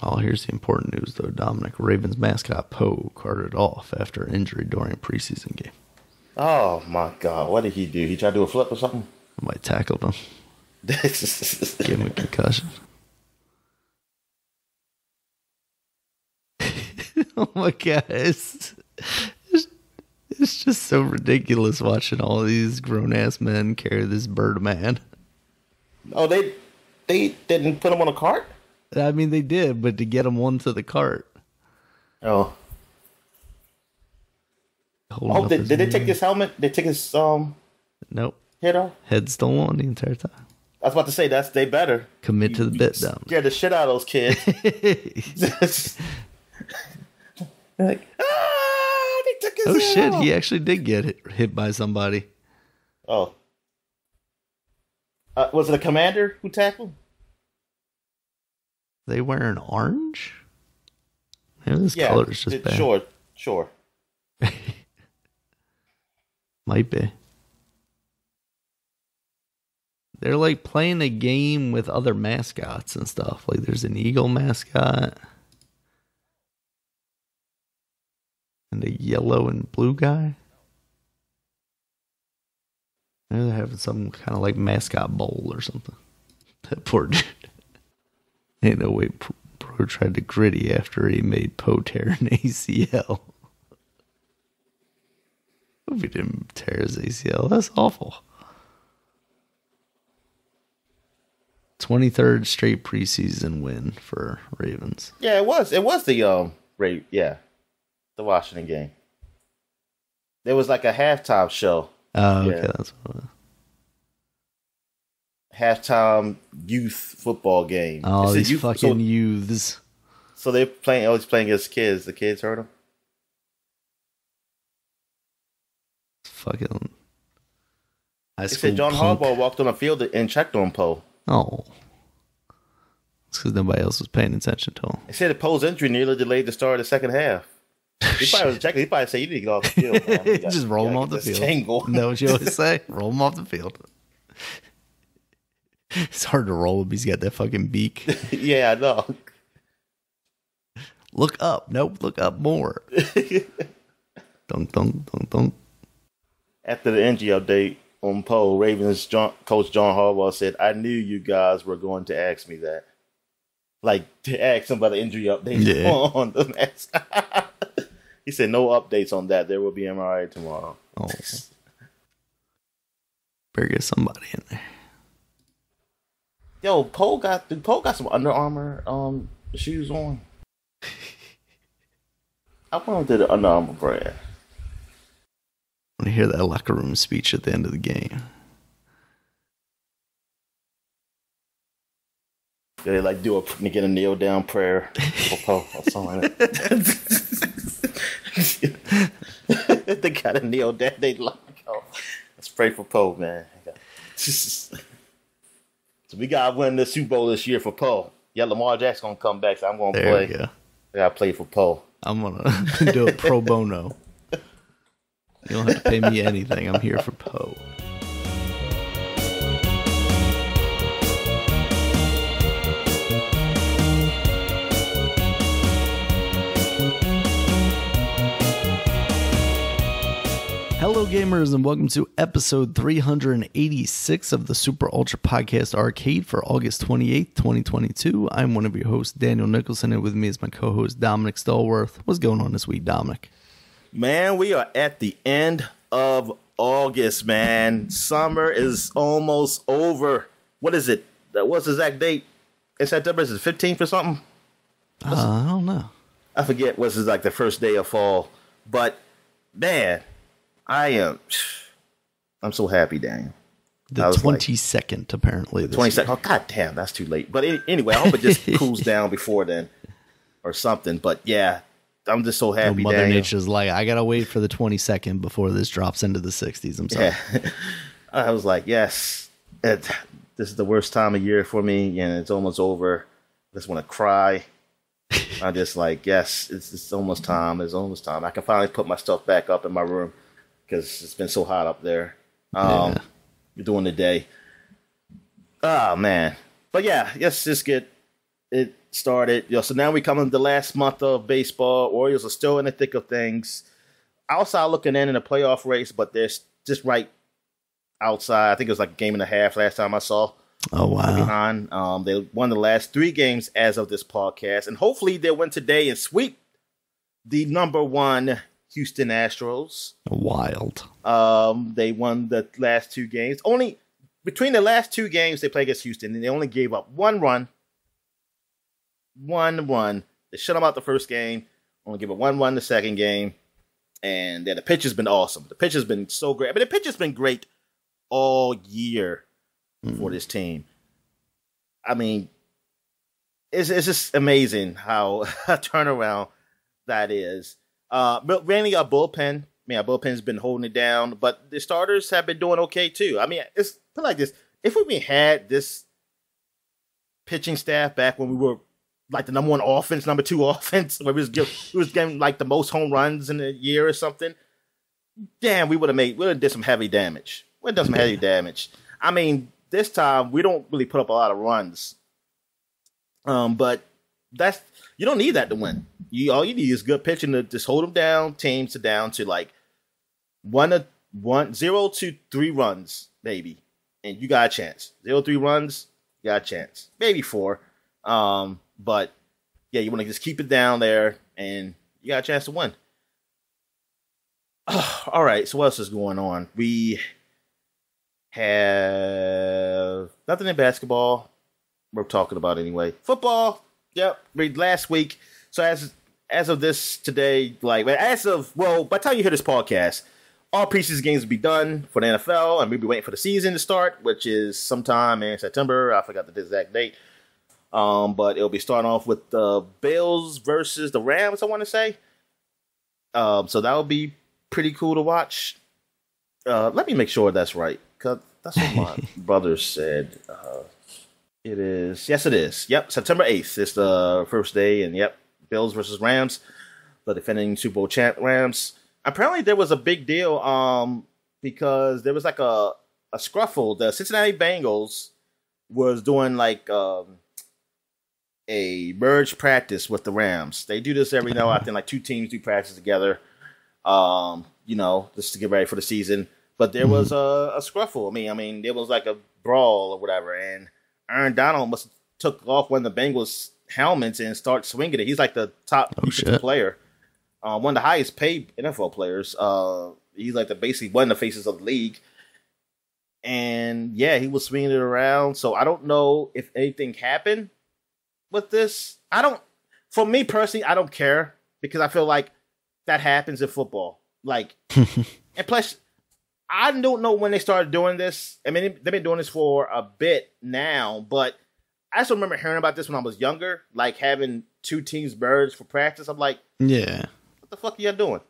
Oh, here's the important news, though, Dominic. Ravens mascot Poe carted off after injury during a preseason game. Oh, my God. What did he do? He tried to do a flip or something? Somebody tackled him. Gave him a concussion. Oh, my God. It's just so ridiculous watching all these grown-ass men carry this bird man. Oh, they didn't put him on a cart? I mean, they did, but to get him onto the cart. Oh. Did they take his helmet? They take his Nope. head off? Head still on the entire time. I was about to say, they better. Commit to the bit, down. Scare the shit out of those kids. Like, they took his head off. He actually did get hit by somebody. Oh. Was it a commander who tackled? They wearing orange? Maybe this color is just bad. Sure. Might be. They're like playing a game with other mascots and stuff. Like there's an eagle mascot. And a yellow and blue guy. Maybe they're having some kind of like mascot bowl or something. That poor dude. Ain't no way Bro tried to gritty after he made Poe tear an ACL. Hope he didn't tear his ACL. That's awful. 23rd straight preseason win for Ravens. Yeah, it was. It was the the Washington game. There was like a halftime show. Oh, okay, that's what it was. Halftime youth football game. Oh, these fucking youths. So they're playing. Always playing against kids. The kids heard them. Fucking. They said John Harbaugh walked on the field and checked on Poe. Oh, it's because nobody else was paying attention to him. They said that Poe's injury nearly delayed the start of the second half. He probably was checking. He probably said, "You need to get off the field, man. Just roll him off the field." Tangle. Know what you always say? Roll him off the field. It's hard to roll him. He's got that fucking beak. Yeah, I know. Look up. Nope. Look up more. Dunk, dunk, dunk, dunk. After the injury update on Poe, Ravens coach John Harbaugh said, "I knew you guys were going to ask me that." Like, to ask him about the injury update on the match. He said, "No updates on that. There will be MRI tomorrow." Oh. Better get somebody in there. Yo, Poe got some Under Armour shoes on. I went to the Under Armour brand. I want to hear that locker room speech at the end of the game. They like get a kneel down prayer for Poe or something like that. They got a kneel down. They like, let's pray for Poe, man. So we gotta win the Super Bowl this year for Poe. Yeah, Lamar Jackson gonna come back, so I'm gonna play. There we go. I gotta play for Poe. I'm gonna do it pro bono. You don't have to pay me anything. I'm here for Poe. Hello, gamers, and welcome to episode 386 of the Super Ultra Podcast Arcade for August 28th, 2022. I'm one of your hosts, Daniel Nicholson, and with me is my co-host, Dominic Stallworth. What's going on this week, Dominic? Man, we are at the end of August, man. Summer is almost over. What is it? What's the exact date? In September, is it 15th or something? I don't know. I forget what's like the first day of fall. But, man, I'm so happy, Daniel. The 22nd, apparently. 22nd. Oh, god damn, that's too late. But anyway, I hope it just cools down before then or something. But yeah, I'm just so happy. Mother Daniel. Nature's like, I gotta wait for the 22nd before this drops into the 60s. I'm sorry. Yeah. I was like, yes, this is the worst time of year for me, and it's almost over. I just want to cry. I'm just like, yes, it's almost time. It's almost time. I can finally put my stuff back up in my room because it's been so hot up there during the day. Oh, man. But yeah, yes, just get it. started. So now we come into the last month of baseball. Orioles are still in the thick of things. Outside looking in the playoff race, but they're just right outside. I think it was like a game and a half last time I saw. Oh, wow. Behind. They won the last 3 games as of this podcast, and hopefully they'll win today and sweep the number 1 Houston Astros. Wild. They won the last 2 games. Only between the last 2 games they played against Houston, and they only gave up 1 run. 1 run. They shut them out the first game. Only give up 1 run the second game. And the pitch has been awesome. The pitch has been so great. I mean, the pitch has been great all year for this team. I mean, it's just amazing how a turnaround that is. Mainly our bullpen. Our bullpen's been holding it down, but the starters have been doing okay too. I mean, it's put like this: if we had this pitching staff back when we were like the number 1 offense, number 2 offense, where we was getting like the most home runs in a year or something, damn, we would have did some heavy damage. We would have done some heavy damage. I mean, this time we don't really put up a lot of runs, but you don't need that to win. All you need is good pitching to just hold them down, teams down to like 0 to 3 runs, maybe, and you got a chance. 0-3 runs, you got a chance, maybe 4. But yeah, you want to just keep it down there, and you got a chance to win. All right, so what else is going on? We have nothing in basketball. We're talking about anyway. Football. Yep, last week. So as of this today, by the time you hear this podcast, all preseason games will be done for the NFL, and we'll be waiting for the season to start, which is sometime in September. I forgot the exact date. But it'll be starting off with the Bills versus the Rams, I want to say. So that will be pretty cool to watch. Let me make sure that's right, because that's what my brother said. It is. Yes, it is. Yep, September 8th is the first day, and yep, Bills versus Rams, the defending Super Bowl champ Rams. Apparently there was a big deal because there was like a scruffle. The Cincinnati Bengals was doing like a merge practice with the Rams. They do this every now and then, like 2 teams do practice together, just to get ready for the season. But there was a scruffle. I mean, there was like a brawl or whatever, and Aaron Donald must have took off one of the Bengals helmets and start swinging it. He's like the top player, one of the highest paid NFL players. He's like basically one of the faces of the league. And yeah, he was swinging it around. So I don't know if anything happened with this. For me personally, I don't care, because I feel like that happens in football. Like, and plus, I don't know when they started doing this. I mean, they've been doing this for a bit now, but I just remember hearing about this when I was younger, like having 2 teams merged for practice. I'm like, yeah, what the fuck are y'all doing?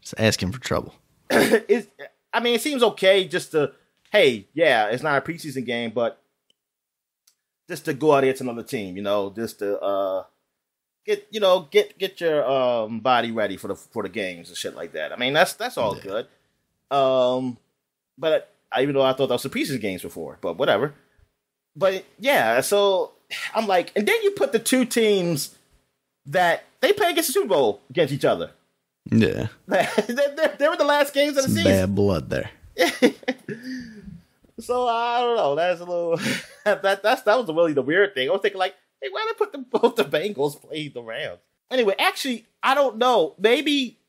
Just asking for trouble. It seems okay just to, hey, yeah, it's not a preseason game, but just to go out against another team, just to get your body ready for the games and shit like that. I mean, that's all good. But even though I thought that was the preseason games before, but whatever. But yeah, so I'm like, and then you put the 2 teams that they play against the Super Bowl against each other. Yeah, they were the last games of the season. Bad blood there. So I don't know. That's a little. that was really the weird thing. I was thinking like, hey, why did they put both the Bengals play the Rams? Anyway, actually, I don't know. Maybe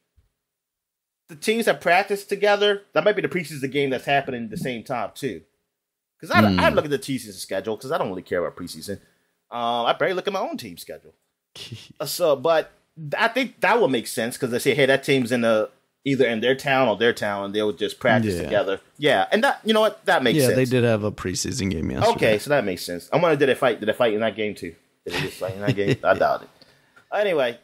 the teams have practiced together. That might be the preseason game that's happening at the same time too. Because I look at the preseason schedule because I don't really care about preseason. I barely look at my own team schedule. But I think that would make sense because they say, hey, that team's either in their town or their town, and they'll just practice together. Yeah, and that, you know what, that makes sense. Yeah, they did have a preseason game yesterday. Okay, so that makes sense. I'm wondering, did they fight in that game too? Did they just fight in that game? I doubt it. Anyway,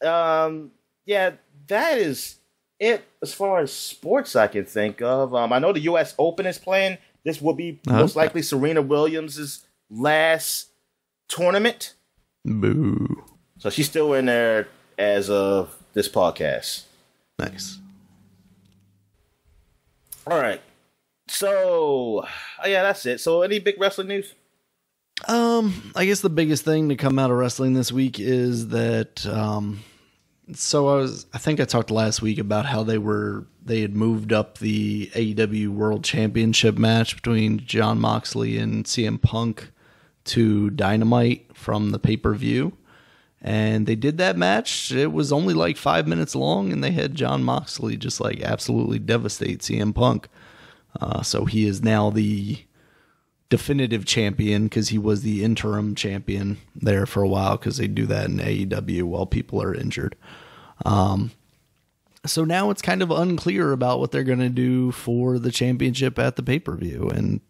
yeah, that is it as far as sports I can think of. I know the U.S. Open is playing. This will be most likely Serena Williams' last tournament. Boo. So she's still in there as of this podcast. Nice. All right. So, yeah, that's it. So, any big wrestling news? I guess the biggest thing to come out of wrestling this week is that, I think I talked last week about how they had moved up the AEW World Championship match between Jon Moxley and CM Punk to Dynamite from the pay-per-view. And they did that match. It was only like 5 minutes long, and they had Jon Moxley just like absolutely devastate CM Punk. So he is now the definitive champion, because he was the interim champion there for a while, because they do that in AEW while people are injured. So now it's kind of unclear about what they're going to do for the championship at the pay-per-view. And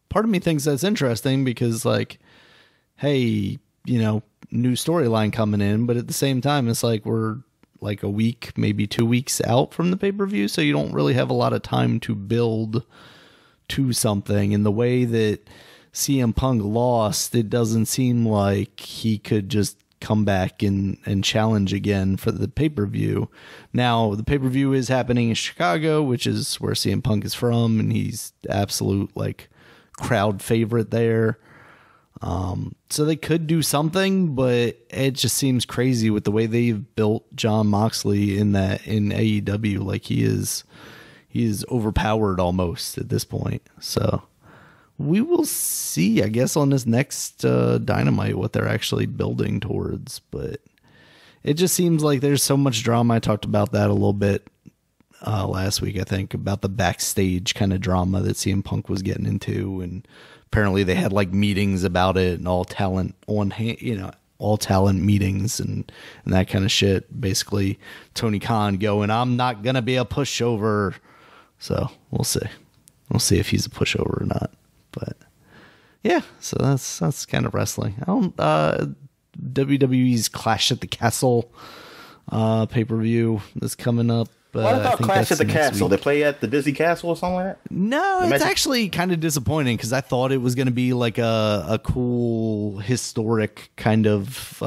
part of me thinks that's interesting because, like, hey, new storyline coming in, but at the same time, it's like we're like a week, maybe 2 weeks out from the pay-per-view, so you don't really have a lot of time to build to something. And the way that CM Punk lost, it doesn't seem like he could just come back and challenge again for the pay-per-view. Now, the pay-per-view is happening in Chicago, which is where CM Punk is from, and he's absolute like crowd favorite there. So they could do something, but it just seems crazy with the way they've built Jon Moxley in AEW. Like he is overpowered almost at this point. So we will see, I guess, on this next Dynamite what they're actually building towards. But it just seems like there's so much drama. I talked about that a little bit last week, I think, about the backstage kind of drama that CM Punk was getting into, and apparently they had like meetings about it and all talent meetings and that kind of shit. Basically, Tony Khan going, "I'm not gonna be a pushover." So we'll see. We'll see if he's a pushover or not. But yeah, so that's kind of wrestling. WWE's Clash at the Castle pay-per-view that's coming up. What about Clash at the Castle? They play at the Disney Castle or something like that? No, it's actually kind of disappointing because I thought it was going to be like a cool historic kind of They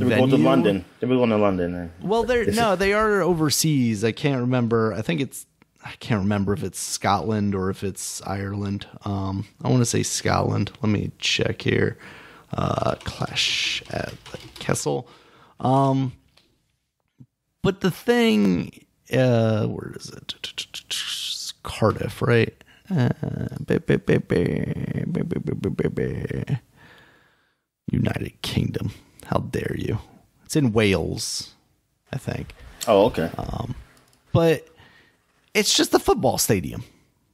were going to London. They were going to London. Well, they are overseas. I can't remember. I can't remember if it's Scotland or if it's Ireland. I want to say Scotland. Let me check here. Clash at the Castle. But the thing, where is it? It's Cardiff, right? United Kingdom. How dare you? It's in Wales, I think. Oh, okay. But it's just a football stadium,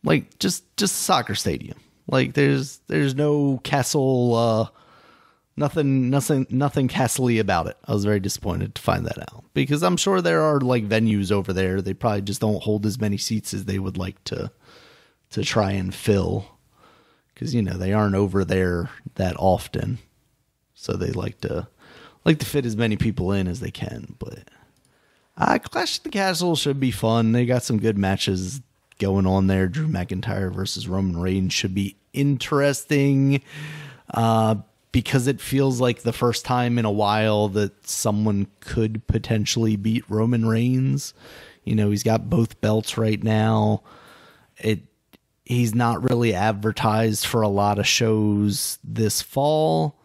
like just a soccer stadium. Like there's no castle, nothing castle-y about it. I was very disappointed to find that out because I'm sure there are like venues over there. They probably just don't hold as many seats as they would like to try and fill because they aren't over there that often. So they like to fit as many people in as they can. But Clash at the Castle should be fun. They got some good matches going on there. Drew McIntyre versus Roman Reigns should be interesting because it feels like the first time in a while that someone could potentially beat Roman Reigns. He's got both belts right now. He's not really advertised for a lot of shows this fall.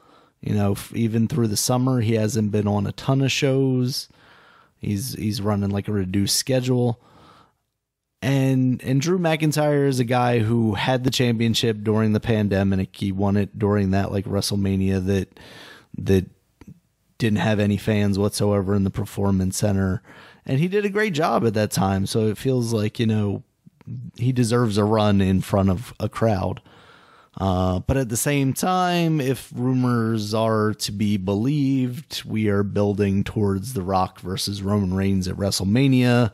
Even through the summer, he hasn't been on a ton of shows. He's running like a reduced schedule. And Drew McIntyre is a guy who had the championship during the pandemic. He won it during that like WrestleMania that didn't have any fans whatsoever in the Performance Center. And he did a great job at that time. So it feels like, he deserves a run in front of a crowd. But at the same time, if rumors are to be believed, we are building towards The Rock versus Roman Reigns at WrestleMania.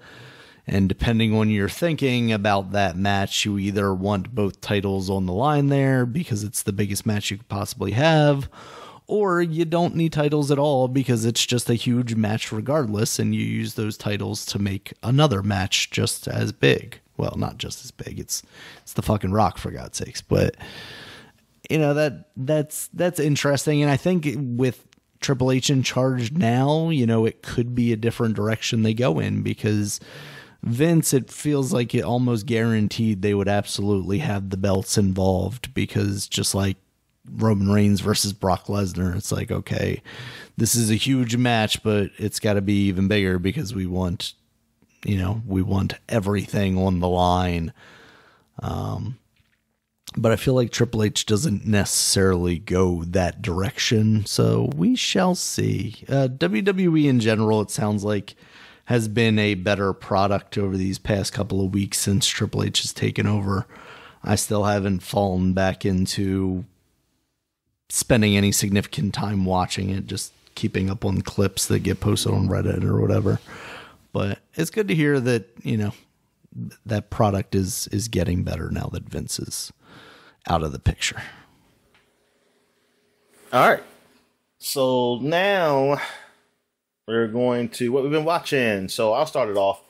And depending on your thinking about that match, you either want both titles on the line there because it's the biggest match you could possibly have, or you don't need titles at all because it's just a huge match regardless, and you use those titles to make another match just as big. Well, not just as big. It's the fucking Rock, for God's sakes. But that's interesting, and I think with Triple H in charge now, it could be a different direction they go in because Vince, it feels like it almost guaranteed they would absolutely have the belts involved because just like Roman Reigns versus Brock Lesnar. It's like, okay, this is a huge match, but it's got to be even bigger because we want everything on the line. But I feel like Triple H doesn't necessarily go that direction, so we shall see. WWE in general, it sounds like, has been a better product over these past couple of weeks since Triple H has taken over. I still haven't fallen back into spending any significant time watching it, just keeping up on clips that get posted on Reddit or whatever. But it's good to hear that, that product is getting better now that Vince is out of the picture. All right. So now we're going to what we've been watching. So I'll start it off.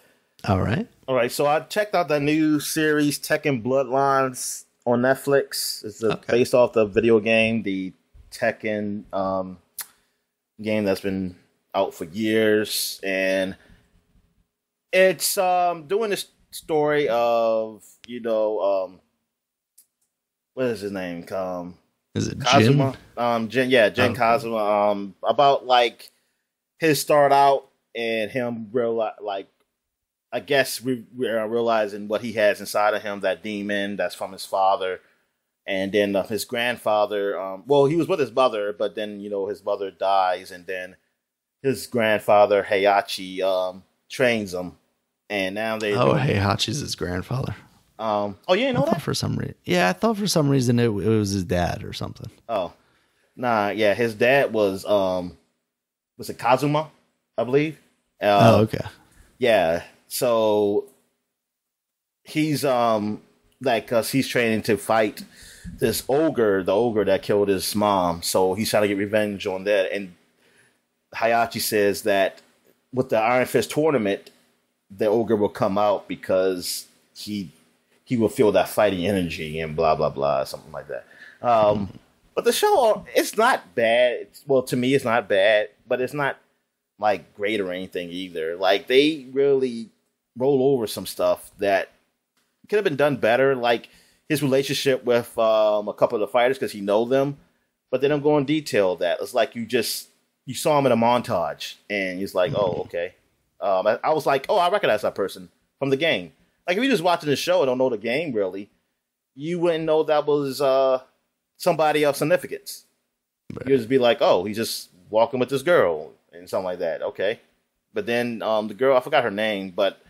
All right. So I checked out the new series Tekken Bloodlines on Netflix. It's based off the video game, the Tekken game that's been out for years, and it's doing this story of what is his name? Is it Kazuma? Jin? Jin Kazuma. About like his start out and him realizing what he has inside of him, that demon that's from his father, and then his grandfather. He was with his mother, but then his mother dies, and then his grandfather Heihachi trains him, and now they. Heihachi's his grandfather. You didn't know that? For some reason, I thought for some reason it was his dad or something. Oh, nah, yeah, his dad was it Kazuma, I believe. Okay. Yeah, so he's cause he's training to fight this ogre, the ogre that killed his mom. So he's trying to get revenge on that. And Heihachi says that with the Iron Fist tournament, the ogre will come out because he will feel that fighting energy and blah, blah, blah, something like that. But the show, it's not bad. To me, it's not bad, but it's not like great or anything either. Like, they really roll over some stuff that could have been done better. Like his relationship with a couple of the fighters, because he know them, but they don't go in detail of that. It's like you saw him in a montage and he's like, oh, okay. I was like, oh, I recognize that person from the game. Like, if you're just watching the show and don't know the game, really, you wouldn't know that was somebody of significance. Right. You'd just be like, oh, he's just walking with this girl and something like that. Okay. But then the girl, I forgot her name, but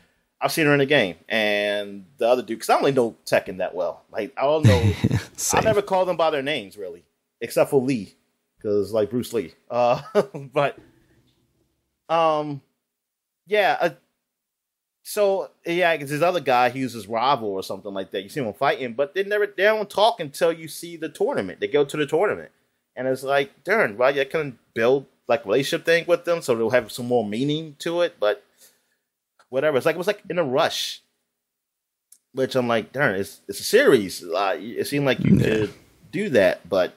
I've seen her in the game. And the other dude, because I don't really know Tekken that well. Like, I don't know. I never call them by their names, really, except for Lee, because, like, Bruce Lee. So, because this other guy, he was his rival or something like that. You see him fighting, but they don't talk until you see the tournament. They go to the tournament. And it's like, darn, right? I couldn't build, like, a relationship thing with them so they'll have some more meaning to it, but whatever. It was like in a rush. Which I'm like, darn, it's a series. It seemed like you could do that, but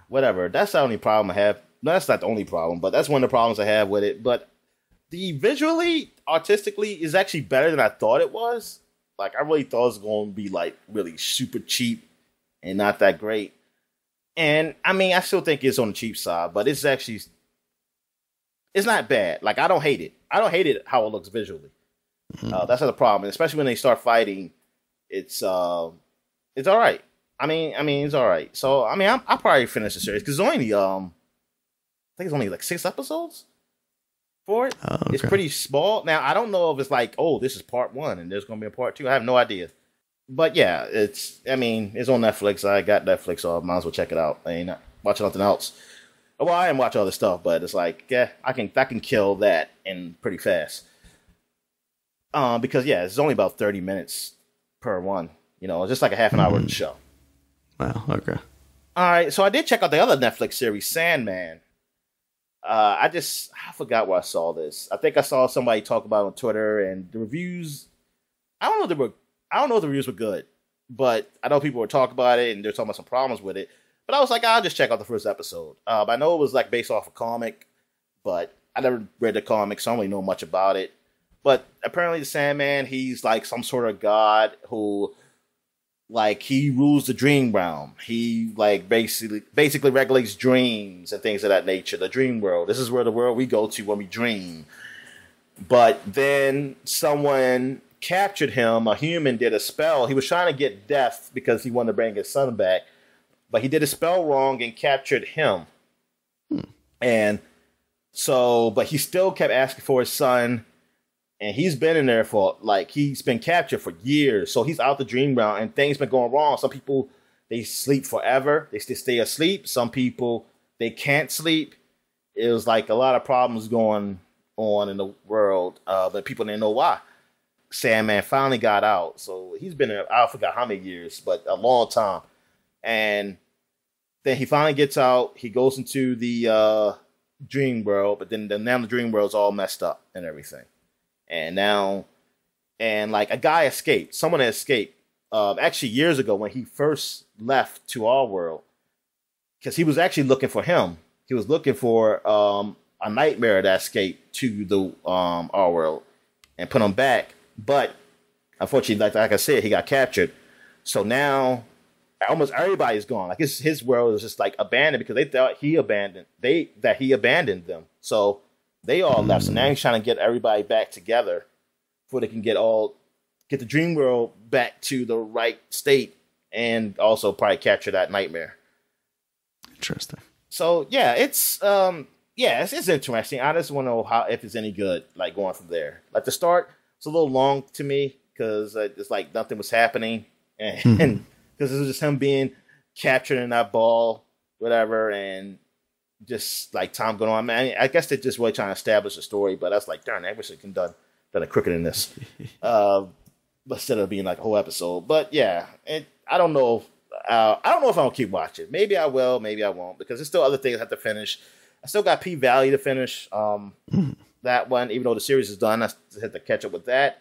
whatever. That's the only problem I have. No, that's not the only problem, but that's one of the problems I have with it. But the visually, artistically, is actually better than I thought it was. Like, I really thought it was going to be, like, really super cheap and not that great. And, I mean, I still think it's on the cheap side, but it's not bad. Like, I don't hate it. I don't hate it how it looks visually. That's not the problem. Especially when they start fighting, it's all right. I mean, it's all right. So, I mean, I'll probably finish the series, because it's only, I think it's only, like, 6 episodes for it. Oh, okay. It's pretty small. Now, I don't know if it's like, oh, this is part 1 and there's going to be a part 2. I have no idea. But yeah, it's on Netflix. I got Netflix, so I might as well check it out. I ain't not watching nothing else. Well, I am watching other stuff, but it's like, yeah, I can kill that in pretty fast. Because yeah, it's only about 30 minutes per one. It's just like a half an hour show. Wow, okay. All right, so I did check out the other Netflix series, Sandman. I forgot where I saw this. I think I saw somebody talk about it on Twitter, and the reviews, I don't know if the reviews were good, but I know people were talking about it and they're talking about some problems with it. But I was like, I'll just check out the first episode. I know it was like based off a comic, but I never read the comic, so I don't really know much about it. But apparently the Sandman, he's like some sort of god who like he rules the dream realm. He like basically regulates dreams and things of that nature. The dream world. This is where the world we go to when we dream. But then someone captured him. A human did a spell. He was trying to get death because he wanted to bring his son back, but he did a spell wrong and captured him. And so, but he still kept asking for his son. And he's been in there for, like, he's been captured for years. So he's out the dream realm and things been going wrong. Some people, they sleep forever. They still stay asleep. Some people, they can't sleep. It was like a lot of problems going on in the world. But people didn't know why. Sandman finally got out. So he's been there, I forgot how many years, but a long time. And then he finally gets out. He goes into the dream world. But then now the dream world's all messed up and everything. And now, and like a guy escaped. Someone escaped. Actually, years ago when he first left to our world, because he was actually looking for him. He was looking for a nightmare that escaped to the our world and put him back. But unfortunately, like I said, he got captured. So now almost everybody's gone. Like his world is just like abandoned because they thought he abandoned them. So they all left. So now he's trying to get everybody back together before they can get the dream world back to the right state and also probably capture that nightmare. Interesting. So yeah, it's interesting. I just want to know if it's any good, like going from there. Like the start, it's a little long to me because it's like nothing was happening, and because it was just him being captured in that ball, whatever, and just like time going on. I guess they're just really trying to establish a story, but that's like, darn, I wish they could done a quicker than this. Instead of being like a whole episode. But yeah, I don't know. I don't know if I'll keep watching. Maybe I will, maybe I won't, because there's still other things I have to finish. I still got P-Valley to finish. That one, even though the series is done, I still have to catch up with that.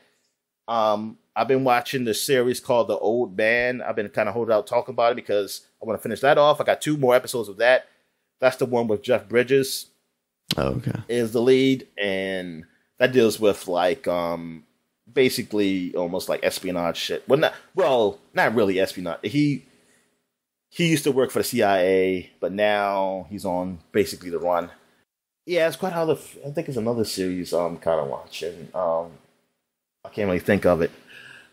I've been watching the series called The Old Man. I've been kind of holding out talking about it because I want to finish that off. I got 2 more episodes of that. That's the one with Jeff Bridges. Oh, okay. Is the lead, and that deals with like basically almost like espionage shit. Well, not really espionage. He used to work for the CIA, but now he's on basically the run. Yeah, it's quite how I think it's another series I'm kind of watching. I can't really think of it,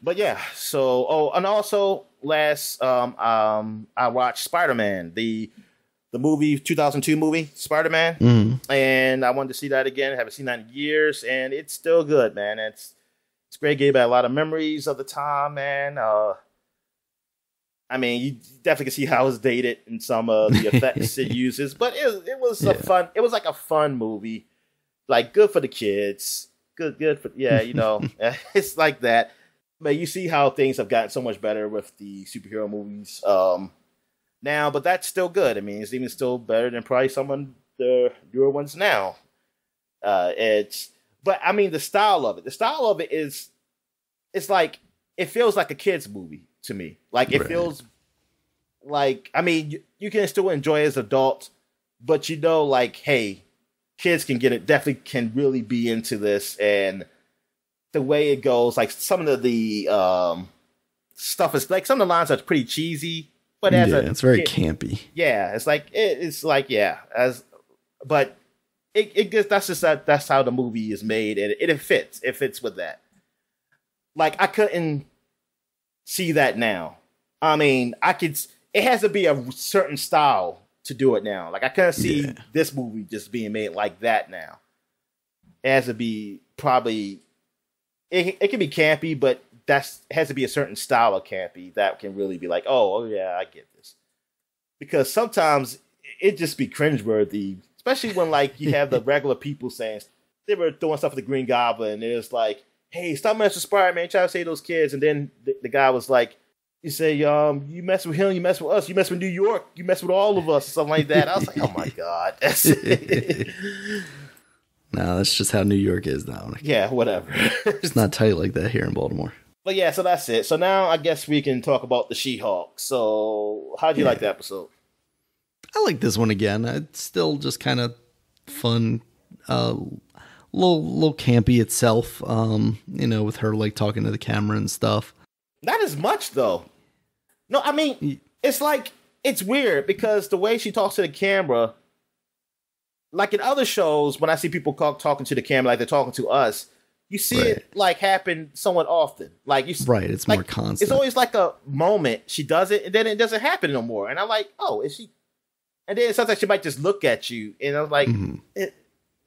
but yeah. So and also last I watched Spider-Man, the movie, 2002 movie, Spider-Man. And I wanted to see that again. I haven't seen that in years, and it's still good, man. It's great. Gave back a lot of memories of the time, man. I mean, you definitely can see how it's dated in some of the effects it uses, but it was a fun. It was like a fun movie, like good for the kids. Good for it's like that. But you see how things have gotten so much better with the superhero movies. Now, but that's still good. I mean, it's even still better than probably some of the newer ones now. But I mean, the style of it is, it's like, it feels like a kid's movie to me. Like, it feels like, I mean, you can still enjoy it as adults, but like, hey, kids can get it, definitely can really be into this. And the way it goes, like some of the stuff is like, some of the lines are pretty cheesy. But it's very campy. Yeah, it's like but it gets, that's how the movie is made, and it fits. It fits with that. Like I couldn't see that now. I mean, it has to be a certain style to do it now. Like I couldn't see this movie just being made like that now. It has to be probably it can be campy, but it has to be a certain style of campy that can really be like, oh yeah, I get this. Because sometimes it just be cringeworthy, especially when like you have the regular people saying they were throwing stuff at the Green Goblin, and it's like, hey, stop messing with Spider-Man, try to save those kids, and then the guy was like, you say, you mess with him, you mess with us, you mess with New York, you mess with all of us, or something like that. I was like, oh my god, that's it. No, that's just how New York is now. Yeah, whatever. It's not tight like that here in Baltimore. But yeah, so that's it. So now I guess we can talk about the She-Hulk. So how'd you like the episode? I like this one again. It's still just kind of fun, little campy itself. With her like talking to the camera and stuff. Not as much though. No, I mean, it's like, it's weird because the way she talks to the camera, like in other shows, when I see people talking to the camera like they're talking to us, you see it like happen somewhat often. Like it's like, more constant. It's always like a moment she does it, and then it doesn't happen no more. And I'm like, oh, is she? And then sometimes she might just look at you, and I was like, it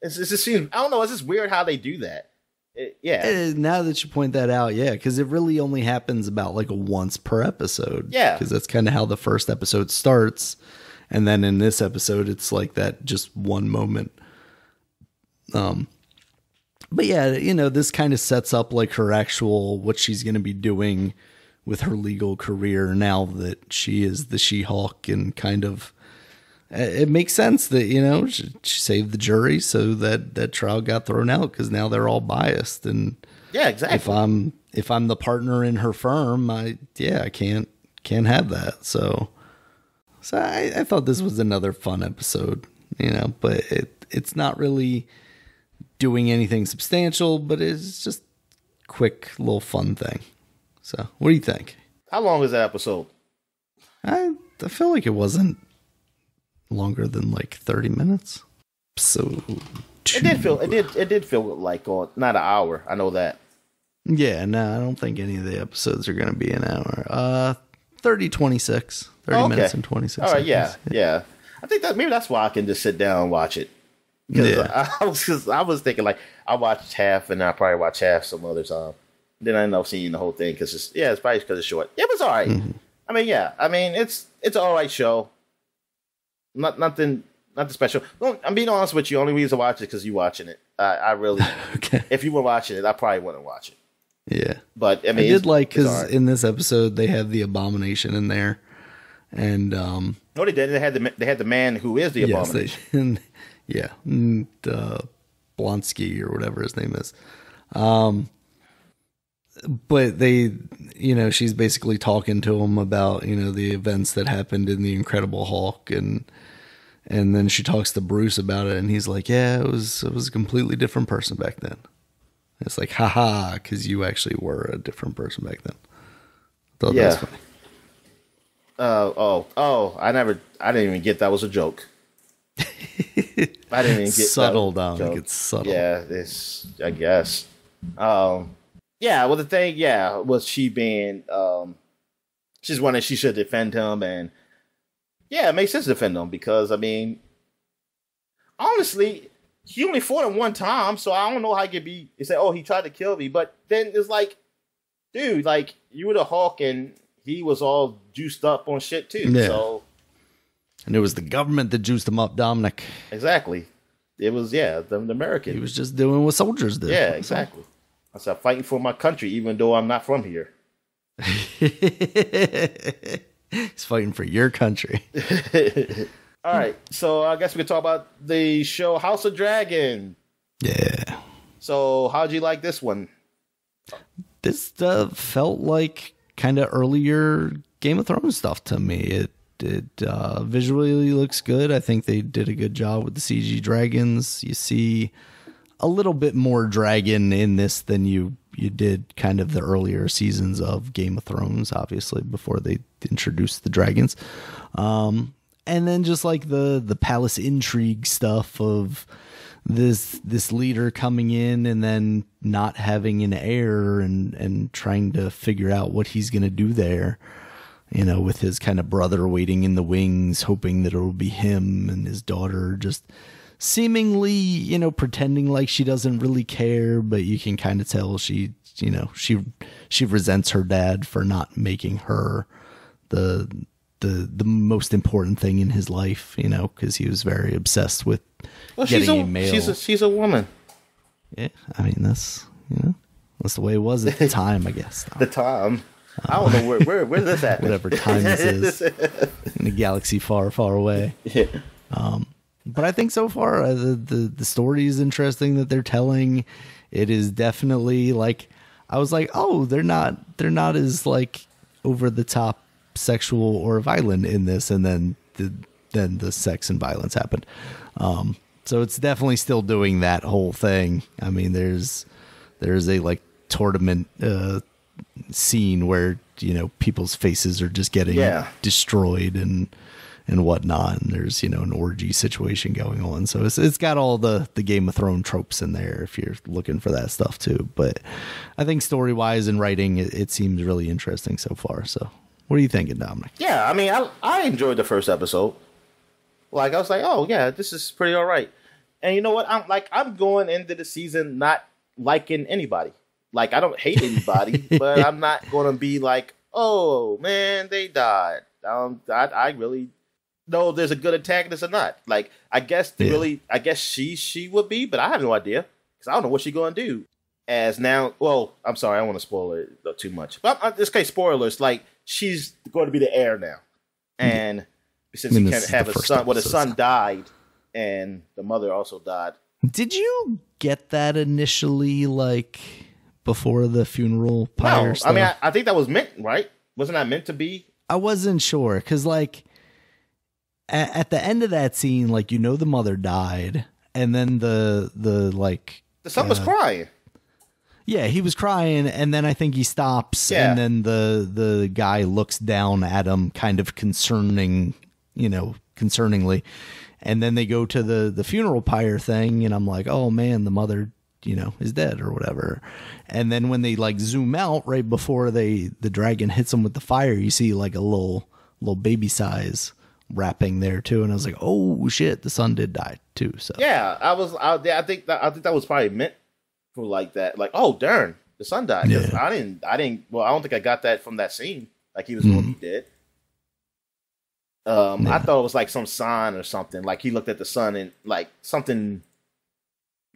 just seems. I don't know. It's just weird how they do that. Now that you point that out, because it really only happens about like once per episode. Yeah, because that's kind of how the first episode starts, and then in this episode, it's like that just one moment. But yeah, this kind of sets up like her actual, what she's going to be doing with her legal career now that she is the She-Hulk, and kind of, it makes sense that, she saved the jury so that trial got thrown out because now they're all biased. And yeah, exactly. If I'm the partner in her firm, I can't have that. So I thought this was another fun episode, but it's not really doing anything substantial, but it's just quick little fun thing. So what do you think? How long is that episode? I feel like it wasn't longer than like 30 minutes. So it did feel like not an hour. I know that. Yeah, no, I don't think any of the episodes are going to be an hour. 30 minutes and 26 All right, seconds. yeah. I think that maybe that's why I can just sit down and watch it. Because I was thinking like I watched half and I probably watch half some other time. Then I end up seeing the whole thing because it's probably because it's short. Yeah, but it's all right. I mean, it's an all right show. Nothing special. I'm being honest with you. Only reason I watch it because you watching it. I really, if you were watching it, I probably wouldn't watch it. Yeah, but I mean, I did like because in this episode they have the Abomination in there, and no, they did. They had the man who is the Abomination. Yeah, Blonsky or whatever his name is. But they, she's basically talking to him about, the events that happened in the Incredible Hulk, and then she talks to Bruce about it, and he's like, yeah, it was a completely different person back then. It's like, haha, because you actually were a different person back then. Thought that was funny. I didn't even get that was a joke. I didn't even get subtle, Dominic. It's subtle. Yeah, it's, I guess. Well, the thing, was she being, she's one that she should defend him, and it makes sense to defend him because, I mean, honestly, he only fought him one time, so I don't know how he could be. You say, oh, he tried to kill me, but then it's like, dude, like you were the Hulk, and he was all juiced up on shit too. Yeah. So. And it was the government that juiced him up, Dominic. Exactly. It was, the American. He was just doing what soldiers do. Yeah, exactly. I said, fighting for my country, even though I'm not from here. He's fighting for your country. All right. So I guess we can talk about the show House of Dragon. Yeah. So how'd you like this one? This felt like kind of earlier Game of Thrones stuff to me. It visually looks good. I think they did a good job with the CG dragons. You see a little bit more dragon in this than you did kind of the earlier seasons of Game of Thrones, obviously, before they introduced the dragons. And then just like the palace intrigue stuff of this leader coming in and then not having an heir and trying to figure out what he's going to do there. With his kind of brother waiting in the wings, hoping that it'll be him, and his daughter just seemingly, pretending like she doesn't really care, but you can kind of tell she resents her dad for not making her the most important thing in his life, because he was very obsessed with getting a male. She's a woman. Yeah, I mean that's the way it was at the time, I guess. The time. I don't know where this at. Whatever time this is in a galaxy far, far away. Yeah. But I think so far the story is interesting that they're telling. It is definitely like I was like, oh, they're not as like over the top sexual or violent in this, and then the sex and violence happened. So it's definitely still doing that whole thing. I mean, there's a like tournament scene where people's faces are just getting destroyed and whatnot, and there's an orgy situation going on. So it's got all the Game of Thrones tropes in there if you're looking for that stuff too. But I think story wise and writing, it seems really interesting so far. So what are you thinking, Dominic? Yeah, I mean, I enjoyed the first episode. Like, I was like, oh yeah, this is pretty all right. And you know what? I'm going into the season not liking anybody. Like, I don't hate anybody, but I'm not going to be like, oh man, they died. I really know if there's a good antagonist or not. Like, I guess she would be, but I have no idea because I don't know what she's going to do. As now, well, I'm sorry, I don't want to spoil it too much. But in this case, spoilers. Like, she's going to be the heir now, and since you can't have a son, the son died, and the mother also died. Did you get that initially, like before the funeral pyre? No, stuff? I mean, I think that was meant, right? Wasn't that meant to be? I wasn't sure because, like, at the end of that scene, like, the mother died, and then the son was crying. Yeah, he was crying, and then I think he stops, and then the guy looks down at him, kind of concerningly, and then they go to the funeral pyre thing, and I'm like, oh man, the mother, is dead or whatever. And then when they like zoom out right before the dragon hits him with the fire, you see like a little baby size wrapping there too, and I was like, oh shit, the son did die too. So yeah, I think that was probably meant for like that, like, oh darn, the son died. Yeah. I don't think I got that from that scene, like he was going to be dead. I thought it was like some sign or something, like he looked at the sun and like something,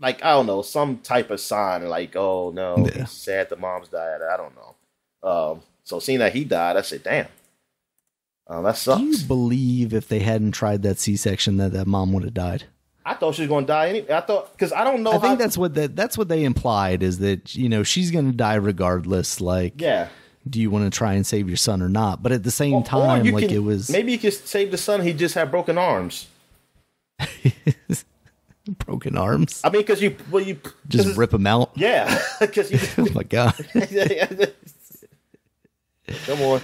like, I don't know, some type of sign, like, oh no, he's sad the mom's died. I don't know. So seeing that he died, I said, damn, that sucks. Do you believe if they hadn't tried that C-section that mom would have died? I thought she was going to die anyway. I thought, because I don't know. I think that's what they implied, is that she's going to die regardless. Like, yeah, do you want to try and save your son or not? But at the same time, like, it was maybe you could save the son. He just had broken arms. Broken arms. I mean, because you just rip him out. Yeah, because oh my god. Come on.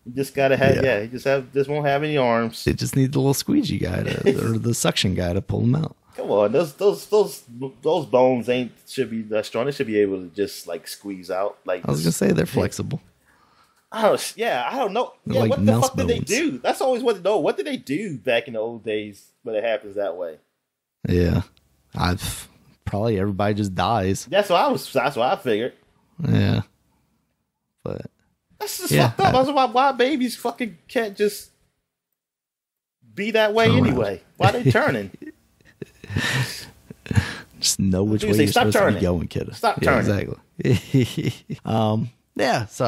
You just gotta have, he just won't have any arms. It just needs the little squeegee guy or the suction guy to pull him out. Come on, those bones should be that strong. They should be able to just like squeeze out. Like, I was gonna say they're flexible. I don't know. Yeah, like, what the fuck did they do? That's always what to know. What did they do back in the old days when it happens that way? Yeah, probably everybody just dies. That's what I figured. Yeah, but. That's just fucked up. That's why babies fucking can't just be that way anyway. Why are they turning? Just know which way you're supposed to be going, kiddo. Stop turning. Exactly. So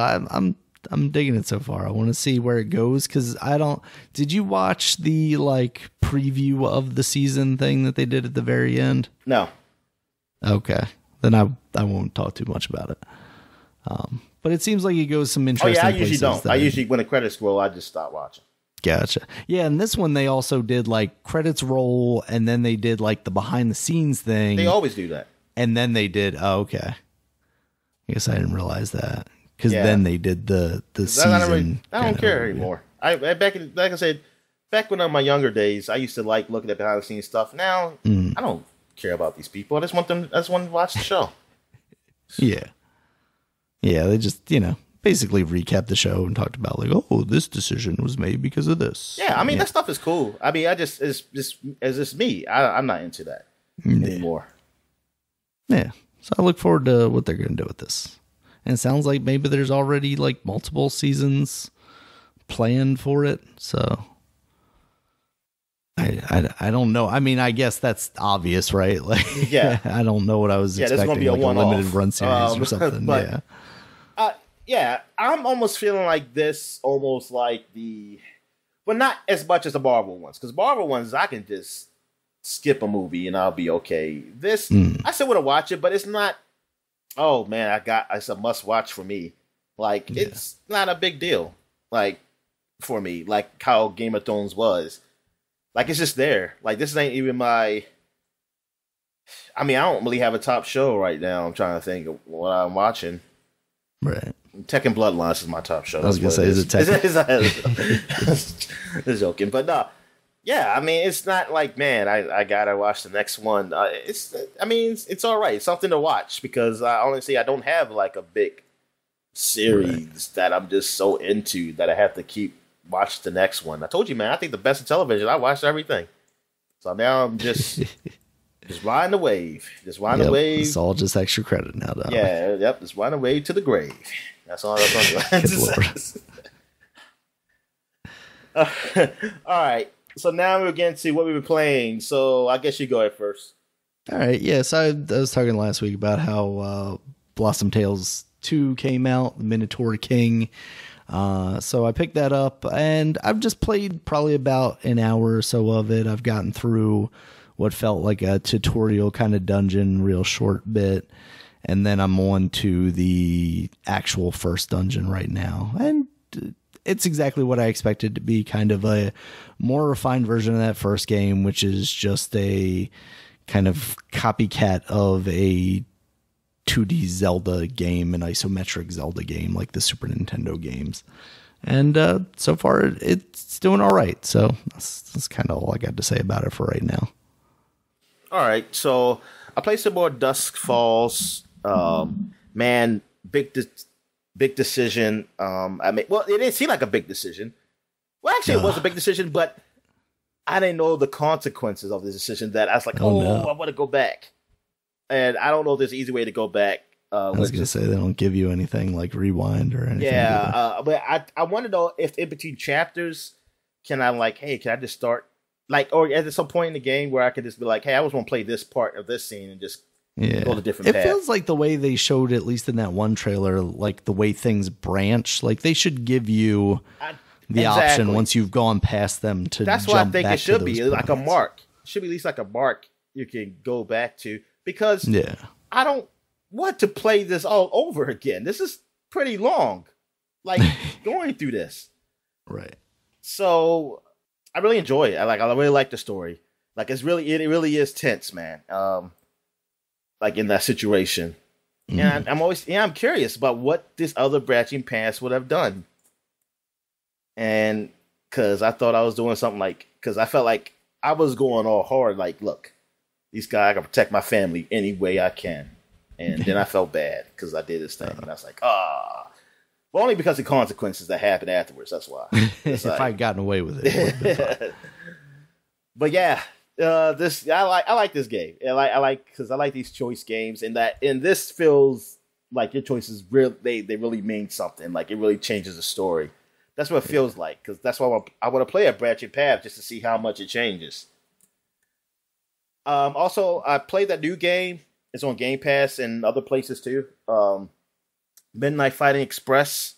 I'm digging it so far. I want to see where it goes because did you watch the like preview of the season thing that they did at the very end? No. Okay. Then I won't talk too much about it. But it seems like it goes some interesting places. I usually don't. I usually, when the credits roll, I just stop watching. Gotcha. Yeah, and this one they also did like credits roll, and then they did like the behind the scenes thing. They always do that. And then they did. Oh, okay. I guess I didn't realize that because then they did the season. I don't care anymore. Like I said, back when in my younger days, I used to like looking at behind the scenes stuff. Now I don't care about these people. I just want to watch the show. Yeah. Yeah, they just, basically recapped the show and talked about like, oh, this decision was made because of this. Yeah, I mean, that stuff is cool. I mean, it's just me. I'm not into that anymore. Yeah, so I look forward to what they're going to do with this. And it sounds like maybe there's already like multiple seasons planned for it. So I don't know. I mean, I guess that's obvious, right? Like, yeah, I don't know what I was expecting. There's going to be a limited run series or something. But, I'm almost feeling like this, almost like but not as much as the Marvel ones, because Marvel ones I can just skip a movie and I'll be okay. This I still want to watch it, but it's not. Oh man, it's a must watch for me. Like it's not a big deal. Like for me, like how Game of Thrones was. Like, it's just there. Like, this ain't even my... I mean, I don't really have a top show right now. I'm trying to think of what I'm watching. Right. Tekken Bloodlines is my top show. I was gonna say, is it Tekken? It's joking, but no. Yeah, I mean, it's not like, man, I gotta watch the next one. It's all right. It's something to watch because honestly, I don't have like a big series that I'm just so into that I have to keep watch the next one. I told you, man, I think the best of television. I watched everything, so now I'm just riding the wave. Just riding the wave. It's all just extra credit now, though. Yeah, yep. Just riding the wave to the grave. That's all I'm doing. All right. So now we're getting to what we've been playing. So I guess you go ahead first. All right. Yeah. So I was talking last week about how Blossom Tales 2 came out, the Minotaur King. So I picked that up, and I've just played probably about an hour or so of it. I've gotten through what felt like a tutorial kind of dungeon, real short bit. And then I'm on to the actual first dungeon right now. And it's exactly what I expected to be, kind of a more refined version of that first game, which is just a kind of copycat of a 2D Zelda game, an isometric Zelda game like the Super Nintendo games. And so far, it's doing all right. So that's kind of all I got to say about it for right now. All right. So I played some more Dusk Falls. Man, big decision. Well, it didn't seem like a big decision. Well, actually, it was a big decision, but I didn't know the consequences of the decision. That I was like, I want to go back, and I don't know if there's an easy way to go back. I was going to say they don't give you anything like rewind or anything. Yeah, but I want to know if in between chapters, can I just start or at some point in the game where I could just be like, hey, I just want to play this part of this scene and just. Yeah, go to different paths. It feels like the way they showed, at least in that one trailer, like the way things branch. Like they should give you the option once you've gone past them to. That's jump what I think back it should be, points. like a mark. It should be at least like a mark you can go back to, because I don't want to play this all over again. This is pretty long, like going through this. Right. So I really enjoy it. I really like the story. Like it really is tense, man. Like in that situation. And I'm curious about what this other branching paths would have done. And because I thought I was doing something because I felt like I was going all hard, like, look, these guys, I can protect my family any way I can. And then I felt bad because I did this thing. And I was like, Well, only because of the consequences that happened afterwards. That's why. If I had gotten away with it. But yeah. I like this game. I like these choice games, and this feels like your choices they really mean something. Like it really changes the story. That's what it feels like, because that's why I want to play a branching path just to see how much it changes. Also, I played that new game. It's on Game Pass and other places too. Midnight Fighting Express.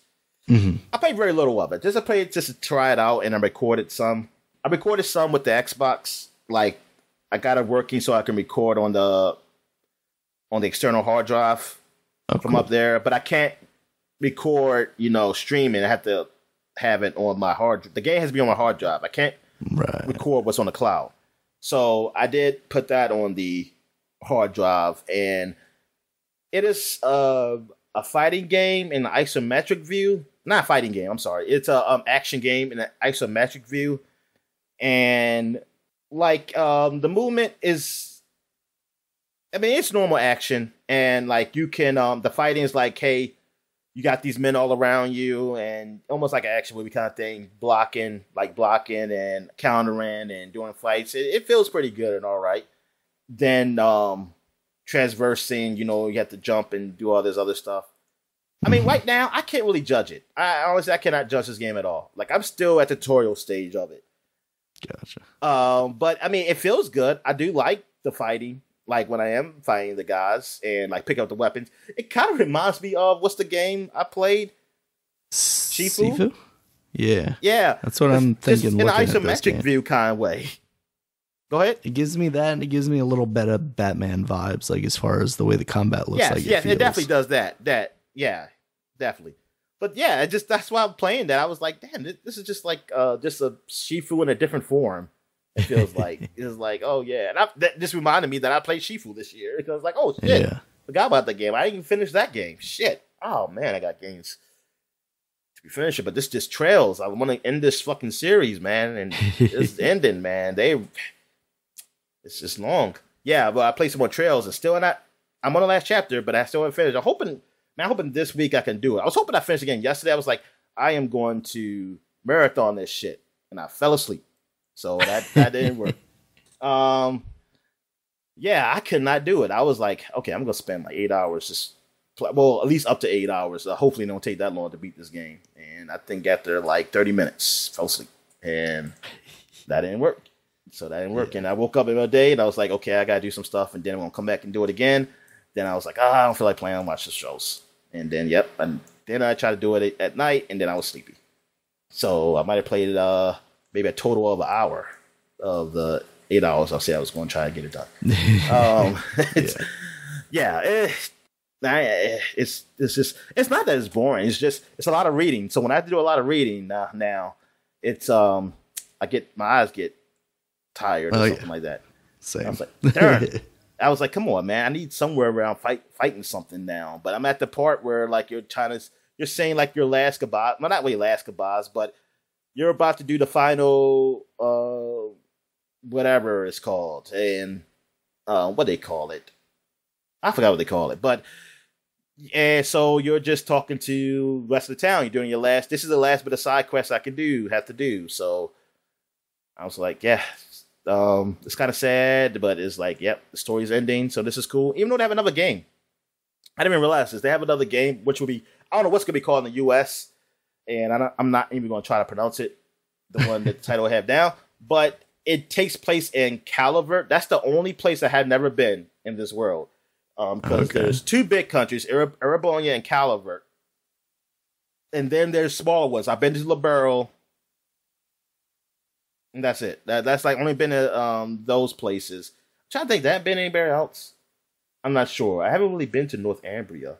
Mm-hmm. I played very little of it. I played it just to try it out, and I recorded some. I recorded some with the Xbox. Like, I got it working so I can record on the external hard drive from up there, but I can't record, streaming. I have to have it on my the game has to be on my hard drive. I can't record what's on the cloud. So I did put that on the hard drive, and it is a fighting game in an isometric view. Not a fighting game, I'm sorry. It's a action game in an isometric view, and the movement is, it's normal action, and you can, the fighting is hey, you got these men all around you, and almost like an action movie kind of thing, blocking and countering and doing fights. It feels pretty good and all right. Then, transversing, you have to jump and do all this other stuff. Right now, I can't really judge it. I cannot judge this game at all. I'm still at the tutorial stage of it. Gotcha. But it feels good. I do like the fighting. When I am fighting the guys and pick up the weapons, it kind of reminds me of what's the game I played? Shifu? Yeah. Yeah. That's what I'm thinking. In an isometric view kind of way. Go ahead. It gives me that, and it gives me a little bit of Batman vibes, as far as the way the combat looks. Yes, it definitely does that. Yeah, definitely. But yeah, that's why I'm playing that. I was like, damn, this is just just a Shifu in a different form. It feels like. It's oh yeah. And that just reminded me that I played Shifu this year. Because oh shit, forgot about the game. I didn't even finish that game. Shit. Oh man, I got games. to finish it, but this just trails. I want to end this fucking series, man, and it's ending, man. It's just long. Yeah, but I played some more trails and still not. I'm on the last chapter, but I still haven't finished. I'm hoping this week I can do it. I was hoping I finished again yesterday. I was like, I am going to marathon this shit, and I fell asleep, so that didn't work. Yeah, I could not do it. I was like, okay, I'm gonna spend like 8 hours just. Well, at least up to 8 hours. Hopefully, it don't take that long to beat this game. And I think after like 30 minutes, fell asleep, and that didn't work. So that didn't work. And I woke up in a day, and I was like, okay, I gotta do some stuff, and then I'm gonna come back and do it again. Then I was like, I don't feel like playing. I'll watch the shows. And then, and then I tried to do it at night, and then I was sleepy. So I might have played maybe a total of an hour of the 8 hours. I'll say I was going to try to get it done. It's not that it's boring. It's a lot of reading. So when I have to do a lot of reading now, it's my eyes get tired or something like that. Same. I was like, darn. I was like, come on, man. I need somewhere around fighting something now. But I'm at the part where like you're saying like your last goodbye. Well, not really last goodbyes, but you're about to do the final whatever it's called. And what they call it. I forgot what they call it. But and so you're just talking to the rest of the town. You're doing your last. This is the last bit of side quests I have to do. So I was like, yeah. It's kind of sad, but it's like, yep, the story's ending, so this is cool. Even though they have another game, I didn't even realize this. They have another game, which will be, I don't know what's gonna be called in the U.S., and I'm not even gonna try to pronounce it, the one that the title I have now. But it takes place in Calvert. That's the only place I had never been in this world, because there's two big countries, Erebonia and Calvert, and then there's smaller ones. I've been to Liberal. And that's it. That's like only been to those places. I'm trying to think, that been anywhere else? I'm not sure. I haven't really been to Northumbria.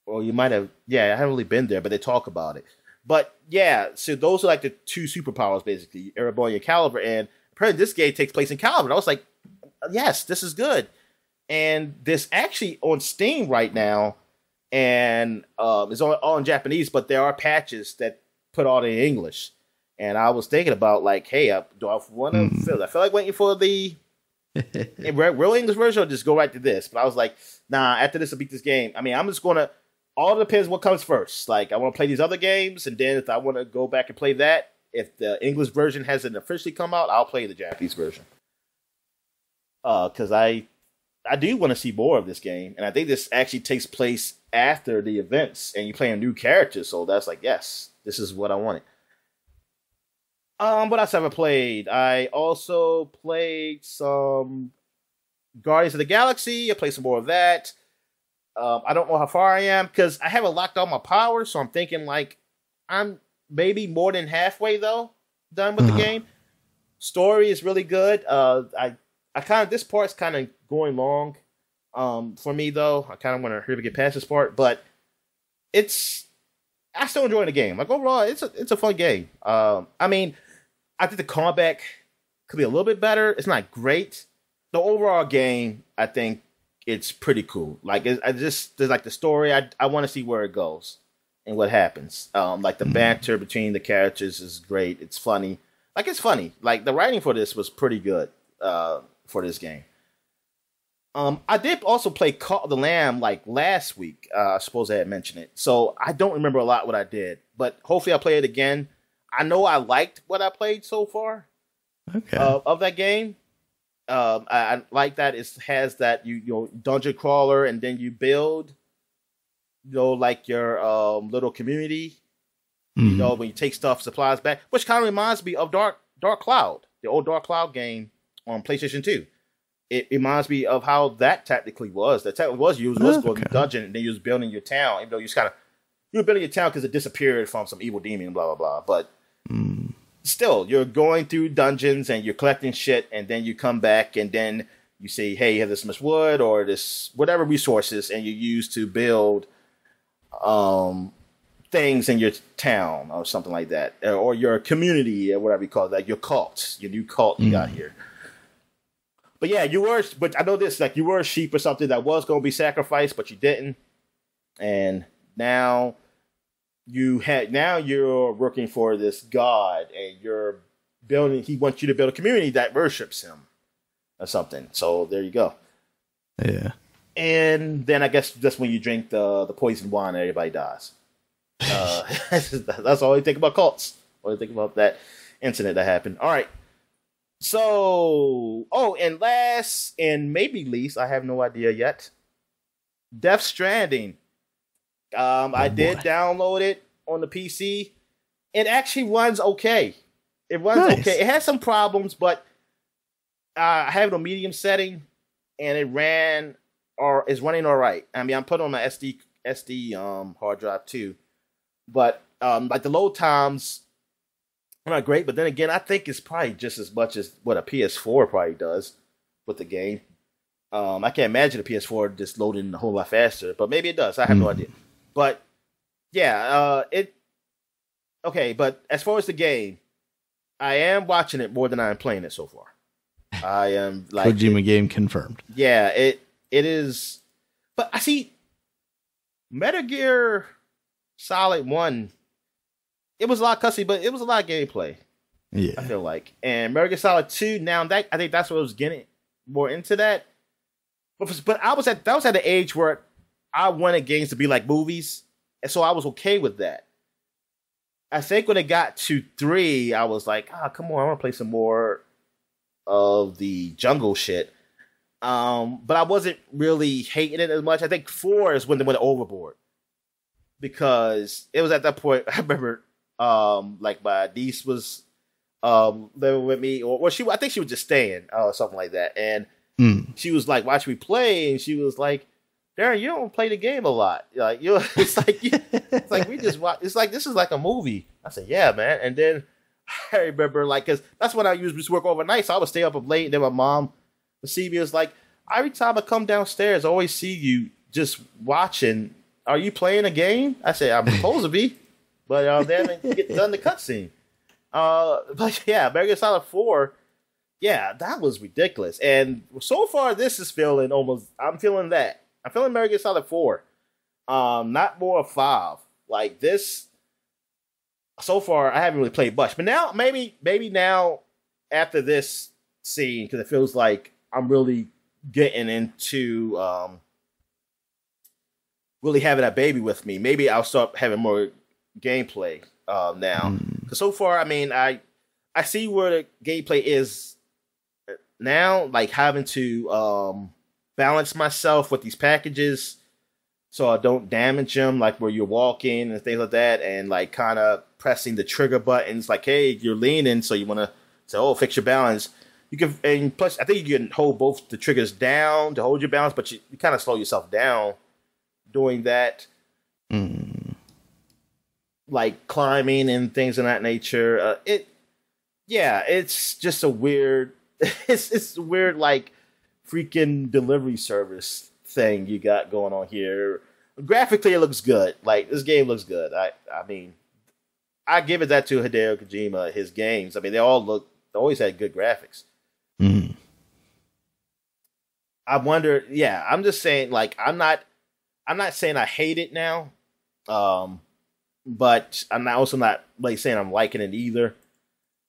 Or you might have. Yeah, I haven't really been there, but they talk about it. But yeah, so those are like the two superpowers, basically, Erebonia and Calvert. And apparently this game takes place in Calvert. I was like, yes, this is good. And this actually on Steam right now, and it's all in Japanese, but there are patches that put all in English. And I was thinking about like, hey, do I want to feel? I feel like waiting for the real English version, or just go right to this. But I was like, nah. After this, I'll beat this game. I mean, I'm just gonna. All depends what comes first. Like, I want to play these other games, and then if I want to go back and play that, if the English version hasn't officially come out, I'll play the Japanese version. Because I do want to see more of this game, and I think this actually takes place after the events, and you play a new character. So that's like, yes, this is what I wanted. What else have I played? I also played some Guardians of the Galaxy. I played some more of that. I don't know how far I am because I haven't locked all my powers, so I'm thinking like I'm maybe more than halfway though done with the game. Story is really good. I kind of, this part's kind of going long for me though. I kind of want to hurry to get past this part, but I still enjoy the game. Like overall, it's a fun game. I mean, I think the combat could be a little bit better. It's not great. The overall game, I think it's pretty cool. Like there's like the story. I want to see where it goes and what happens. Like the banter between the characters is great. It's funny. Like it's funny. Like the writing for this was pretty good for this game. I did also play Call of the Lamb like last week. I suppose I had mentioned it. So I don't remember a lot what I did, but hopefully I'll play it again. I know I liked what I played so far of that game. I like that it has that you know dungeon crawler, and then you build like your little community. You know, when you take supplies back, which kind of reminds me of Dark Cloud, the old Dark Cloud game on PlayStation 2. It reminds me of how that technically was. That technically was you was going to the dungeon, and then you was building your town, even though you were building your town because it disappeared from some evil demon, blah blah blah. But still, you're going through dungeons and you're collecting shit, and then you come back and then you say, hey, you have this much wood or this whatever resources, and you use to build things in your town or something like that, or your community or whatever you call it, like your cult, your new cult you got here. But yeah, but I know this, like you were a sheep or something that was going to be sacrificed, but you didn't. And now now you're working for this god, and you're building. He wants you to build a community that worships him, or something. So there you go. Yeah. And then I guess that's when you drink the poison wine and everybody dies. That's all you think about cults. All you think about that incident that happened. All right. So, and last and maybe least, I have no idea yet. Death Stranding. I did download it on the PC. It actually runs okay. It runs okay. It has some problems, but I have it on medium setting, and it ran or is running all right. I mean, I'm putting on my SD hard drive too, but like the load times are not great. But then again, I think it's probably just as much as what a PS4 probably does with the game. I can't imagine a PS4 just loading a whole lot faster, but maybe it does. I have no idea. But yeah, okay. But as far as the game, I am watching it more than I am playing it so far. I am like Kojima game confirmed. Yeah, it is. But I see Metal Gear Solid 1, it was a lot of cussing, but it was a lot of gameplay. Yeah. I feel like. And Metal Gear Solid 2, now that I think that's what I was getting more into that. But I was at the age where I wanted games to be like movies, and so I was okay with that. I think when it got to 3, I was like, come on, I want to play some more of the jungle shit. But I wasn't really hating it as much. I think 4 is when they went overboard. Because it was at that point, I remember, like my niece was living with me, or I think she was just staying, or something like that. And she was like, watching me play, and she was like, Darren, you don't play the game a lot. Like it's like we just watch. It's like this is like a movie. I said, yeah, man. And then I remember, like, because that's when I used to work overnight, so I would stay up late. And then my mom would see me. It was like, every time I come downstairs, I always see you just watching. Are you playing a game? I said, I'm supposed to be, but they haven't done the cutscene. But yeah, Metal Gear Solid 4. Yeah, that was ridiculous. And so far, this is feeling almost. I'm feeling that. I'm feeling Metal Gear Solid 4. Not more of 5. Like this. So far, I haven't really played much. But now, maybe now, after this scene, because it feels like I'm really getting into really having that baby with me. Maybe I'll start having more gameplay now. Because so far, I mean, I see where the gameplay is now, like having to balance myself with these packages so I don't damage them, like where you're walking and things like that, and like kind of pressing the trigger buttons, like, hey, you're leaning, so you want to say, oh, fix your balance. You can, and plus, I think you can hold both the triggers down to hold your balance, but you kind of slow yourself down doing that. Like climbing and things of that nature. It's just a weird, it's a weird, like, freaking delivery service thing you got going on here. Graphically, it looks good. Like, this game looks good. I mean, I give it that to Hideo Kojima, his games. I mean, they always had good graphics. I wonder, I'm just saying, like, I'm not saying I hate it now. But I'm also not like saying I'm liking it either.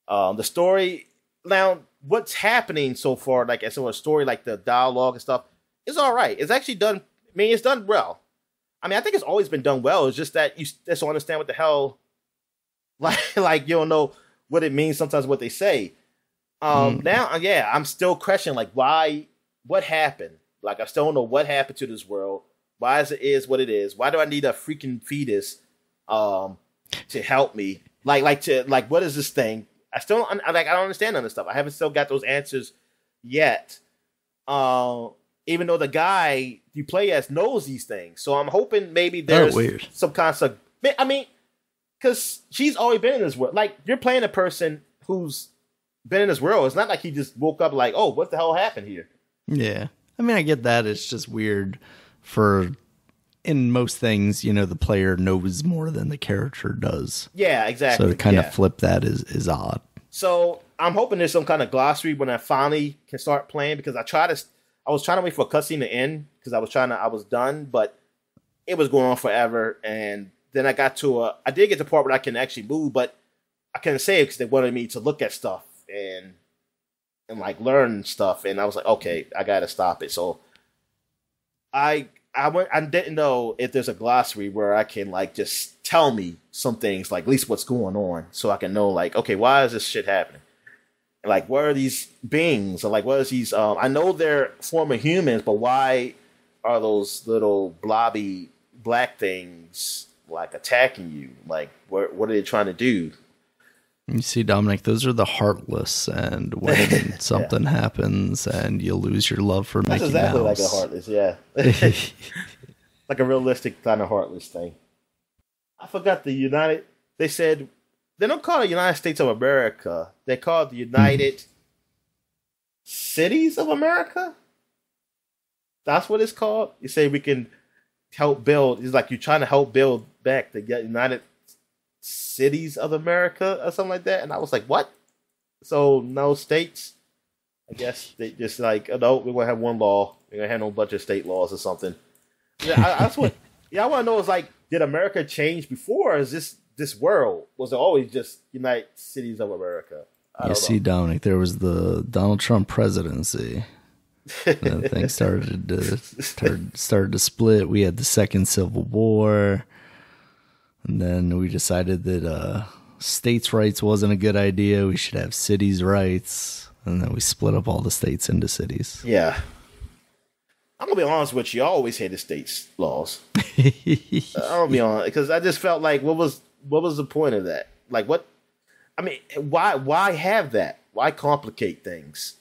The story now, what's happening so far, like as a story, like the dialogue and stuff, is all right. It's actually done. I mean, it's done well. I mean, I think it's always been done well. It's just that you just don't understand what the hell, like you don't know what it means sometimes what they say. Now, I'm still questioning like what happened. Like I still don't know what happened to this world. Why is what it is? Why do I need a freaking fetus to help me? Like what is this thing? I don't understand none of this stuff. I haven't still got those answers yet. Even though the guy you play as knows these things, so I'm hoping maybe there's some concept. I mean, because she's always been in this world. Like you're playing a person who's been in this world. It's not like he just woke up like, oh, what the hell happened here? Yeah, I mean, I get that. It's just weird in most things, you know, the player knows more than the character does. Yeah, exactly. So to kind of flip that is odd. So I'm hoping there's some kind of glossary when I finally can start playing, because I was trying to wait for a cutscene to end because I was done, but it was going on forever, and then I did get to the part where I can actually move, but I couldn't save because they wanted me to look at stuff and like learn stuff, and I was like, okay, I gotta stop it. So I didn't know if there's a glossary where I can like just tell me some things, like at least what's going on, so I can know like, okay, why is this shit happening? And, like, what are these beings? Or like, what is these? I know they're former humans, but why are those little blobby black things like attacking you? Like, what are they trying to do? You see, Dominic, those are the heartless, and when something happens and you lose your love for Mickey exactly Mouse. Like a heartless, yeah. Like a realistic kind of heartless thing. I forgot they said, they don't call it United States of America. They call it the United Cities of America? That's what it's called? You say we can help build, it's like you're trying to help build back the United Cities of America or something like that. And I was like, what? So no states? I guess they just like, oh, no, we're going to have one law. We're going to have no bunch of state laws or something. Yeah, that's what, yeah, I want to know is like, did America change before? Or is this world, was it always just United Cities of America? I don't know. Dominic, there was the Donald Trump presidency. And things started to split. We had the second Civil War. And then we decided that states' rights wasn't a good idea. We should have cities' rights. And then we split up all the states into cities. Yeah. I'm going to be honest with you. I always hated states' laws. I'll be honest. Because I just felt like, what was the point of that? Like, what? I mean, why have that? Why complicate things?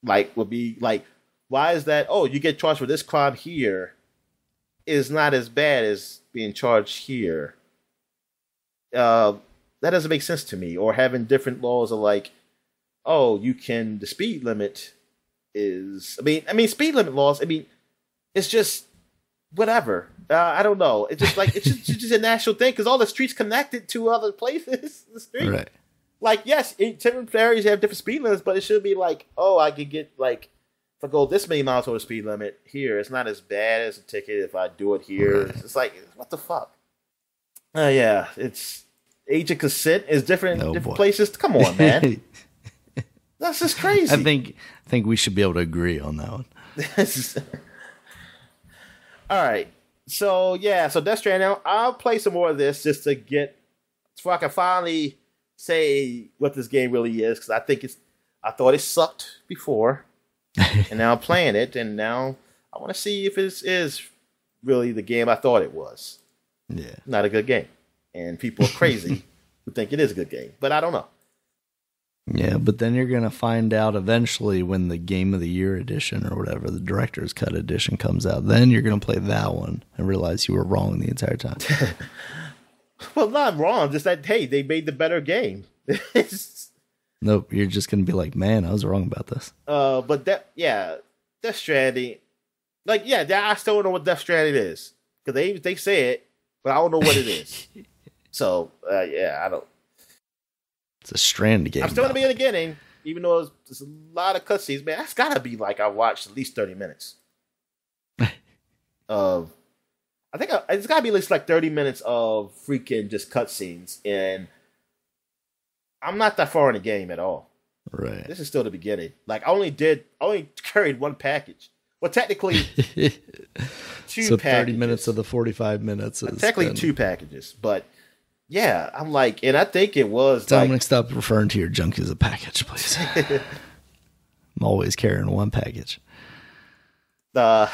Like, would be like, why is that? Oh, you get charged for this crime here is not as bad as being charged here. That doesn't make sense to me. Or having different laws of like, oh, the speed limit is, I mean, speed limit laws, I mean, it's just whatever. I don't know. It's just like, it's just a national thing because all the streets connected to other places. The street. Right. Like, yes, different areas have different speed limits, but it should be like, oh, I could get like, if I go this many miles over the speed limit here, it's not as bad as a ticket if I do it here. Right. It's like, what the fuck? Yeah, it's age of consent is different in different places. Come on, man. That's just crazy. I think we should be able to agree on that one. All right. So, yeah, so Death Stranding, I'll play some more of this just to get, so I can finally say what this game really is, because I thought it sucked before, and now I'm playing it, and now I want to see if it is really the game I thought it was. Yeah. Not a good game. And people are crazy who think it is a good game, but I don't know. Yeah, but then you're going to find out eventually when the Game of the Year edition or whatever, the Director's Cut edition comes out. Then you're going to play that one and realize you were wrong the entire time. Well, not wrong. Just that, hey, they made the better game. Nope, you're just going to be like, man, I was wrong about this. But Death Stranding, like, yeah, I still don't know what Death Stranding is. Because they say it, but I don't know what it is. So, yeah, I don't. It's a Strand game. I'm still going to be in the beginning, even though there's a lot of cutscenes. Man, that's got to be like I watched at least 30 minutes. I think it's got to be at least like 30 minutes of freaking just cutscenes. And I'm not that far in the game at all. Right. This is still the beginning. Like, I only carried one package. Well, technically, two so 30 packages. Minutes of the 45 minutes is technically then 2 packages, but yeah, I'm like, and I think it was Dominic, like, stop referring to your junk as a package, please. I'm always carrying one package. But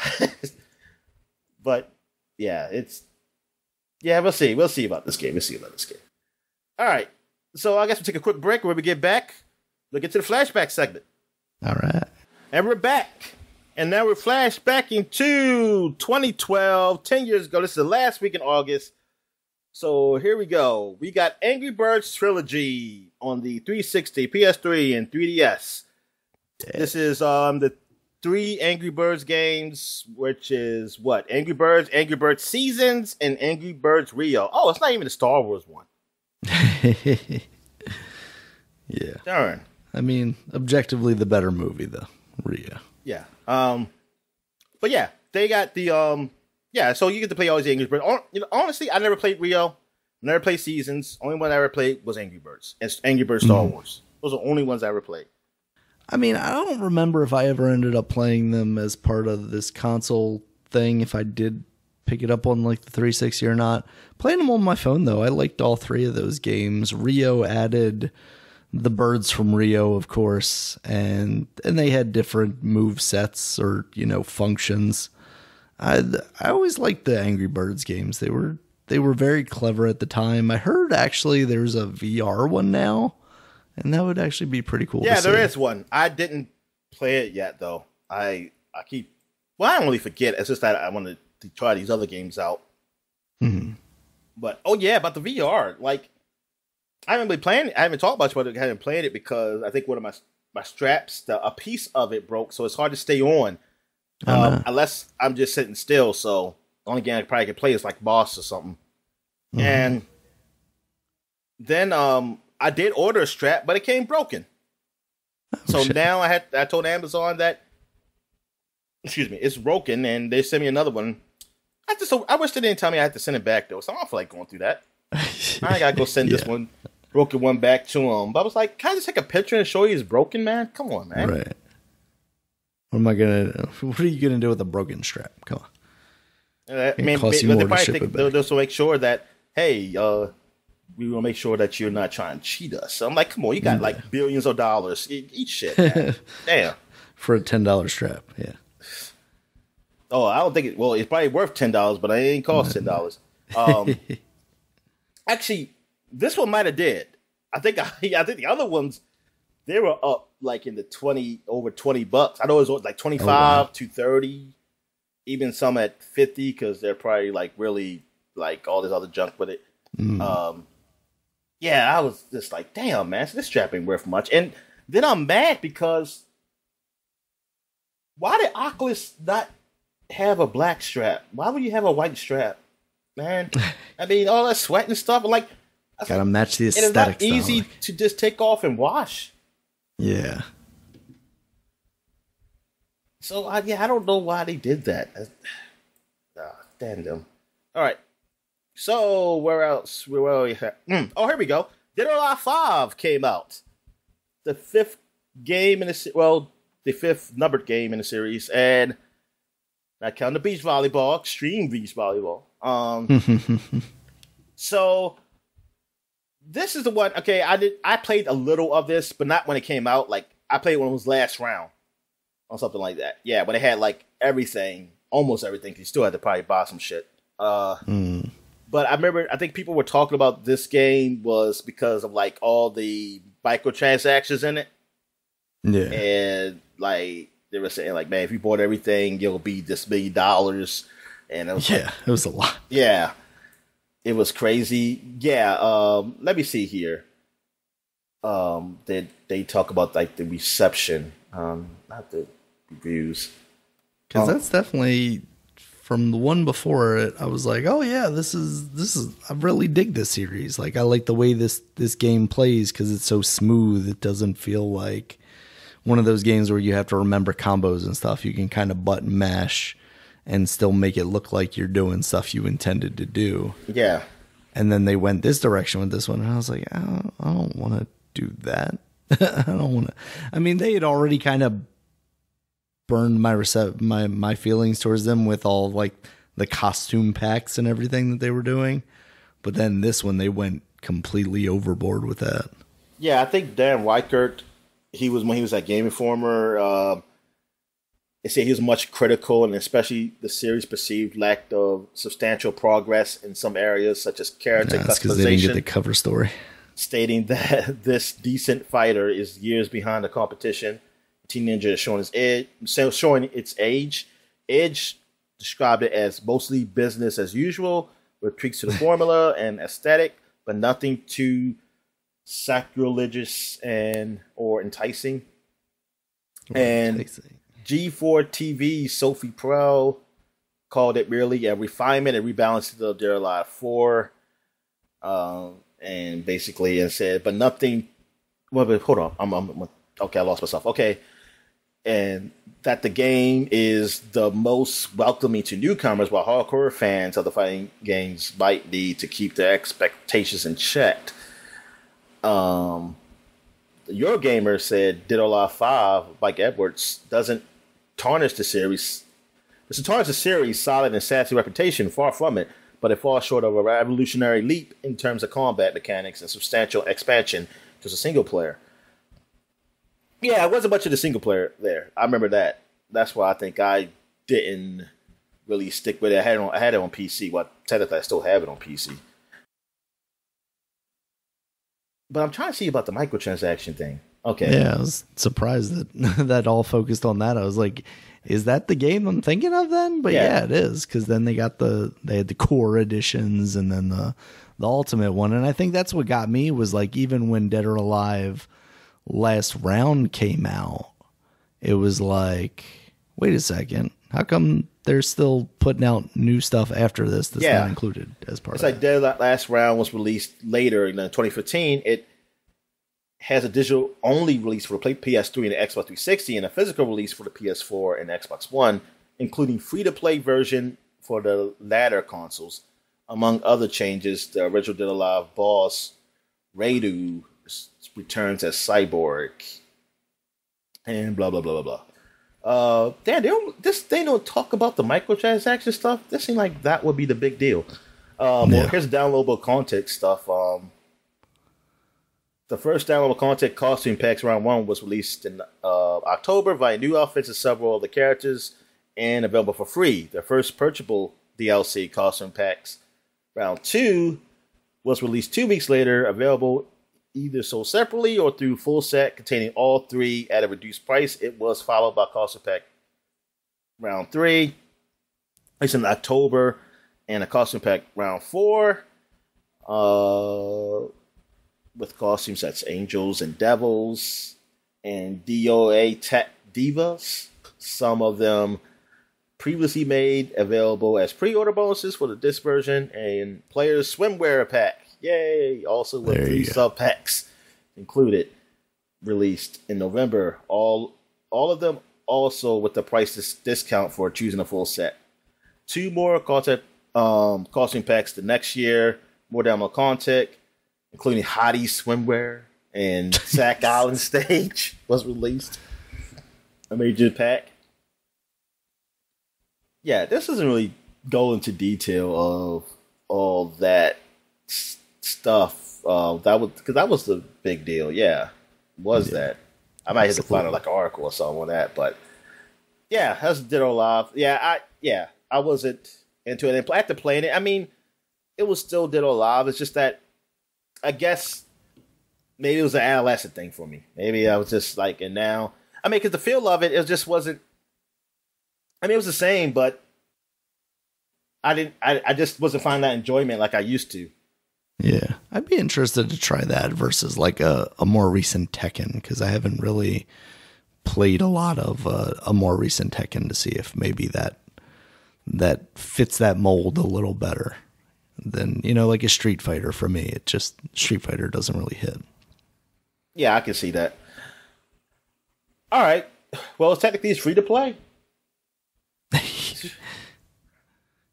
yeah, we'll see. We'll see about this game. All right. So I guess we'll take a quick break. When we get back, we'll get to the flashback segment. All right. And we're back. And now we're flashbacking to 2012, 10 years ago. This is the last week in August. So here we go. We got Angry Birds Trilogy on the 360, PS3, and 3DS. Yeah. This is the 3 Angry Birds games, which is what? Angry Birds Seasons, and Angry Birds Rio. Oh, it's not even the Star Wars one. Yeah. Darn. I mean, objectively the better movie, though. Rio. Yeah. But yeah, they got the Yeah, so you get to play all these Angry Birds. Honestly, I never played Rio, never played Seasons. Only one I ever played was Angry Birds. And Angry Birds Star Wars. Those are the only ones I ever played. I mean, I don't remember if I ever ended up playing them as part of this console thing, if I did pick it up on like the 360 or not. Playing them on my phone, though, I liked all three of those games. Rio added the birds from Rio, of course, and they had different move sets or, functions. I always liked the Angry Birds games. They were very clever at the time. I heard actually there's a VR one now, and that would actually be pretty cool. Yeah, there is one. I didn't play it yet though. I don't really forget. It's just that I wanted to try these other games out. Mm-hmm. But about the VR, like I haven't been playing it. I haven't talked much about it. I haven't played it because I think one of my straps, a piece of it broke, so it's hard to stay on. Unless I'm just sitting still, so the only game I probably can play is like Boss or something. Mm-hmm. And then I did order a strap, but it came broken. So now I told Amazon that, it's broken, and they sent me another one. I wish they didn't tell me I had to send it back though, so I don't feel like going through that. I gotta go send this broken one back to them. But I was like, can I just take a picture and show you it's broken, man? Come on, man. Right. What are you gonna do with a broken strap? Come on. I mean, they'll just make sure that, hey, we will make sure that you're not trying to cheat us. So I'm like, come on, you got like billions of dollars. Eat shit, man. Damn. For a $10 strap, yeah. Oh, I don't think it's probably worth $10, but it ain't cost $10. Actually, this one might have did. I think the other ones, they were up like in the over $20. I know it was like 25 to 30, even some at 50 because they're probably like really like all this other junk with it. Yeah, I was just like, damn, man, so this strap ain't worth much. And then I'm mad because why did Oculus not have a black strap? Why would you have a white strap, man? I mean, all that sweat and stuff. Like, gotta match the aesthetics. It's not easy to just take off and wash. Yeah. So I don't know why they did that. Damn them. All right. So where else? Where are we at? Oh, here we go. Dead or Alive 5 came out. The fifth game in the fifth numbered game in the series, and not counting the beach volleyball, extreme beach volleyball. So this is the one. Okay, I played a little of this, but not when it came out. Like I played when it was last round, or something like that. Yeah, when it had like everything, almost everything. You still had to probably buy some shit. But I think people were talking about this game was because of like all the microtransactions in it. Yeah. And like they were saying like, man, if you bought everything, you'll be this $1 million. And it was it was a lot. Yeah. It was crazy. Yeah. Let me see here. They talk about like the reception, not the reviews. Because that's definitely from the one before it. I was like, oh yeah, this is. I really dig this series. Like I like the way this game plays because it's so smooth. It doesn't feel like one of those games where you have to remember combos and stuff. You can kind of button mash and still make it look like you're doing stuff you intended to do. Yeah. And then they went this direction with this one, and I was like, I don't want to do that. I don't want to. I mean, they had already kind of burned my feelings towards them with all like the costume packs and everything that they were doing, but then this one they went completely overboard with that. Yeah, I think Dan Weichert, when he was at Game Informer, they say he was much critical, and especially the series perceived lack of substantial progress in some areas, such as character customization. Because they didn't get the cover story, stating that this decent fighter is years behind the competition. Teen Ninja is showing its age. Edge described it as mostly business as usual, with tweaks to the formula and aesthetic, but nothing too sacrilegious or enticing. G4 TV Sophie Pro called it merely a refinement and rebalancing of Dead or Alive 4, and basically said, but nothing. Well, hold on, okay, I lost myself. Okay. and that the game is the most welcoming to newcomers, while hardcore fans of the fighting games might need to keep their expectations in check. Eurogamer said Ditto 5, Mike Edwards, doesn't tarnish the series. It's tarnish the series' solid and sassy reputation, far from it, but it falls short of a revolutionary leap in terms of combat mechanics and substantial expansion to the single player. Yeah, it wasn't much of the single player there. I remember that. That's why I think I didn't really stick with it. I had it on PC. Well, technically, I still have it on PC. But I'm trying to see about the microtransaction thing. Okay. Yeah, I was surprised that that all focused on that. I was like, is that the game I'm thinking of then? But yeah it is, because then they had the core editions and then the ultimate one. And I think that's what got me was like, even when Dead or Alive Last Round came out, it was like, wait a second, how come they're still putting out new stuff after this that's not included as part of it? It's like Dead Last Round was released later in 2015. It has a digital only release for the PS3 and the Xbox 360, and a physical release for the PS4 and the Xbox One, including free-to-play version for the latter consoles. Among other changes, the original Dead or Alive boss, Radu, returns as Cyborg, and blah, blah, blah, blah, blah. They don't talk about the microtransaction stuff. This seems like that would be the big deal. Well, here's downloadable content stuff. The first downloadable content costume packs round 1 was released in October via new outfits of several of the characters and available for free. The first purchasable DLC costume packs round 2 was released 2 weeks later, available either sold separately or through full set containing all 3 at a reduced price. It was followed by costume pack round 3. It's in October, and a costume pack round 4. With costume sets Angels and Devils and DOA Tech Divas. Some of them previously made available as pre-order bonuses for the disc version, and Player's Swimwear pack. Yay! Also with 3 sub packs included, released in November. All of them also with the price discount for choosing a full set. 2 more costume packs the next year. More download content, including Hottie Swimwear and Sack Island Stage was released. A major pack. Yeah, this doesn't really go into detail of all that stuff. That was the big deal. Yeah, that. I might have to find like an article or something on that, but yeah, that's Dead or Alive. I wasn't into it. And after playing it, I mean, it was still Dead or Alive. It's just that I guess maybe it was an adolescent thing for me. Maybe I was just like, and now, I mean, because the feel of it just wasn't. I mean, it was the same, but I just wasn't finding that enjoyment like I used to. Yeah, I'd be interested to try that versus like a more recent Tekken, because I haven't really played a lot of a more recent Tekken to see if maybe that fits that mold a little better than, like a Street Fighter. For me, it just, Street Fighter doesn't really hit. Yeah, I can see that. All right. Well, technically it's free to play.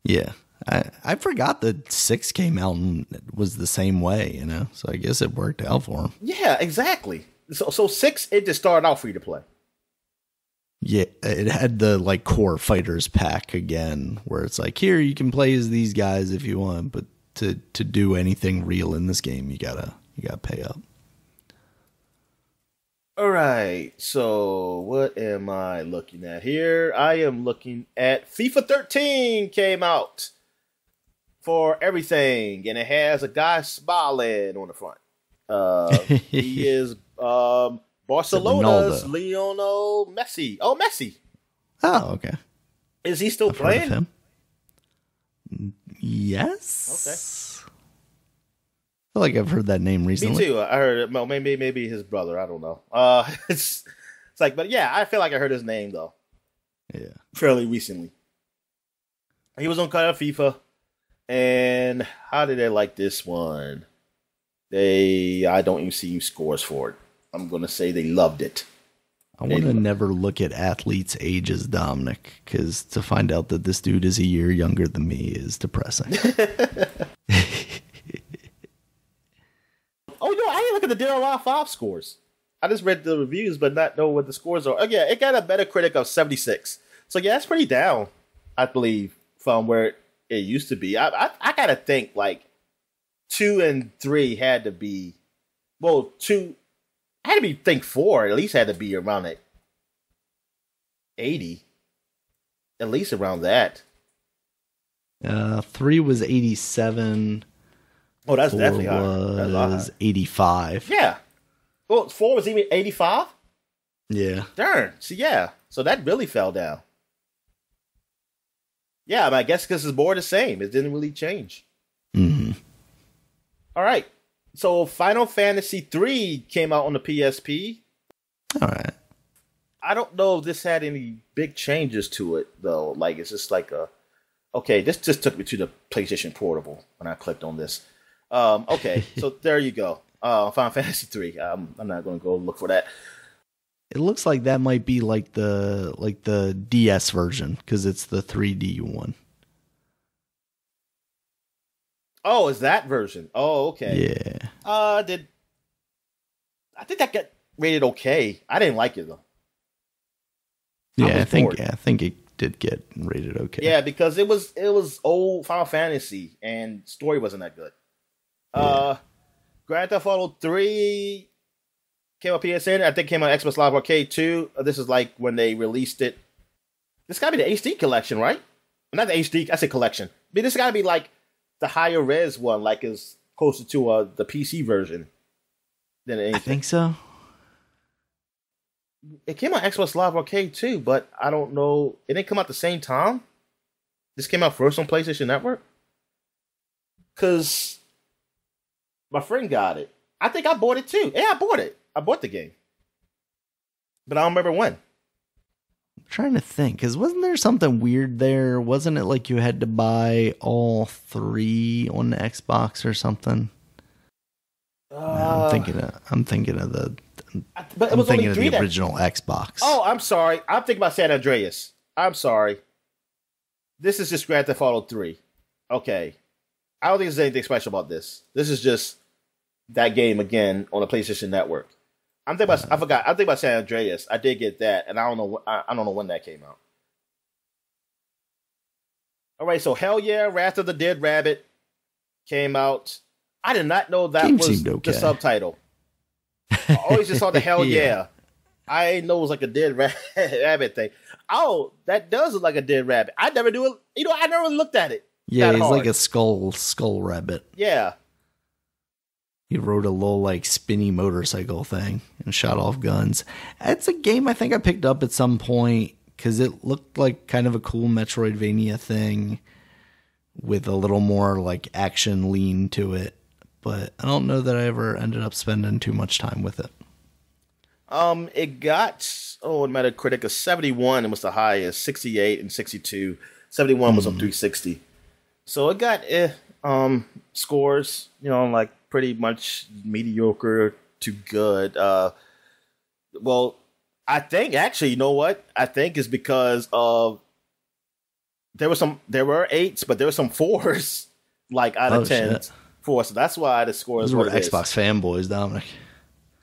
Yeah. I forgot that 6 came out and was the same way, so I guess it worked out for him. Yeah, exactly. So 6, it just started out free to play. Yeah, it had the like core fighters pack again, where it's like, here you can play as these guys if you want, but to do anything real in this game, you gotta pay up. All right, so what am I looking at here? I am looking at FIFA 13 came out for everything, and it has a guy smiling on the front. He is Barcelona's Lionel Messi. Oh, Messi. Oh, okay. Is he still playing? Heard of him. Yes. Okay. I feel like I've heard that name recently. Me too. I heard it. Well, maybe his brother. I don't know. It's like, but yeah, I feel like I heard his name though. Yeah. Fairly recently. He was on Call of FIFA, and how did they like this one? I don't even see scores for it. I'm gonna say they loved it. I want to never look at athletes' ages, Dominic, because to find out that this dude is a year younger than me is depressing. Oh, no, I didn't look at the DLR 5 scores. I just read the reviews, but not know what the scores are. Oh, yeah, it got a Metacritic of 76. So, yeah, that's pretty down, I believe, from where it used to be. I got to think, like, 2 and 3 had to be... Well, 2... had to be, think 4 at least had to be around at 80. At least around that. 3 was 87. Oh, that's 4 definitely high. was 85. Yeah. Well, 4 was even 85? Yeah. Darn. So, yeah. So that really fell down. Yeah, I guess because it's more the same. It didn't really change. Mm-hmm. All right. So Final Fantasy 3 came out on the PSP. All right. I don't know if this had any big changes to it, though. Like, it's just like a... Okay, this just took me to the PlayStation Portable when I clicked on this. Okay, so there you go. Final Fantasy 3. I'm not going to go look for that. It looks like that might be like the DS version, because it's the 3D one. Oh, is that version? Oh, okay. Yeah. I think that got rated okay. I didn't like it though. Yeah, I think it did get rated okay. Yeah, because it was old Final Fantasy and story wasn't that good. Yeah. Grand Theft Auto 3 came on PSN. I think it came on Xbox Live Arcade too. This is like when they released it. This gotta be the HD collection, right? Not the HD. I said collection. But this gotta be like the higher res one, like is closer to the PC version than anything. I think so. It came on Xbox Live Arcade too, but I don't know. It didn't come out the same time. This came out first on PlayStation Network. Cause my friend got it. I think I bought it too. Yeah, I bought it. I bought the game, but I don't remember when. I'm trying to think, because wasn't there something weird there? Wasn't it like you had to buy all 3 on the Xbox or something? I'm thinking of the original Xbox. Oh, I'm sorry. I'm thinking about San Andreas. I'm sorry. This is just Grand Theft Auto 3. Okay. I don't think there's anything special about this. This is just that game again on the PlayStation Network. I'm thinking about San Andreas. I did get that, and I don't know when that came out. All right, so Hell Yeah, Wrath of the Dead Rabbit came out. I did not know that was the subtitle. I always just saw the Hell Yeah. I didn't know it was like a dead rabbit thing. Oh, that does look like a dead rabbit. I never do it. I never looked at it. Yeah, he's like a skull rabbit. Yeah. He rode a little like spinny motorcycle thing and shot off guns. It's a game I think I picked up at some point because it looked like kind of a cool Metroidvania thing with a little more like action lean to it. But I don't know that I ever ended up spending too much time with it. It got Metacritic a 71. It was the highest, 68 and 62. 71 was on 360. So it got scores, like pretty much mediocre to good. Well, I think actually, you know what? I think it's because of there were 8s, but there were some 4s, like out of 10s. 4, so that's why the scores were Xbox fanboys, Dominic.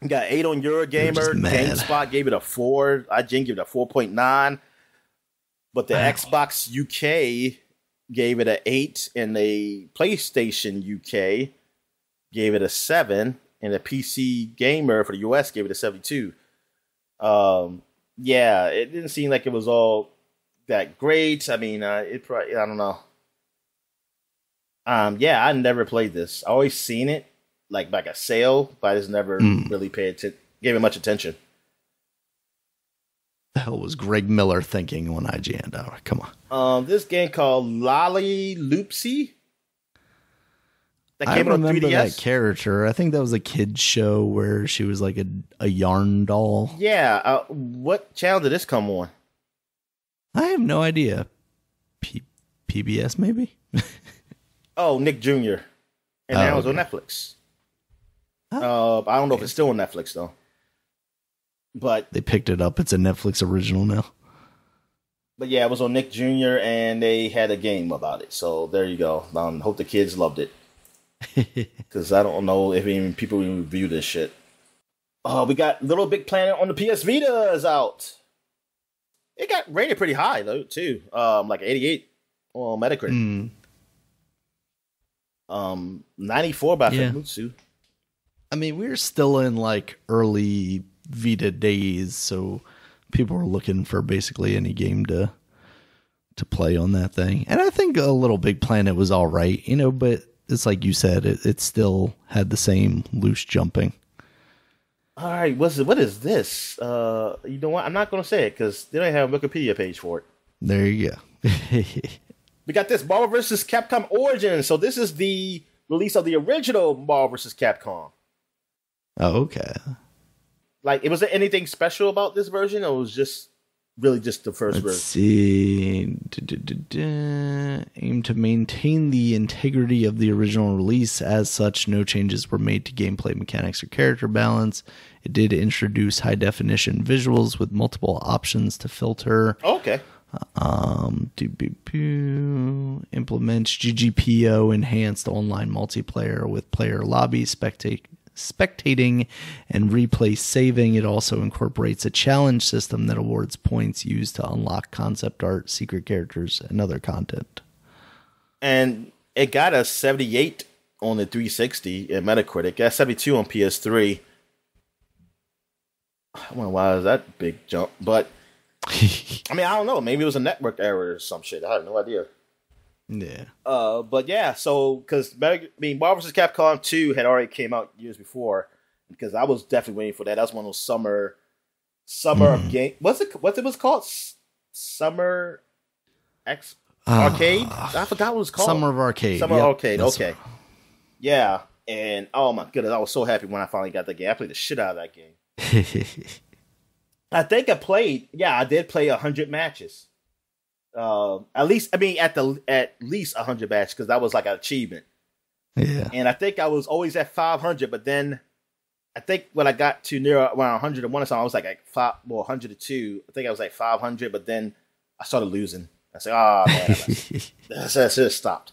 Got 8 on Eurogamer. GameSpot gave it a 4. IGN gave it a 4.9. But the Xbox UK gave it an 8, and the PlayStation UK gave it a 7, and the PC Gamer for the US gave it a 72. Yeah, it didn't seem like it was all that great. I mean, it probably, I don't know. Yeah, I never played this. I always seen it like a sale, but I just never really gave it much attention. The hell was Greg Miller thinking on IGN? Oh, come on. This game called Lolly Loopsy. I remember that character. I think that was a kid's show where she was like a yarn doll. Yeah. What channel did this come on? I have no idea. PBS maybe? Oh, Nick Jr. And now it's on Netflix. I don't know if it's still on Netflix though. But they picked it up. It's a Netflix original now. But yeah, it was on Nick Jr. and they had a game about it. So there you go. Hope the kids loved it. Because I don't know if even people even review this shit. Oh, we got Little Big Planet on the PS Vita is out. It got rated pretty high though too. Like 88 on Metacritic. 94 by Famitsu. I mean, we're still in like early Vita days, so people were looking for basically any game to play on that thing. And I think a Little Big Planet was all right, but it's like you said, it still had the same loose jumping. All right, what is this? You know what? I'm not going to say it because they don't have a Wikipedia page for it. There you go. We got this Marvel vs. Capcom Origins. So this is the release of the original Marvel vs. Capcom. Oh, okay. Like, was there anything special about this version, or was just really just the first version? Let's see. Aim to maintain the integrity of the original release. As such, no changes were made to gameplay mechanics or character balance. It did introduce high-definition visuals with multiple options to filter. Okay. Implements GGPO enhanced online multiplayer with player lobby spectating and replay saving. It also incorporates a challenge system that awards points used to unlock concept art, secret characters, and other content. And it got a 78 on the 360 at Metacritic. It got 72 on PS3. I don't know why is that big jump, but I mean, I don't know. Maybe it was a network error or some shit. I have no idea. Yeah. But yeah, so because Marvel vs. Capcom 2 had already came out years before, because I was definitely waiting for that. That was one of those summer of game. What it was called? Summer Arcade? I forgot what it was called. Summer of Arcade. Summer Arcade. Okay. Yeah, and oh my goodness, I was so happy when I finally got that game. I played the shit out of that game. I think I did play 100 matches. At least 100 matches, because that was like an achievement. Yeah. And I think I was always at 500, but then I think when I got to near around 101 or something, I was like 102. I think I was like 500, but then I started losing. I said, man, that's it, stopped.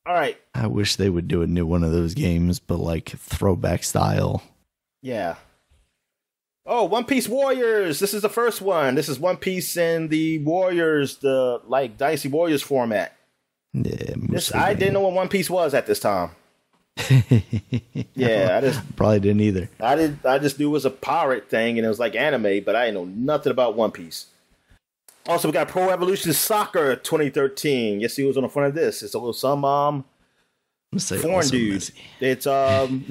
All right. I wish they would do a new one of those games, but like throwback style. Yeah. Oh, One Piece Warriors. This is the first one. This is One Piece and the Warriors, the like Dynasty Warriors format. Yeah, I didn't know what One Piece was at this time. Yeah, I probably didn't either. I just knew it was a pirate thing and it was like anime, but I didn't know nothing about One Piece. Also, we got Pro Evolution Soccer 2013. You see who's on the front of this? It's a little some foreign dude. Messy. It's no,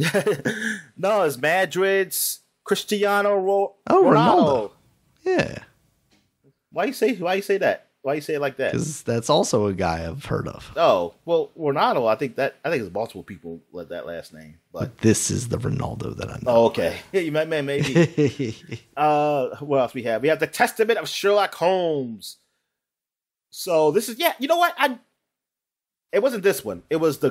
it's Madrid's Cristiano Ronaldo. Yeah. Why you say that? Why you say it like that? Because that's also a guy I've heard of. Oh, well, Ronaldo, I think it's multiple people with that last name. But this is the Ronaldo that I know. Oh, okay. Yeah, you might maybe. What else we have? We have the Testament of Sherlock Holmes. So this is you know what? It wasn't this one. It was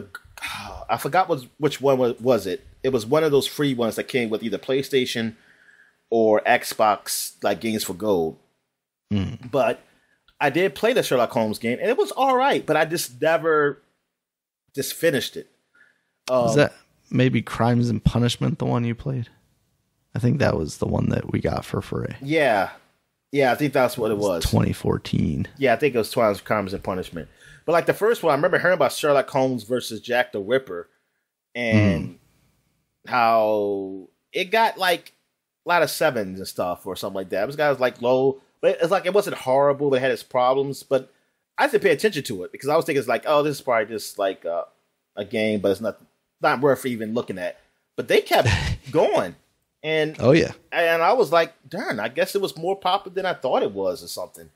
I forgot which one was it. It was one of those free ones that came with either PlayStation or Xbox, like games for gold. But I did play the Sherlock Holmes game, and it was all right, but I just never finished it. Was that maybe Crimes and Punishment, the one you played? I think that was the one that we got for free. Yeah, I think that's what it was. 2014. Yeah, I think it was Crimes and Punishment. But like the first one, I remember hearing about Sherlock Holmes versus Jack the Ripper, and how it got like a lot of sevens and stuff or something like that. It was guys like low. But it's like, it wasn't horrible, but it had its problems. But I didn't pay attention to it because I was thinking it's like, oh, this is probably just like a game, but it's not worth even looking at. But they kept going. And oh, yeah. And I was like, darn, I guess it was more popular than I thought it was or something.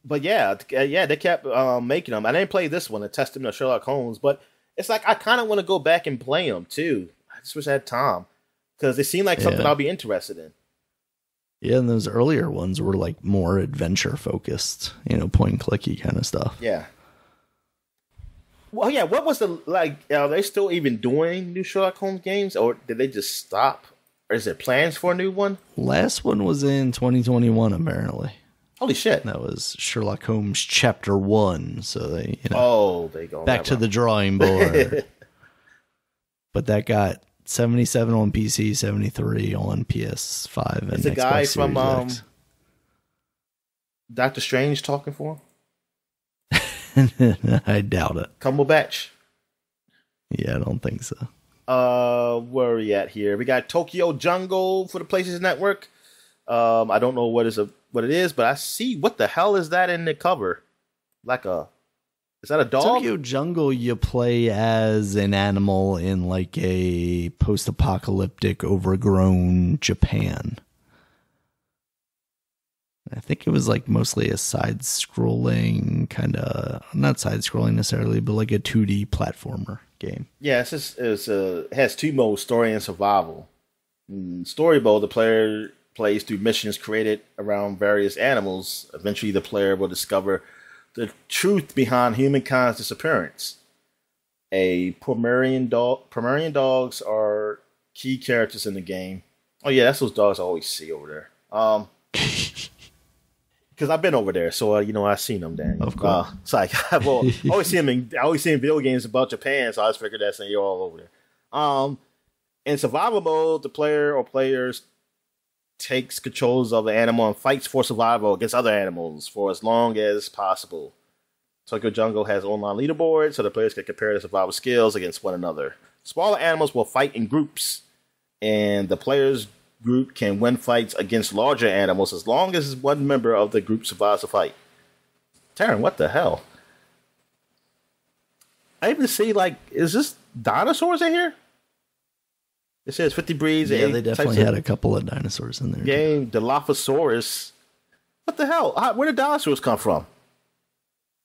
But yeah, they kept making them. I didn't play this one, A Testament of Sherlock Holmes, but it's like I kind of want to go back and play them too. I just wish I had time because they seem like something I'll be interested in. Yeah, and those earlier ones were like more adventure focused, point and clicky kind of stuff. Yeah. Well, yeah. What was are they still even doing new Sherlock Holmes games, or did they just stop Or is there plans for a new one? Last one was in 2021, apparently. Holy shit. That was Sherlock Holmes Chapter 1. So they, they go back to the drawing board. But that got 77 on PC, 73 on PS5 and Is the Xbox guy Series from X. Doctor Strange talking for him? I doubt it. Cumberbatch? Yeah, I don't think so. Where are we at here? We got Tokyo Jungle for the PlayStation Network. I don't know what it is, but I see, what the hell is that in the cover? Is that a dog? Tokyo Jungle, you play as an animal in like a post-apocalyptic, overgrown Japan. I think it was like mostly a side-scrolling kind of, not side-scrolling necessarily, but like a 2D platformer game. Yeah, it has two modes, story and survival. In story mode, the player plays through missions created around various animals. Eventually, the player will discover the truth behind humankind's disappearance. Pomeranian dogs are key characters in the game. Oh yeah, that's those dogs I always see over there. Because I've been over there, so I've seen them. Daniel. Of course, it's like I always see them. I always see in video games about Japan, so I just figured that's you're all over there. In survival mode, the player or players takes controls of the animal and fights for survival against other animals for as long as possible. Tokyo Jungle has online leaderboards, so the players can compare their survival skills against one another. Smaller animals will fight in groups, and the players' group can win fights against larger animals as long as one member of the group survives the fight. Taryn, what the hell? I even see, is this dinosaurs in here? It says 50 breeds. Yeah, they definitely had a couple of dinosaurs in there. Game, Dilophosaurus. What the hell? Where did dinosaurs come from?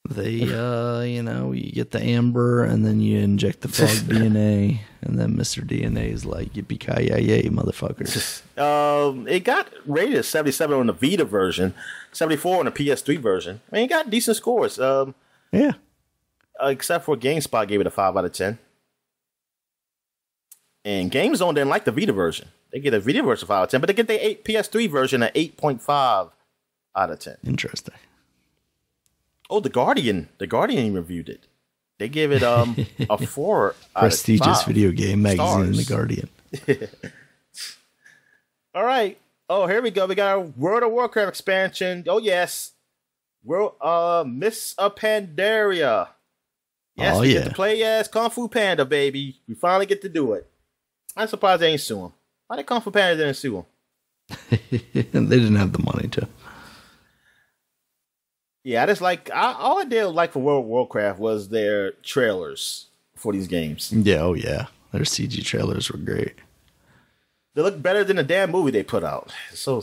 They, you get the amber, and then you inject the frog DNA, and then Mr. DNA is like, yippee-ki-yay, motherfuckers. It got rated 77 on the Vita version, 74 on the PS3 version. I mean, it got decent scores. Yeah. Except for GameSpot gave it a 5 out of 10. And GameZone didn't like the Vita version. They get a Vita version 5 out of 10, but they get the PS3 version at 8.5 out of 10. Interesting. Oh, The Guardian reviewed it. They gave it a 4 Prestigious out of 5 video game magazine, stars. The Guardian. All right. Oh, here we go. We got our World of Warcraft expansion. Oh, yes. Miss Pandaria. Yes, we get to play as Kung Fu Panda, baby. We finally get to do it. I'm surprised they ain't sue him. Why did Kung Fu Panda didn't sue him? They didn't have the money to. Yeah, all I did like for World of Warcraft was their trailers for these games. Yeah, oh yeah. Their CG trailers were great. They look better than the damn movie they put out. So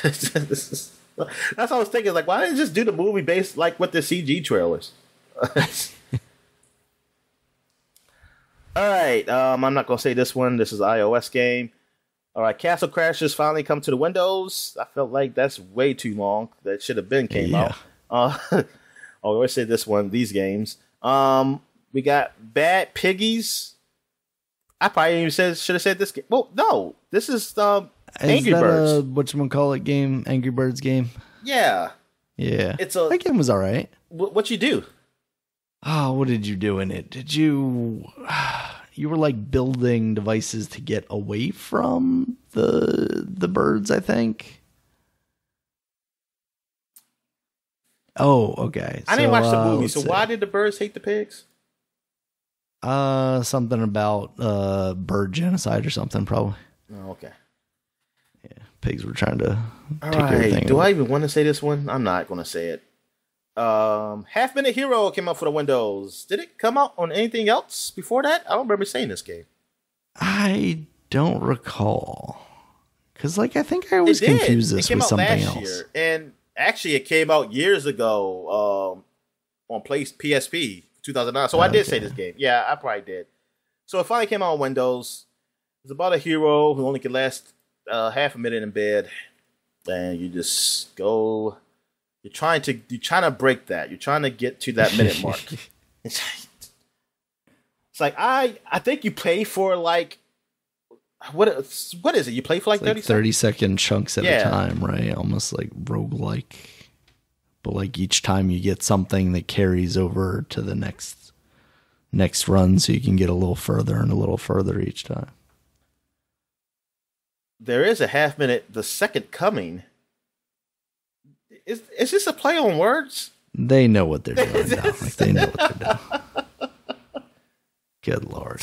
that's what I was thinking. Why didn't they just do the movie based with the CG trailers? All right, I'm not gonna say this one. This is an iOS game. All right, Castle Crashers finally come to the Windows. I felt like that's way too long. That should have been came out. Let's say this one. These games. We got Bad Piggies. I probably even should have said this game. Well, no, this is Angry Birds. Whatchamacallit game? Angry Birds game. Yeah. Yeah. That game was all right. What you do? Oh, what did you do in it? Did you... You were building devices to get away from the birds, I think. Oh, okay. I didn't watch the movie, so why did the birds hate the pigs? Something about bird genocide or something, probably. Oh, okay. Yeah, pigs were trying to take everything. Do I even want to say this one? I'm not going to say it. Half Minute Hero came out for the Windows. Did it come out on anything else before that? I don't remember saying this game. I don't recall. Because, I think I always confused this with something else. Year. And actually, it came out years ago on PSP 2009. So I did say this game. Yeah, I probably did. So it finally came out on Windows. It's about a hero who only can last half a minute in bed. And you just go... You're trying to break that. You're trying to get to that minute mark. It's I think you pay for what is it? You play for like 30 seconds? 30-second chunks at a time, right? Almost like roguelike. But like each time you get something that carries over to the next run, so you can get a little further and a little further each time. There is a half-minute, The Second Coming. Is this a play on words? They know what they're doing now. Like, they know what they're doing. Good Lord.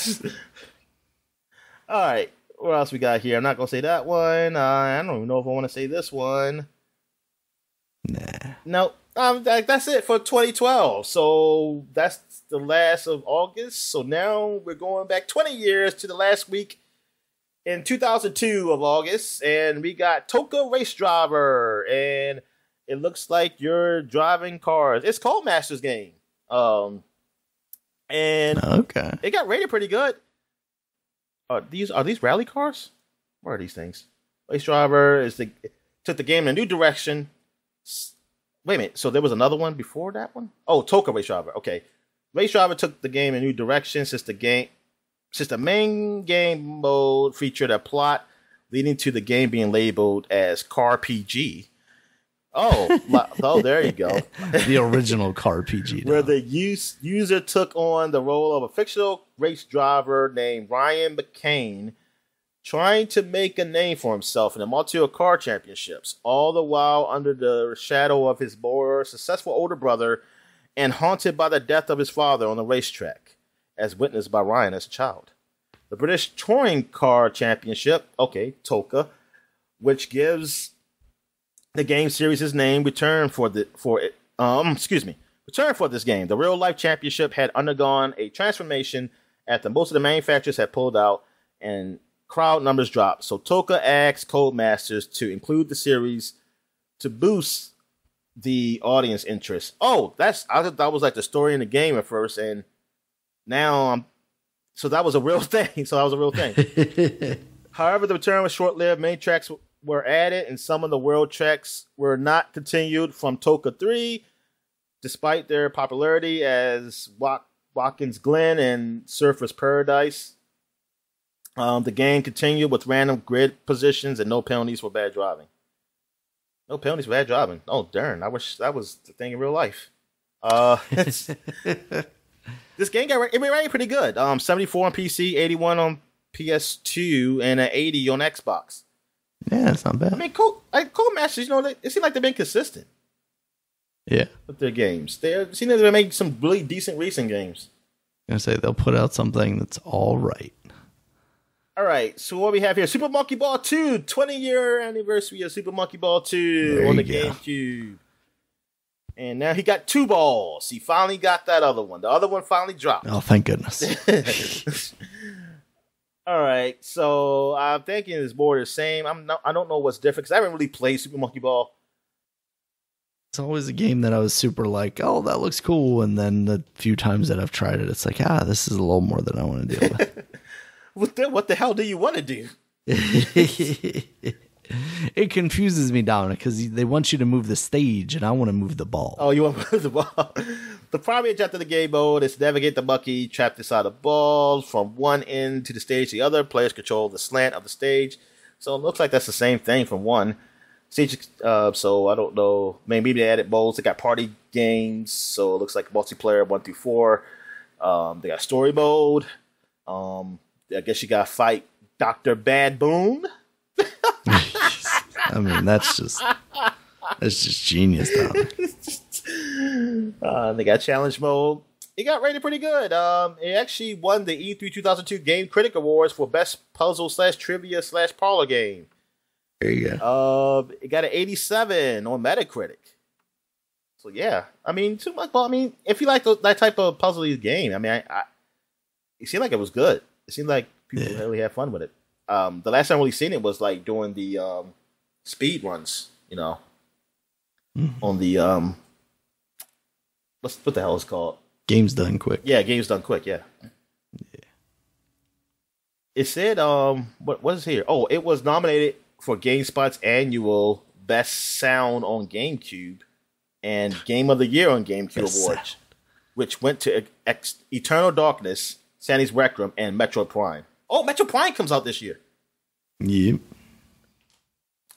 All right. What else we got here? I'm not going to say that one. I don't even know if I want to say this one. Nah. No. That's it for 2012. So that's the last of August. So now we're going back 20 years to the last week in 2002 of August. And we got Toka Race Driver. And it looks like you're driving cars. It's Codemasters game. And okay, it got rated pretty good. Are these rally cars? What are these things? Race Driver took the game in a new direction. Wait a minute. So there was another one before that one? Oh, Toka Race Driver. Okay. Race Driver took the game in a new direction since the main game mode featured a plot leading to the game being labeled as Car PG. Oh, there you go. The original Car PG. Where the user took on the role of a fictional race driver named Ryan McCain, trying to make a name for himself in the Multiversus car championships, all the while under the shadow of his more successful older brother and haunted by the death of his father on the racetrack, as witnessed by Ryan as a child. The British Touring Car Championship, TOCA, which gives the game series its name, returned for this game. The real life championship had undergone a transformation after most of the manufacturers had pulled out and crowd numbers dropped. So Toka asked Codemasters to include the series to boost the audience interest. I thought that was like the story in the game at first, and now so that was a real thing. However, the return was short-lived. Many tracks were added, and some of the world tracks were not continued from Toka 3, despite their popularity as Watkins Glen and Surfer's Paradise. The game continued with random grid positions and no penalties for bad driving. No penalties for bad driving. Oh, darn. I wish that was the thing in real life. This game got rated pretty good. 74 on PC, 81 on PS2, and an 80 on Xbox. Yeah, that's not bad. I mean, Codemasters, it seems like they've been consistent. Yeah. With their games. They seem like they're making some really decent racing games. I'm going to say they'll put out something that's all right. All right, so what we have here, Super Monkey Ball 2, 20-year anniversary of Super Monkey Ball 2 on the GameCube. And now he got 2 balls. He finally got that other one. The other one finally dropped. Oh, thank goodness. All right, so I'm thinking it's more the same. I don't know what's different because I haven't really played Super Monkey Ball. It's always a game that I was super like, oh, that looks cool. And then the few times that I've tried it, it's like, this is a little more than I want to deal with. What the hell do you want to do? It confuses me down because they want you to move the stage, and I want to move the ball. Oh, you want to move the ball? The primary objective of the game mode is to navigate the monkey trapped inside the ball from one end to the stage to the other. Players control the slant of the stage. So it looks like that's the same thing from one stage. So I don't know. Maybe they added modes. They got party games. So it looks like multiplayer 1 through 4. They got story mode. I guess you got to fight Dr. Bad Boom. I mean, that's just genius, though. They got challenge mode. It got rated pretty good. It actually won the E3 2002 Game Critic Awards for Best Puzzle / Trivia / Parlor Game. There you go. It got an 87 on Metacritic. So yeah, I mean, too much. Well, I mean, if you like that type of puzzle game, I mean, it seemed like it was good. It seemed like people really had fun with it. The last time I really seen it was like during the speed runs, on the what the hell is it called? Games Done Quick. Yeah, Games Done Quick. Yeah. It said what is here? Oh, it was nominated for GameSpot's annual Best Sound on GameCube and Game of the Year on GameCube Awards, which went to Eternal Darkness, Sandy's Rec Room, and Metroid Prime. Oh, Metroid Prime comes out this year. Yep.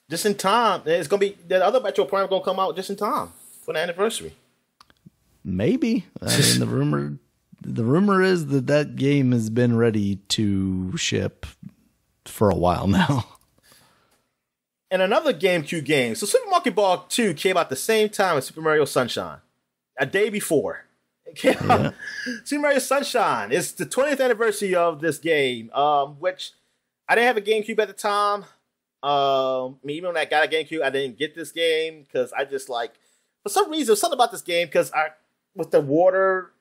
Just in time. It's gonna be the other Metro Prime gonna come out just in time for the anniversary. Maybe. I mean, the rumor is that game has been ready to ship for a while now. And another GameCube game. So Super Monkey Ball 2 came out the same time as Super Mario Sunshine. A day before. It came out. Super Mario Sunshine. It's the 20th anniversary of this game, which I didn't have a GameCube at the time. Even when I got a GameCube, I didn't get this game because I just for some reason, something about this game, because with the water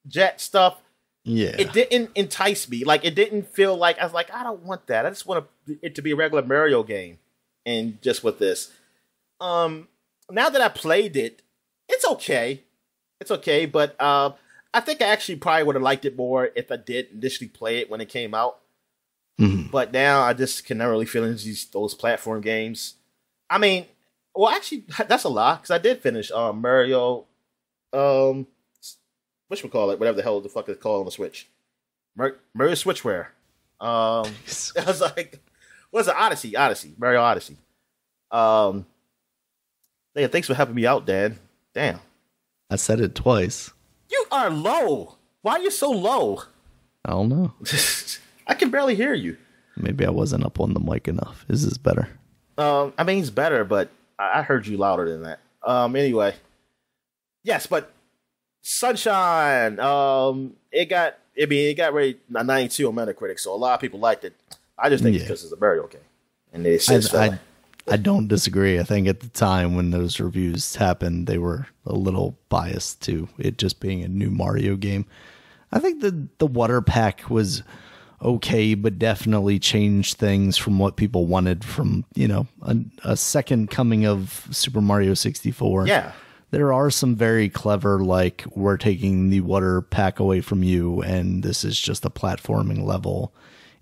jet stuff, it didn't entice me. Like, it didn't feel like, I was like, I don't want that. I just want it to be a regular Mario game. And just with this, now that I played it, it's okay. It's okay, but I think I actually probably would have liked it more if I did initially play it when it came out. Mm-hmm. But now I just can never really finish those platform games. I mean, well, actually, that's a lie, because I did finish Mario, whatchamacallit, whatever the hell the fuck it's called on the Switch. Mario Switchware. I was like, what's it? Odyssey. Mario Odyssey. Yeah, thanks for helping me out, Dan. Damn. I said it twice. You are low. Why are you so low? I don't know. I can barely hear you. Maybe I wasn't up on the mic enough. Is this better? I mean, it's better, but I heard you louder than that. Anyway. Yes, but Sunshine, it got rated a 92 on Metacritic, so a lot of people liked it. I just think it's because it's a Mario game. And they said I don't disagree. I think at the time when those reviews happened, they were a little biased to it just being a new Mario game. I think the water pack was okay, but definitely changed things from what people wanted from, a second coming of Super Mario 64. Yeah. There are some very clever, like, we're taking the water pack away from you, and this is just a platforming level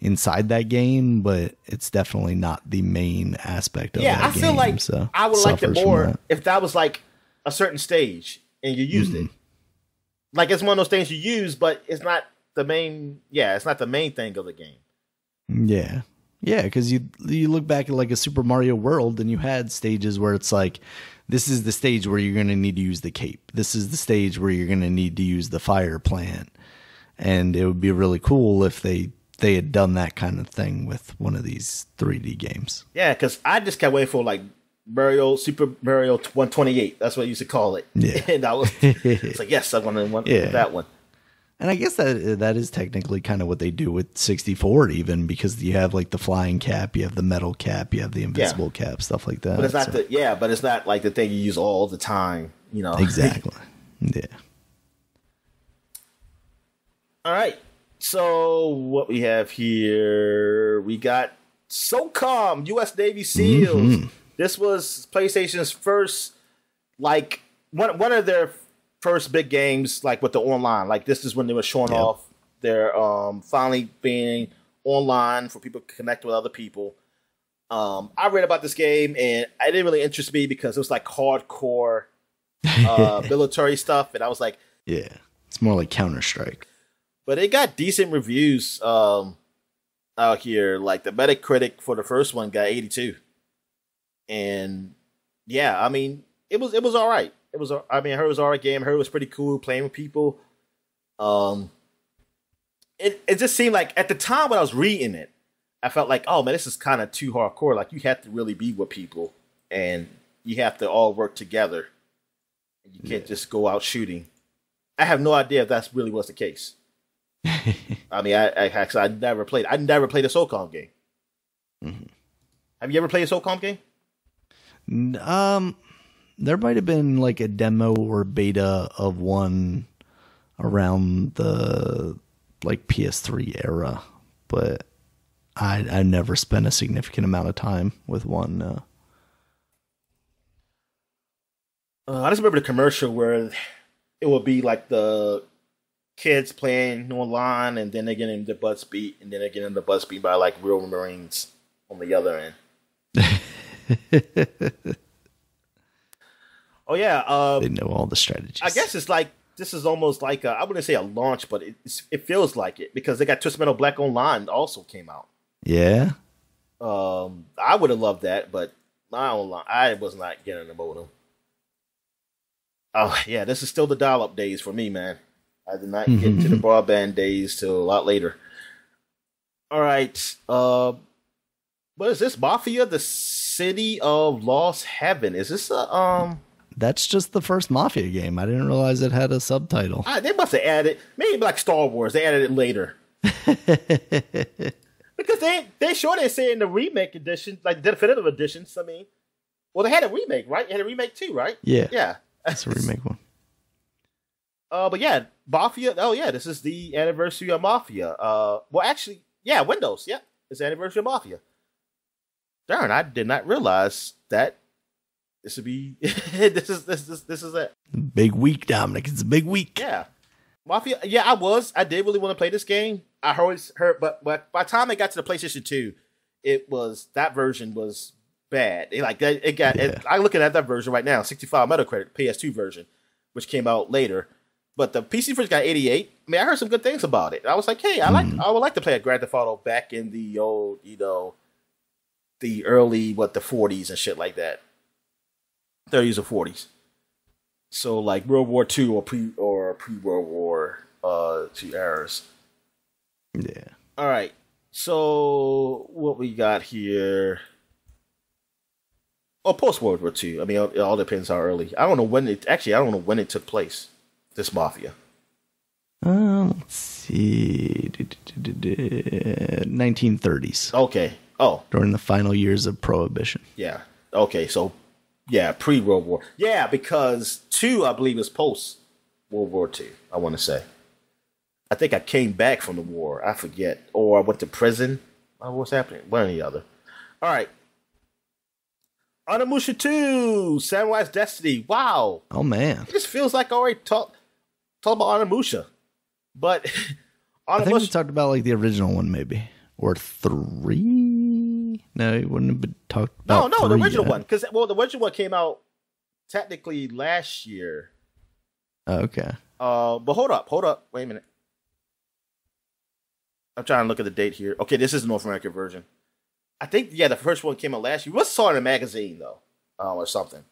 inside that game, but it's definitely not the main aspect of that game. Yeah, I feel like I would like it more if that was like a certain stage and you used it. Like, it's one of those things you use, but it's not the main. Yeah, it's not the main thing of the game. Yeah, because you look back at like a Super Mario World, and you had stages where it's like, this is the stage where you're going to need to use the cape. This is the stage where you're going to need to use the fire plant, and it would be really cool if they had done that kind of thing with one of these 3D games. Yeah, because I just kept waiting for like Super Mario 128. That's what I used to call it. Yeah, and I was it's like, yes, I want that one. And I guess that is technically kind of what they do with 64, even, because you have like the flying cap, you have the metal cap, you have the invisible cap, stuff like that. But it's not but it's not like the thing you use all the time, Exactly. Yeah. All right. So what we have here, we got SOCOM, U.S. Navy SEALs. Mm-hmm. This was PlayStation's first, like, one of their first big games, like, with the online. Like, this is when they were showing off their finally being online for people to connect with other people. I read about this game, and it didn't really interest me because it was, like, hardcore military stuff. And I was like... Yeah, it's more like Counter-Strike. But it got decent reviews out here. Like, the Metacritic for the first one got 82. And, yeah, I mean, it was all right. I heard it was an all right game. I heard it was pretty cool playing with people. It just seemed like, at the time when I was reading it, I felt like, oh, man, this is kind of too hardcore. Like, you have to really be with people. And you have to all work together. You can't just go out shooting. I have no idea if that's really was the case. I mean, I never played a SOCOM game. Mm-hmm. Have you ever played a SOCOM game? There might have been like a demo or beta of one around the like PS3 era, but I never spent a significant amount of time with one. I just remember the commercial where it would be like the kids playing online, and then they're getting their butts beat, and then they're getting their butts beat by like real Marines on the other end. Oh yeah, they know all the strategies. I guess it's like this is almost like I wouldn't say a launch, but it feels like it because they got Twisted Metal Black Online also came out. Yeah. I would have loved that, but I was not getting the modem. Oh yeah, this is still the dial-up days for me, man. I did not get to the broadband days till a lot later. All right, what is this? Mafia: The City of Lost Heaven. Is this a That's just the first Mafia game. I didn't realize it had a subtitle. They must have added, maybe like Star Wars. They added it later. Because they sure they say in the remake edition, like the definitive editions. I mean, well, they had a remake, right? They had a remake too, right? Yeah, yeah, that's a remake one. But yeah, Mafia. Oh yeah, this is the anniversary of Mafia. Well, actually, yeah, Windows. Yeah, it's the anniversary of Mafia. Darn, I did not realize that this would be. this is it. Big week, Dominic. It's a big week. Yeah, Mafia. Yeah, I did really want to play this game. I always heard, but by the time it got to the PlayStation 2, that version was bad. I'm looking at that version right now, 65 Metacritic, PS2 version, which came out later. But the PC version got 88. I mean, I heard some good things about it. I was like, hey, I would like to play a Grand Theft Auto back in the old, the early, the 40s and shit like that. 30s or 40s. So like World War II or pre-World War II eras. Yeah. All right. So what we got here? Oh, post World War II. I mean, it all depends how early. I don't know when it took place. This Mafia. Let's see. 1930s. Okay. Oh. During the final years of Prohibition. Yeah. Okay. So, yeah, pre-World War. Yeah, because 2, I believe, is post-World War II, I want to say. I think I came back from the war. I forget. Or I went to prison. What's happening? One or the other. All right. Onimusha 2, Samurai's Destiny. Wow. Oh, man. It just feels like I already talked about Onimusha. But I think we talked about like the original one, maybe. Or 3? No, it wouldn't have been talked about. No, the original one. Because, the original one came out technically last year. Oh, okay. But hold up. Wait a minute. I'm trying to look at the date here. Okay, this is the North American version. I think, the first one came out last year. We saw it in a magazine, though, or something.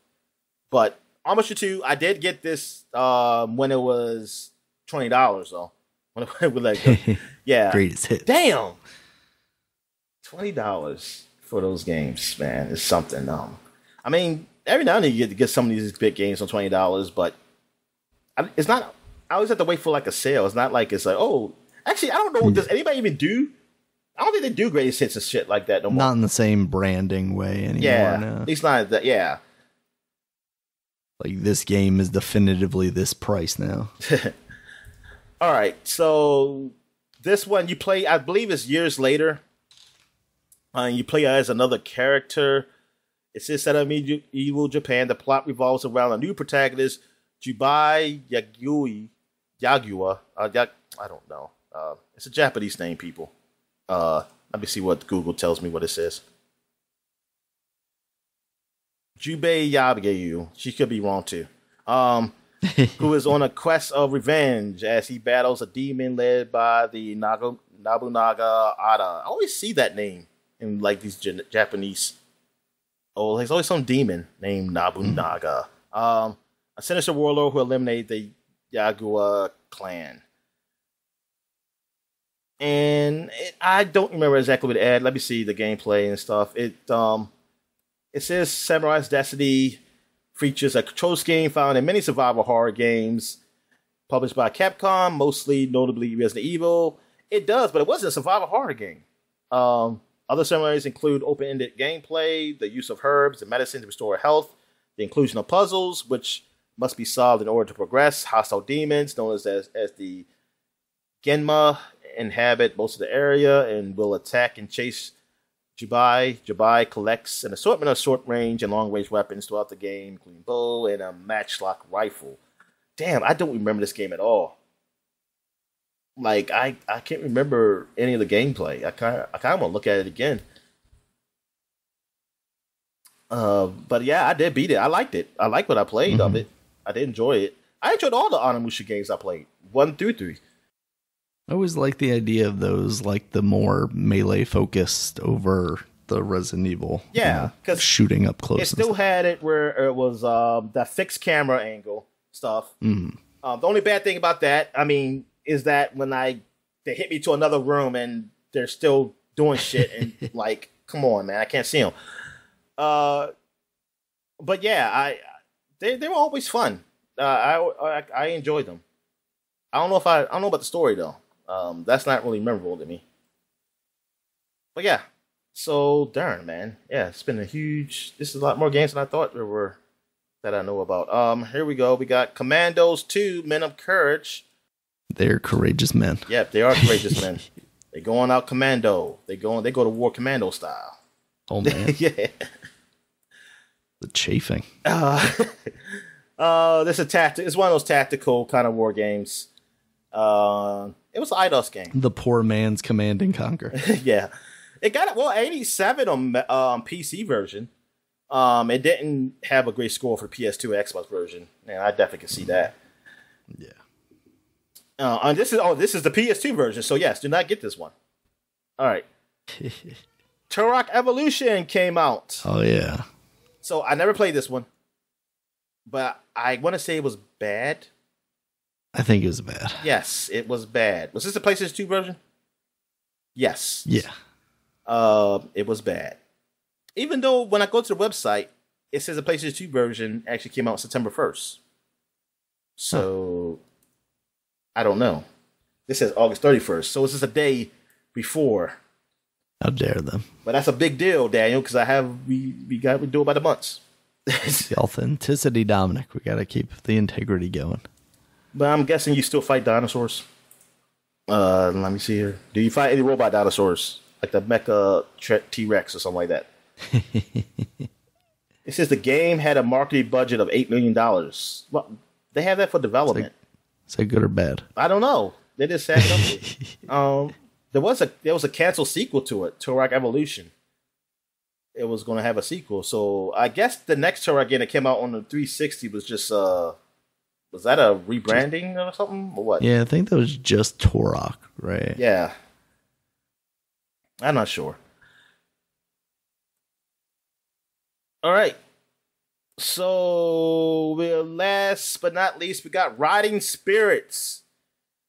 But Onimusha 2, I did get this when it was $20, though. When it was like, yeah. Greatest hits. Damn! $20 for those games, man, is something. I mean, every now and then you get some of these big games on $20, but it's not. I always have to wait for like a sale. It's not like it's like, oh, actually, I don't know. Does anybody even do? I don't think they do greatest hits and shit like that no more. Not in the same branding way anymore. Yeah, no. It's not that. Yeah, like this game is definitively this price now. All right, so this one you play, I believe, it's years later. You play as another character. It says set up in medieval Japan. The plot revolves around a new protagonist, Jubai Yagua. I don't know. It's a Japanese name, people. Let me see what Google tells me what it says. Jubei Yabu. She could be wrong too. Who is on a quest of revenge as he battles a demon led by the Nobunaga Ada. I always see that name in like these Japanese. Oh, there's always some demon named Nobunaga. A sinister warlord who eliminated the Yagua clan. And I don't remember exactly what it had. Let me see the gameplay and stuff. It says Samurai's Destiny features a control scheme found in many survival horror games published by Capcom, mostly notably Resident Evil. It does, but it wasn't a survival horror game. Other similarities include open-ended gameplay, the use of herbs and medicine to restore health, the inclusion of puzzles, which must be solved in order to progress, hostile demons, known as the Genma, inhabit most of the area and will attack and chase Jubai. Jubai collects an assortment of short-range and long-range weapons throughout the game, including bow and a matchlock rifle. Damn, I don't remember this game at all. Like, I can't remember any of the gameplay. I kind of want to look at it again. But yeah, I did beat it. I liked it. I liked what I played of it. I did enjoy it. I enjoyed all the Onimusha games I played, 1 through 3. I always like the idea of those, like the more melee focused over the Resident Evil. Yeah, because shooting up close. It still had it where it was that fixed camera angle stuff. Mm. The only bad thing about that, I mean, is that when they hit me to another room and they're still doing shit and like, come on, man, I can't see them. But yeah, they were always fun. I enjoyed them. I don't know about the story though. That's not really memorable to me. But yeah, so darn man, yeah, it's been this is a lot more games than I thought there were that I know about. Here we go. We got Commandos 2, Men of Courage. They're courageous men. Yep, they are courageous men. They going out commando. They go to war commando style. Oh man, yeah. The chafing. This is it's one of those tactical kind of war games. It was an IDOS game. The poor man's Command and Conquer. Yeah. It got 87 on PC version. It didn't have a great score for PS2 or Xbox version. And I definitely can see that. Yeah. And this is the PS2 version, so yes, do not get this one. All right. Turok Evolution came out. Oh yeah. So I never played this one, but I want to say it was bad. I think it was bad. Yes, it was bad. Was this the PlayStation 2 version? Yes. Yeah. It was bad. Even though when I go to the website, it says the PlayStation 2 version actually came out September 1st. So, I don't know. This says August 31st. So it's just a day before. How dare them. But that's a big deal, Daniel, because we do it by the months. The authenticity, Dominic. We got to keep the integrity going. But I'm guessing you still fight dinosaurs. Let me see here. Do you fight any robot dinosaurs? Like the Mecha T-Rex or something like that? It says the game had a marketing budget of $8 million. Well, they have that for development. Is that good or bad? I don't know. They just said something. There was a canceled sequel to it, Turok Evolution. It was going to have a sequel. So I guess the next Turok game that came out on the 360 was just was that a rebranding or something or what? Yeah, I think that was just Turok, right? Yeah. I'm not sure. All right. So, last but not least, we got Riding Spirits.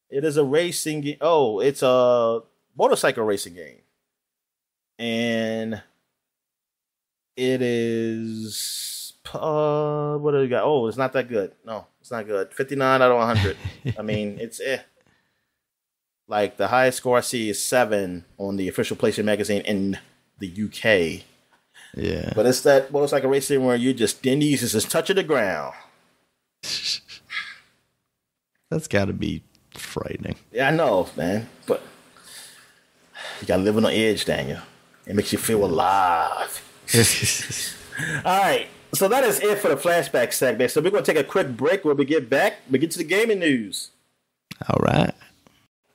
It is a racing game. Oh, it's a motorcycle racing game. And it is... what do we got? Oh, it's not that good. No, it's not good. 59 out of 100. I mean, it's Like, the highest score I see is 7 on the official PlayStation magazine in the UK. Yeah. But it's that motorcycle racing where you just knees is just touching the ground. That's got to be frightening. Yeah, I know, man. But you got to live on the edge, Daniel. It makes you feel alive. All right. So that is it for the flashback segment. So we're going to take a quick break. When we get back, we get to the gaming news. All right.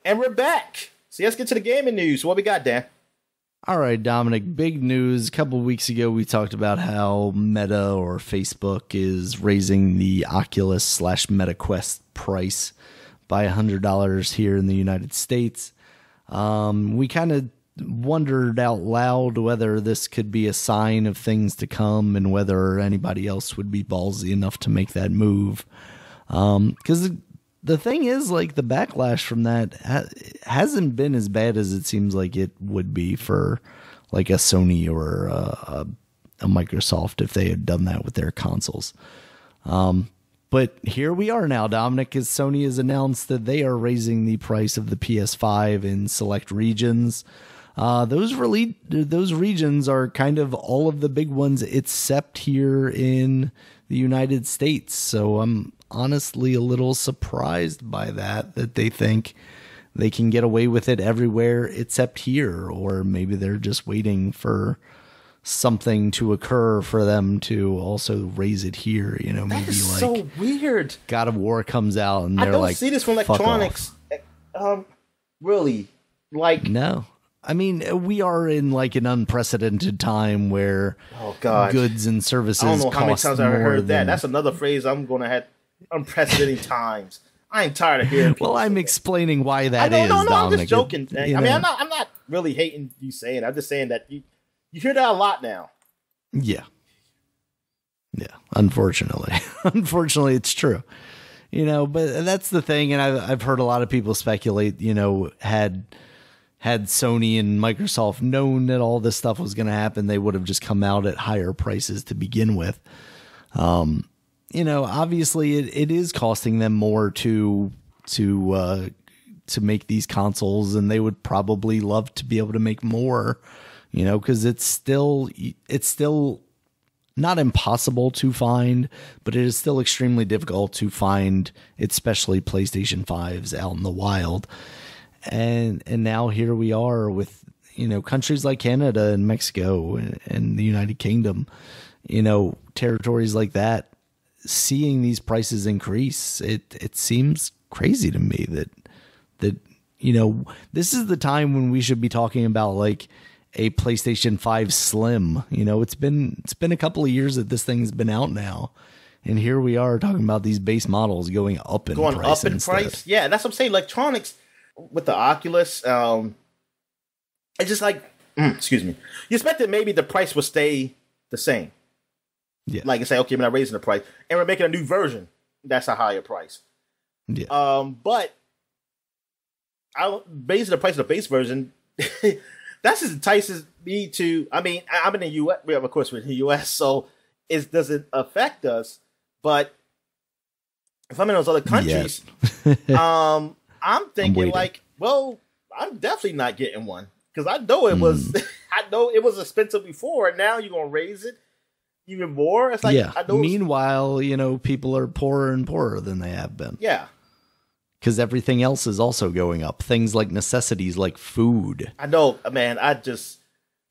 And we're back. So let's get to the gaming news. What we got, Dan? All right, Dominic, big news. A couple of weeks ago, we talked about how Meta or Facebook is raising the Oculus/MetaQuest price by $100 here in the United States. We kind of wondered out loud whether this could be a sign of things to come and whether anybody else would be ballsy enough to make that move. Because the thing is, like, the backlash from that hasn't been as bad as it seems like it would be for like a Sony or a Microsoft if they had done that with their consoles. But here we are now, Dominic, as Sony has announced that they are raising the price of the PS5 in select regions. Those regions are kind of all of the big ones except here in the United States. So I'm honestly a little surprised by that they think they can get away with it everywhere except here, or maybe they're just waiting for something to occur for them to also raise it here. You know, maybe is like so weird. God of War comes out and they're I don't like, see this from electronics. Really, like no. I mean, we are in like an unprecedented time where goods and services. I don't know how many times I've heard that. than, That's another phrase I'm going to have. Unprecedented times. I ain't tired of hearing people. Well, I'm explaining why that is. No, Dominic. I'm just joking. I mean, I'm not really hating you saying it. I'm just saying that You hear that a lot now. Yeah. Yeah. Unfortunately. Unfortunately, it's true. You know, but that's the thing. And I've heard a lot of people speculate, you know, had Sony and Microsoft known that all this stuff was going to happen, they would have just come out at higher prices to begin with. You know, obviously it is costing them more to make these consoles, and they would probably love to be able to make more, you know, because it's still not impossible to find, but it is still extremely difficult to find, especially PlayStation 5s out in the wild. And now here we are with, you know, countries like Canada and Mexico and the United Kingdom, you know, territories like that, seeing these prices increase. It seems crazy to me that, you know, this is the time when we should be talking about like a PlayStation 5 Slim. You know, it's been a couple of years that this thing's been out now, and here we are talking about these base models going up in price. Yeah, that's what I'm saying. Electronics with the Oculus, it's just like, excuse me. You expect that maybe the price will stay the same. Yeah. Like, you say, okay, we're not raising the price, and we're making a new version that's a higher price. Yeah. But raising the price of the base version, that's just entices me to. I mean, I'm in the U.S. Well, of course, we're in the U.S., so it doesn't affect us. But if I'm in those other countries, I'm thinking like, well, I'm definitely not getting one because I know it was. I know it was expensive before, and now you're gonna raise it even more. It's like, yeah. Meanwhile, you know, people are poorer and poorer than they have been. Yeah. Because everything else is also going up. Things like necessities, like food. I know, man. I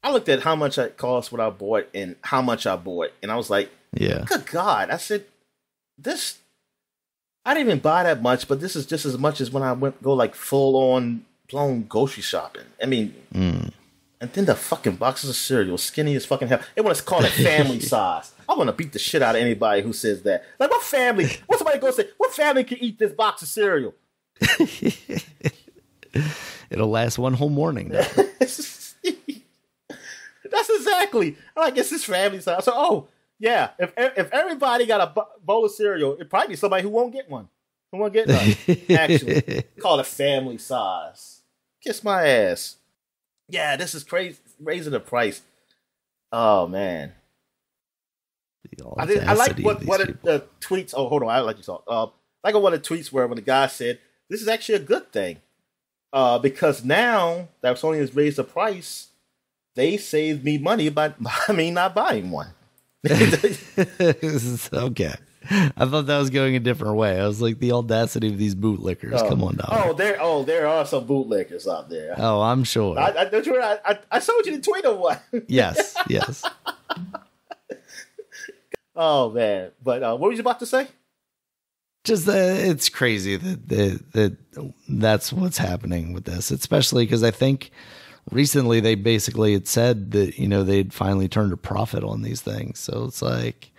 looked at how much it cost what I bought and how much I bought, and I was like, yeah, good God. I said, this, I didn't even buy that much, but this is just as much as when I go like full on blown grocery shopping. I mean, and then the fucking boxes of cereal, skinny as fucking hell. They want to call it family size. I want to beat the shit out of anybody who says that. Like, what family? What's somebody going to say? What family can eat this box of cereal? It'll last one whole morning. That's exactly. I'm like, it's this family size. So, oh, yeah. If everybody got a bowl of cereal, it'd probably be somebody who won't get one. Who won't get none. Actually, call it family size. Kiss my ass. Yeah, this is crazy. Raising the price. Oh, man. I like what the tweets. Oh, hold on. I like you talk. Like one of the tweets where when the guy said, this is actually a good thing. Because now that Sony has raised the price, they saved me money by me not buying one. Okay. I thought that was going a different way. I was like, the audacity of these bootlickers. Come on now. There are some bootlickers out there. Oh, I'm sure. I showed you the tweet of one. Yes. Oh man! But what were you about to say? Just it's crazy that's what's happening with this, especially because I think recently they basically had said that, you know, they'd finally turned a profit on these things. So it's like,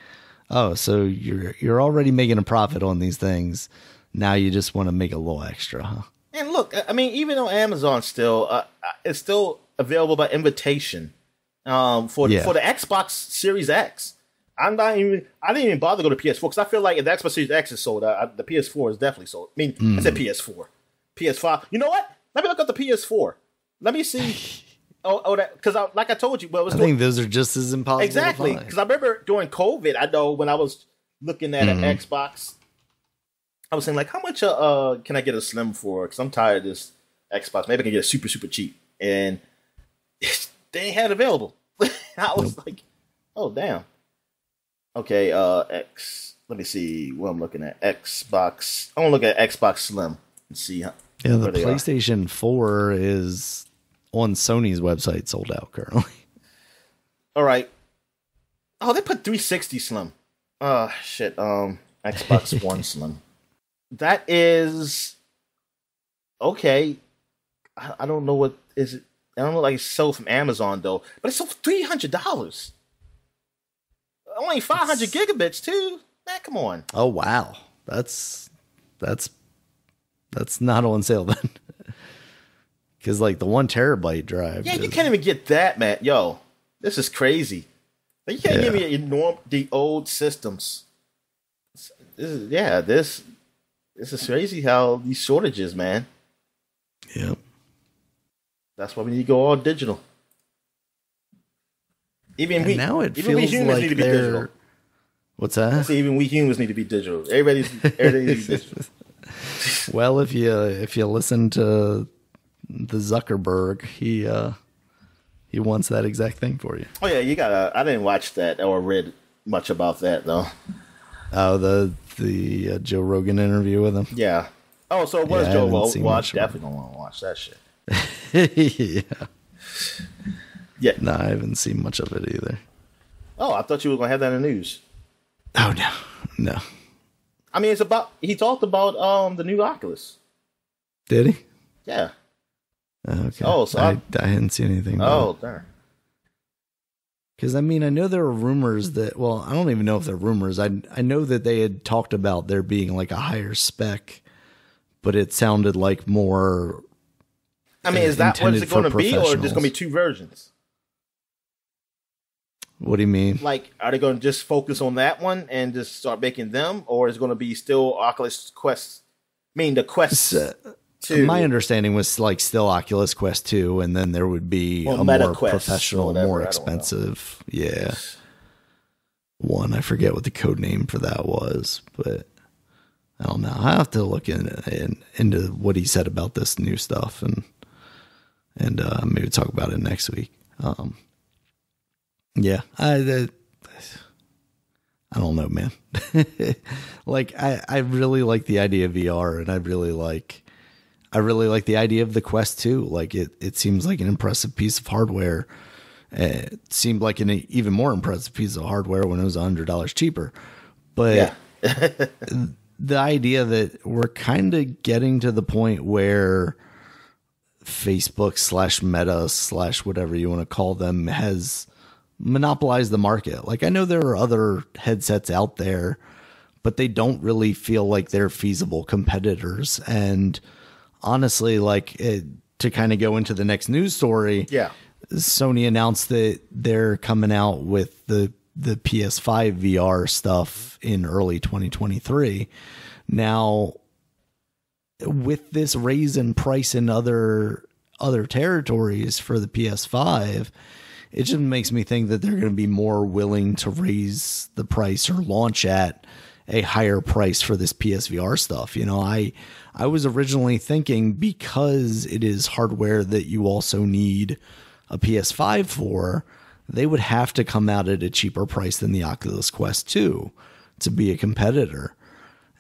oh, so you're already making a profit on these things. Now you just want to make a little extra, huh? And look, I mean, even on Amazon, still it's still available by invitation for the Xbox Series X. I didn't even bother to go to PS4 because I feel like if the Xbox Series X is sold, the PS4 is definitely sold. I mean, I said PS4, PS5. You know what? Let me look up the PS4. Let me see. That because like I told you, I think those are just as impossible. Exactly, because I remember during COVID, I know when I was looking at an Xbox, I was saying like, how much can I get a Slim for? Because I'm tired of this Xbox. Maybe I can get a super cheap, and they ain't had it available. I was like, oh damn. Okay, let me see what I'm looking at. Xbox. I want to look at Xbox Slim and see how. Yeah, the PlayStation 4 is on Sony's website sold out currently. All right. Oh, they put 360 Slim. Shit. Xbox One Slim. That is okay. I don't know what is it. I don't know, like it's sold from Amazon though, but it's sold for $300. Only 500 gigabits too. Man, come on. Oh wow, that's not on sale then. Because like the 1 terabyte drive. Yeah, you can't even get that, man. Yo, This is crazy. You can't give me the old systems. This is crazy how these shortages, man. Yep. That's why we need to go all digital. Now it feels like need to be digital. What's that? Even we humans need to be digital. Everybody needs to be digital. Well, if you listen to the Zuckerberg, he wants that exact thing for you. Oh yeah, you gotta. I didn't watch that or read much about that though. Oh, the Joe Rogan interview with him. Yeah. Oh, so it was Joe Rogan. Well, I definitely don't want to watch that shit. Yeah. Yeah. No, I haven't seen much of it either. Oh, I thought you were gonna have that in the news. Oh no. I mean, he talked about the new Oculus. Did he? Yeah. Okay. Oh, so I hadn't seen anything. Oh, darn. Because I mean, I know there are rumors that. Well, I don't even know if they're rumors. I know that they had talked about there being like a higher spec, but it sounded like more. I mean, is that what it's going to be, or just going to be two versions? What do you mean? Like, are they going to just focus on that one and just start making them, or is it going to be still Oculus Quest? I mean, the Quest 2. My understanding was like still Oculus Quest 2, and then there would be a more professional, more expensive, one. I forget what the code name for that was, but I don't know. I have to look into what he said about this new stuff, and maybe talk about it next week. Yeah, I don't know, man. Like I really like the idea of VR, and I really like the idea of the Quest 2. Like it seems like an impressive piece of hardware. It seemed like an even more impressive piece of hardware when it was $100 cheaper. But the idea that we're kind of getting to the point where Facebook / Meta / whatever you want to call them has monopolized the market. Like, I know there are other headsets out there, but they don't really feel like they're feasible competitors. And honestly, to kind of go into the next news story, Sony announced that they're coming out with the PS5 VR stuff in early 2023. Now, with this raise in price in other territories for the PS5, it just makes me think that they're going to be more willing to raise the price or launch at a higher price for this PSVR stuff. You know, I was originally thinking, because it is hardware that you also need a PS5 for, they would have to come out at a cheaper price than the Oculus Quest 2 to be a competitor.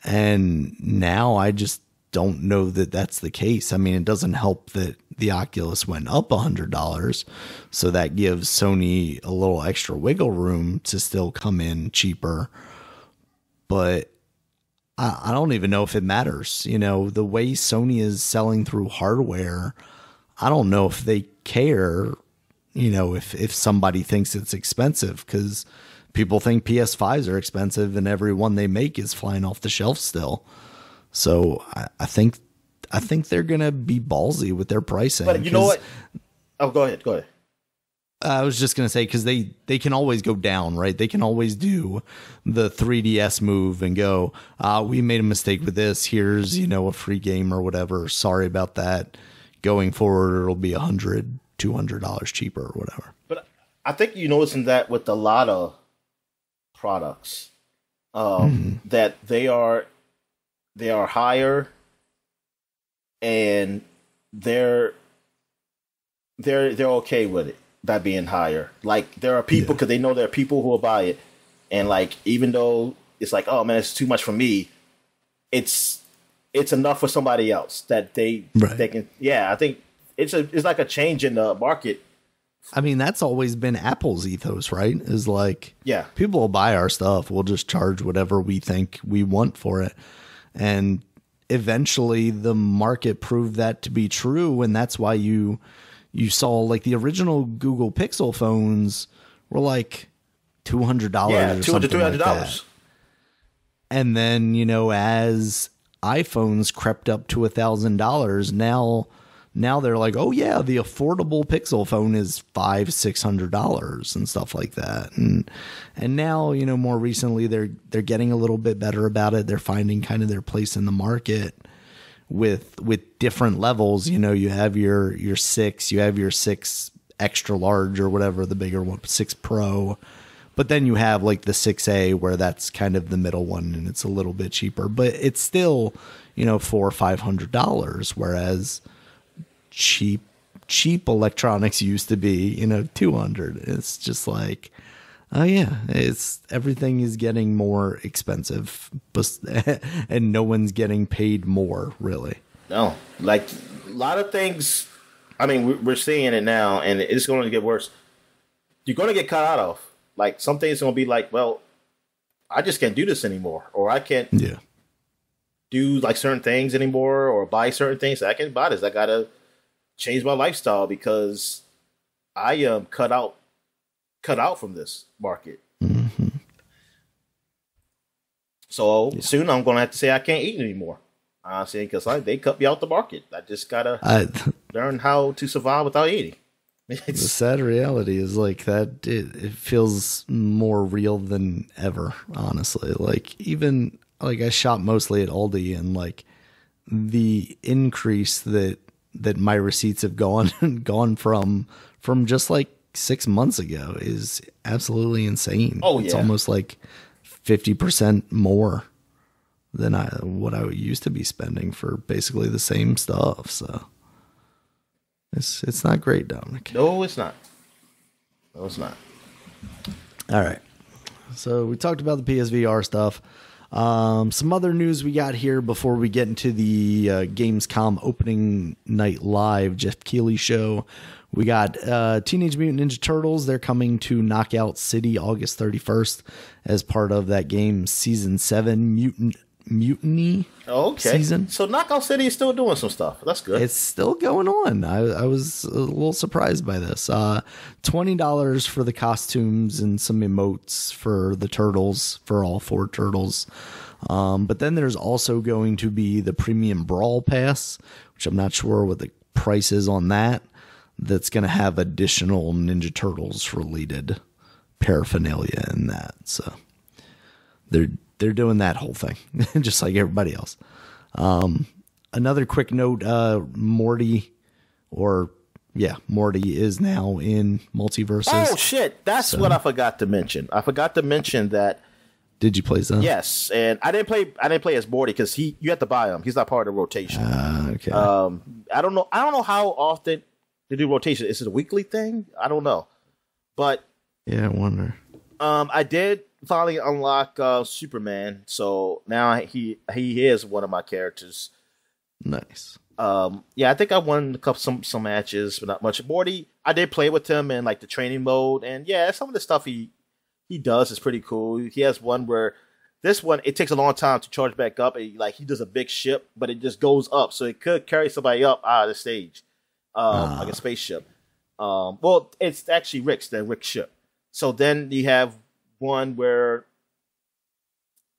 And now I just don't know that that's the case. I mean, it doesn't help that the Oculus went up $100, so that gives Sony a little extra wiggle room to still come in cheaper. But I don't even know if it matters. You know, the way Sony is selling through hardware, I don't know if they care, you know, if somebody thinks it's expensive, because people think PS5s are expensive and every one they make is flying off the shelf still. So I think they're going to be ballsy with their pricing. But you know what? Oh, go ahead. I was just going to say, because they can always go down, right? They can always do the 3DS move and go, we made a mistake with this. Here's, you know, a free game or whatever. Sorry about that. Going forward, it'll be $100, $200 cheaper or whatever. But I think you're noticing that with a lot of products, that they are higher, and they're okay with it by being higher. Like, there are people, because they know there are people who will buy it, and like, even though it's like, oh man, it's too much for me, it's enough for somebody else that they can. Yeah, I think it's like a change in the market. I mean, that's always been Apple's ethos, right? Is like, people will buy our stuff, we'll just charge whatever we think we want for it. And eventually the market proved that to be true, and that's why you saw, like, the original Google Pixel phones were like $200 or something $200, like that. And then, you know, as iPhones crept up to $1,000, now now they're like, oh yeah, the affordable Pixel phone is $500-$600 and stuff like that. And now, you know, more recently they're getting a little bit better about it. They're finding kind of their place in the market with different levels. You know, you have your 6, you have your 6 extra large or whatever, the bigger one, 6 Pro. But then you have like the 6A where that's kind of the middle one and it's a little bit cheaper, but it's still, you know, $400 or $500, whereas cheap electronics used to be, you know, $200. It's just like, oh yeah, it's everything is getting more expensive, and no one's getting paid more, really. No, like a lot of things. I mean, we're seeing it now, and it's going to get worse. You're going to get cut out of. Like some things are going to be like, well, I just can't do this anymore, or I can't do like certain things anymore, or buy certain things. I can't buy this. I got to change my lifestyle because I am cut out from this market. Mm-hmm. So soon I'm going to have to say I can't eat anymore. Honestly, because they cut me out the market. I just got to learn how to survive without eating. The sad reality is like that it feels more real than ever, honestly. Like even like I shop mostly at Aldi, and like the increase that my receipts have gone from just like 6 months ago is absolutely insane. Oh yeah. It's almost like 50% more than what I used to be spending for basically the same stuff. So it's not great, Dominic. No, it's not. No, it's not. All right. So we talked about the PSVR stuff. Some other news we got here before we get into the Gamescom opening night live Jeff Keighley show. We got Teenage Mutant Ninja Turtles. They're coming to Knockout City August 31st as part of that game's Season 7 Mutiny season. So Knockout City is still doing some stuff. That's good. It's still going on. I was a little surprised by this. $20 for the costumes and some emotes for the turtles, for all 4 turtles. But then there's also going to be the Premium Brawl Pass, which I'm not sure what the price is on that. That's going to have additional Ninja Turtles related paraphernalia in that. So they're doing that whole thing, just like everybody else. Another quick note, Morty is now in Multiversus. Oh shit, that's what I forgot to mention. I forgot to mention that. Did you play some? Yes, and I didn't play as Morty because you have to buy him. He's not part of the rotation. Okay. I don't know how often they do rotation. Is it a weekly thing? I don't know. But yeah, I wonder. I did finally unlock Superman, so now he is one of my characters. Nice. Yeah, I think I won a couple some matches, but not much. Morty, I did play with him in like the training mode, and yeah, some of the stuff he does is pretty cool. He has one where this one it takes a long time to charge back up. And, like he does a big ship, but it just goes up, so it could carry somebody up out of the stage, like a spaceship. Well, it's actually Rick's ship. So then you have one where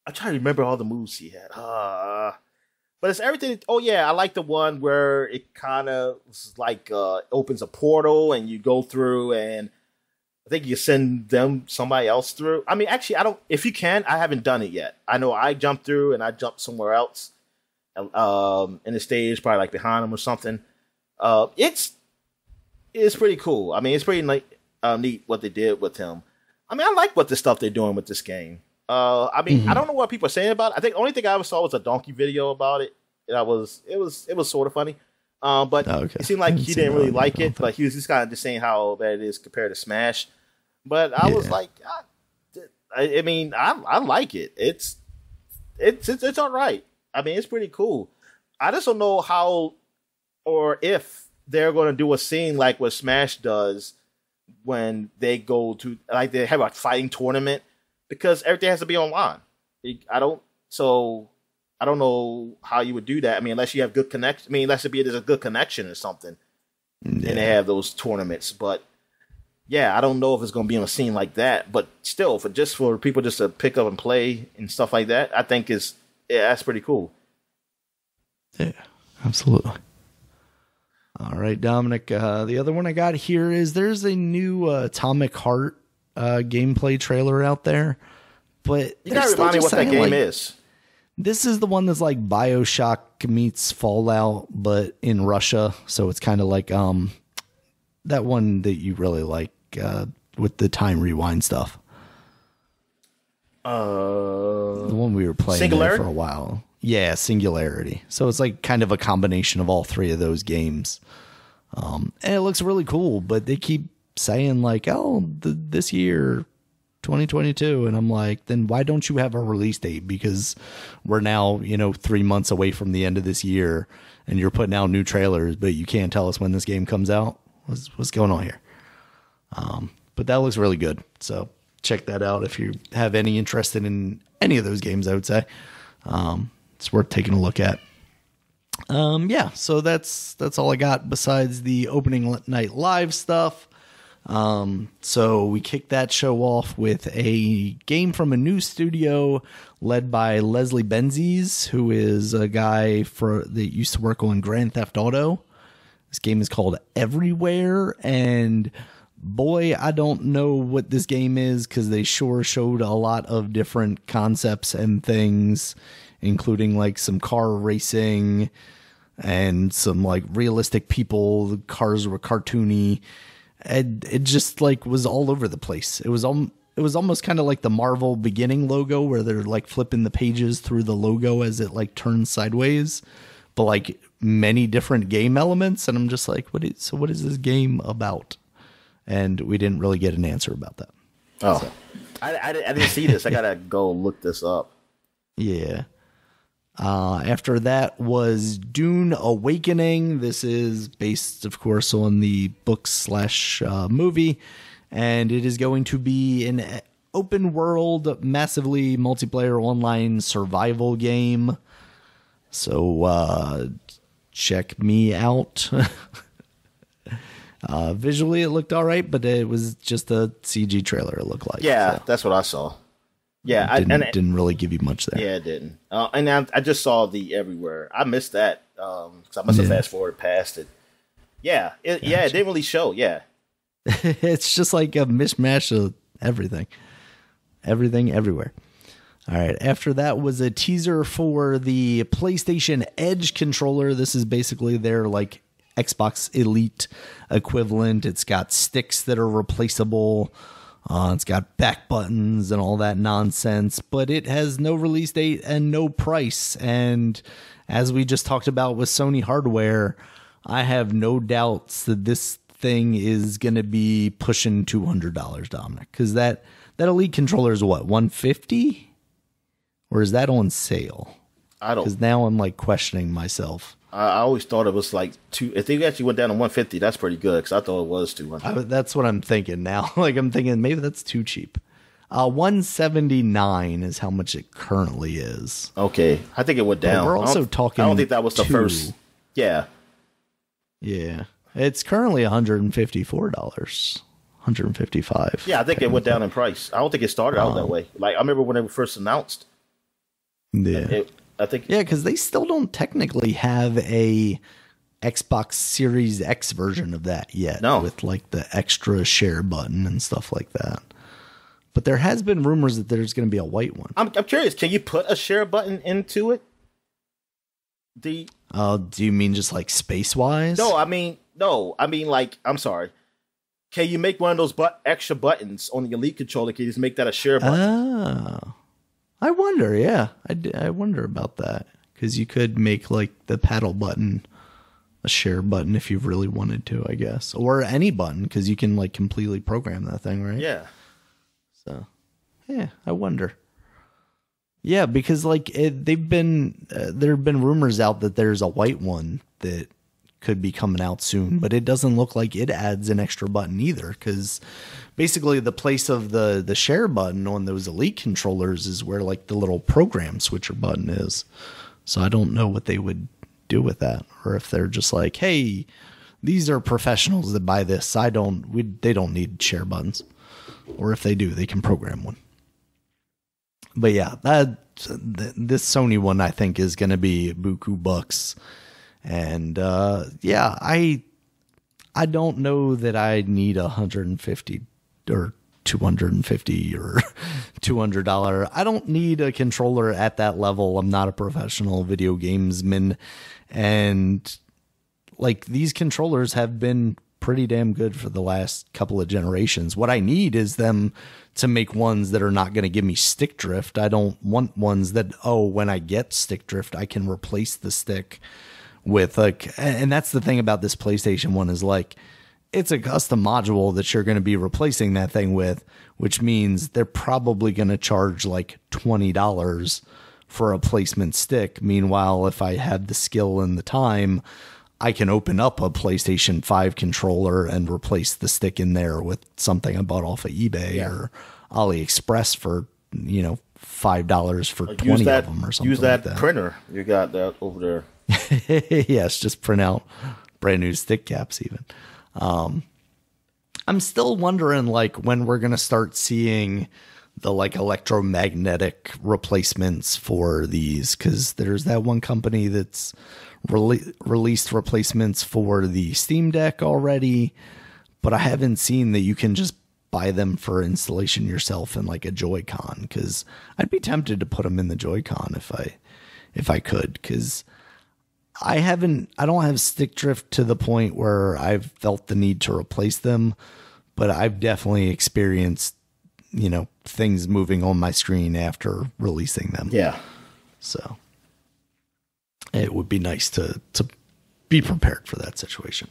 I'm trying to remember all the moves he had. But it's everything. Oh yeah, I like the one where it kind of like opens a portal and you go through, and I think you send somebody else through. I mean, actually, I don't. If you can, I haven't done it yet. I know I jumped through and I jumped somewhere else, in the stage, probably like behind him or something. It's pretty cool. I mean, it's pretty neat what they did with him. I mean, I like what the stuff they're doing with this game. I mean, I don't know what people are saying about it. I think the only thing I ever saw was a donkey video about it. And it was sort of funny. But it seemed like he didn't really like it. But he was just kind of just saying how bad it is compared to Smash. But I was like, I mean, I like it. It's all right. I mean, it's pretty cool. I just don't know how or if they're going to do a scene like what Smash does when they go to, like, they have a fighting tournament, because everything has to be online. I don't know how you would do that. I mean, unless you have good connection. I mean, unless there's a good connection or something, and they have those tournaments. But yeah, I don't know if it's going to be on a scene like that. But still, for people just to pick up and play and stuff like that, I think that's pretty cool. Yeah, absolutely. All right, Dominic. The other one I got here is there's a new Atomic Heart gameplay trailer out there, but you gotta remind me what that game is. This is the one that's like BioShock meets Fallout, but in Russia. So it's kind of like that one that you really like with the time rewind stuff. The one we were playing there for a while. Yeah, Singularity. So it's like kind of a combination of all three of those games. And it looks really cool, but they keep saying like, oh, this year, 2022. And I'm like, then why don't you have a release date? Because we're now, 3 months away from the end of this year and you're putting out new trailers, but you can't tell us when this game comes out. What's going on here? But that looks really good. So check that out if you have any interest in any of those games, I would say. It's worth taking a look at. Yeah, so that's all I got besides the opening night live stuff. So we kicked that show off with a game from a new studio led by Leslie Benzies, who is a guy that used to work on Grand Theft Auto. This game is called Everywhere, and boy, I don't know what this game is because they sure showed a lot of different concepts and things, including like some car racing and some like realistic people. The cars were cartoony. And it just like was all over the place. It was almost kind of like the Marvel beginning logo where they're like flipping the pages through the logo as it like turns sideways, but like many different game elements. And I'm just like, what is this game about? And we didn't really get an answer about that. Oh, so. I didn't see this. I gotta go look this up. Yeah. After that was Dune Awakening. This is based, of course, on the book/movie, and it is going to be an open world, massively multiplayer online survival game. So check me out. Visually, it looked all right, but it was just a CG trailer. It looked like. Yeah, so. That's what I saw. Yeah, it didn't really give you much there. Yeah, it didn't. And I just saw the Everywhere. I missed that because I must have fast forwarded past it. Yeah, it didn't really show. Yeah, it's just like a mishmash of everything everywhere. All right. After that was a teaser for the PlayStation Edge controller. This is basically their like Xbox Elite equivalent. It's got sticks that are replaceable. It's got back buttons and all that nonsense, but it has no release date and no price. And as we just talked about with Sony hardware, I have no doubts that this thing is going to be pushing $200, Dominic, because that Elite controller is what, $150? Or is that on sale? I don't. Because now I'm like questioning myself. I always thought it was like if they actually went down to 150, that's pretty good because I thought it was 200. That's what I'm thinking now. Like I'm thinking maybe that's too cheap. 179 is how much it currently is. Okay, I think it went down. But we're also talking. I don't think that was the first. Yeah. Yeah, it's currently $154, $155. Yeah, I think it went down in price. I don't think it started out that way. Like I remember when it was first announced. Yeah. I think because they still don't technically have a Xbox Series X version of that yet. No. With like the extra share button and stuff like that. But there has been rumors that there's going to be a white one. I'm curious. Can you put a share button into it? Do you mean just like space wise? No, I mean like I'm sorry. Can you make one of those extra buttons on the Elite controller? Can you just make that a share button? Oh. I wonder, yeah. I wonder about that. Because you could make, like, the paddle button a share button if you really wanted to, I guess. Or any button, because you can, like, completely program that thing, right? Yeah. So, yeah, I wonder. Yeah, because, like, there have been rumors out that there's a white one that could be coming out soon, but it doesn't look like it adds an extra button either, because basically the place of the share button on those Elite controllers is where like the little program switcher button is. So I don't know what they would do with that, or if they're just like, hey, these are professionals that buy this. They don't need share buttons, or if they do, they can program one. But yeah, this Sony one I think is going to be buku bucks. And yeah, I I don't know that I need $150 or $250 or $200. I don't need a controller at that level. I'm not a professional video gamesman, and like these controllers have been pretty damn good for the last couple of generations. What I need is them to make ones that are not going to give me stick drift. I don't want ones that, when I get stick drift, I can replace the stick with like, and that's the thing about this PlayStation 1 is like, it's a custom module that you're going to be replacing that thing with, which means they're probably going to charge like $20 for a replacement stick. Meanwhile, if I have the skill and the time, I can open up a PlayStation 5 controller and replace the stick in there with something I bought off of eBay or AliExpress for, $5 for 20 of them or something. Use that, like that printer you got that over there. Yes, just print out brand new stick caps even. I'm still wondering like when we're going to start seeing the like electromagnetic replacements for these, because there's that one company that's released replacements for the Steam Deck already, but I haven't seen that you can just buy them for installation yourself in like a Joy-Con, because I'd be tempted to put them in the Joy-Con if I could, because I don't have stick drift to the point where I've felt the need to replace them, but I've definitely experienced, things moving on my screen after releasing them. Yeah. So it would be nice to be prepared for that situation.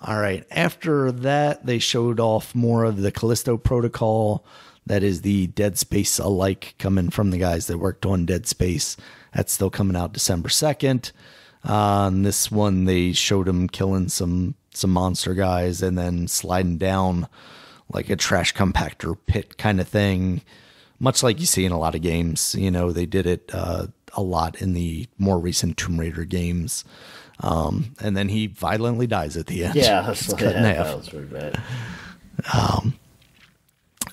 All right. After that, they showed off more of the Callisto Protocol. That is the Dead Space alike coming from the guys that worked on Dead Space. That's still coming out December 2nd. On this one, they showed him killing some monster guys and then sliding down like a trash compactor pit kind of thing, much like you see in a lot of games. They did it a lot in the more recent Tomb Raider games. And then he violently dies at the end. Yeah, that's cut in half. That was pretty bad.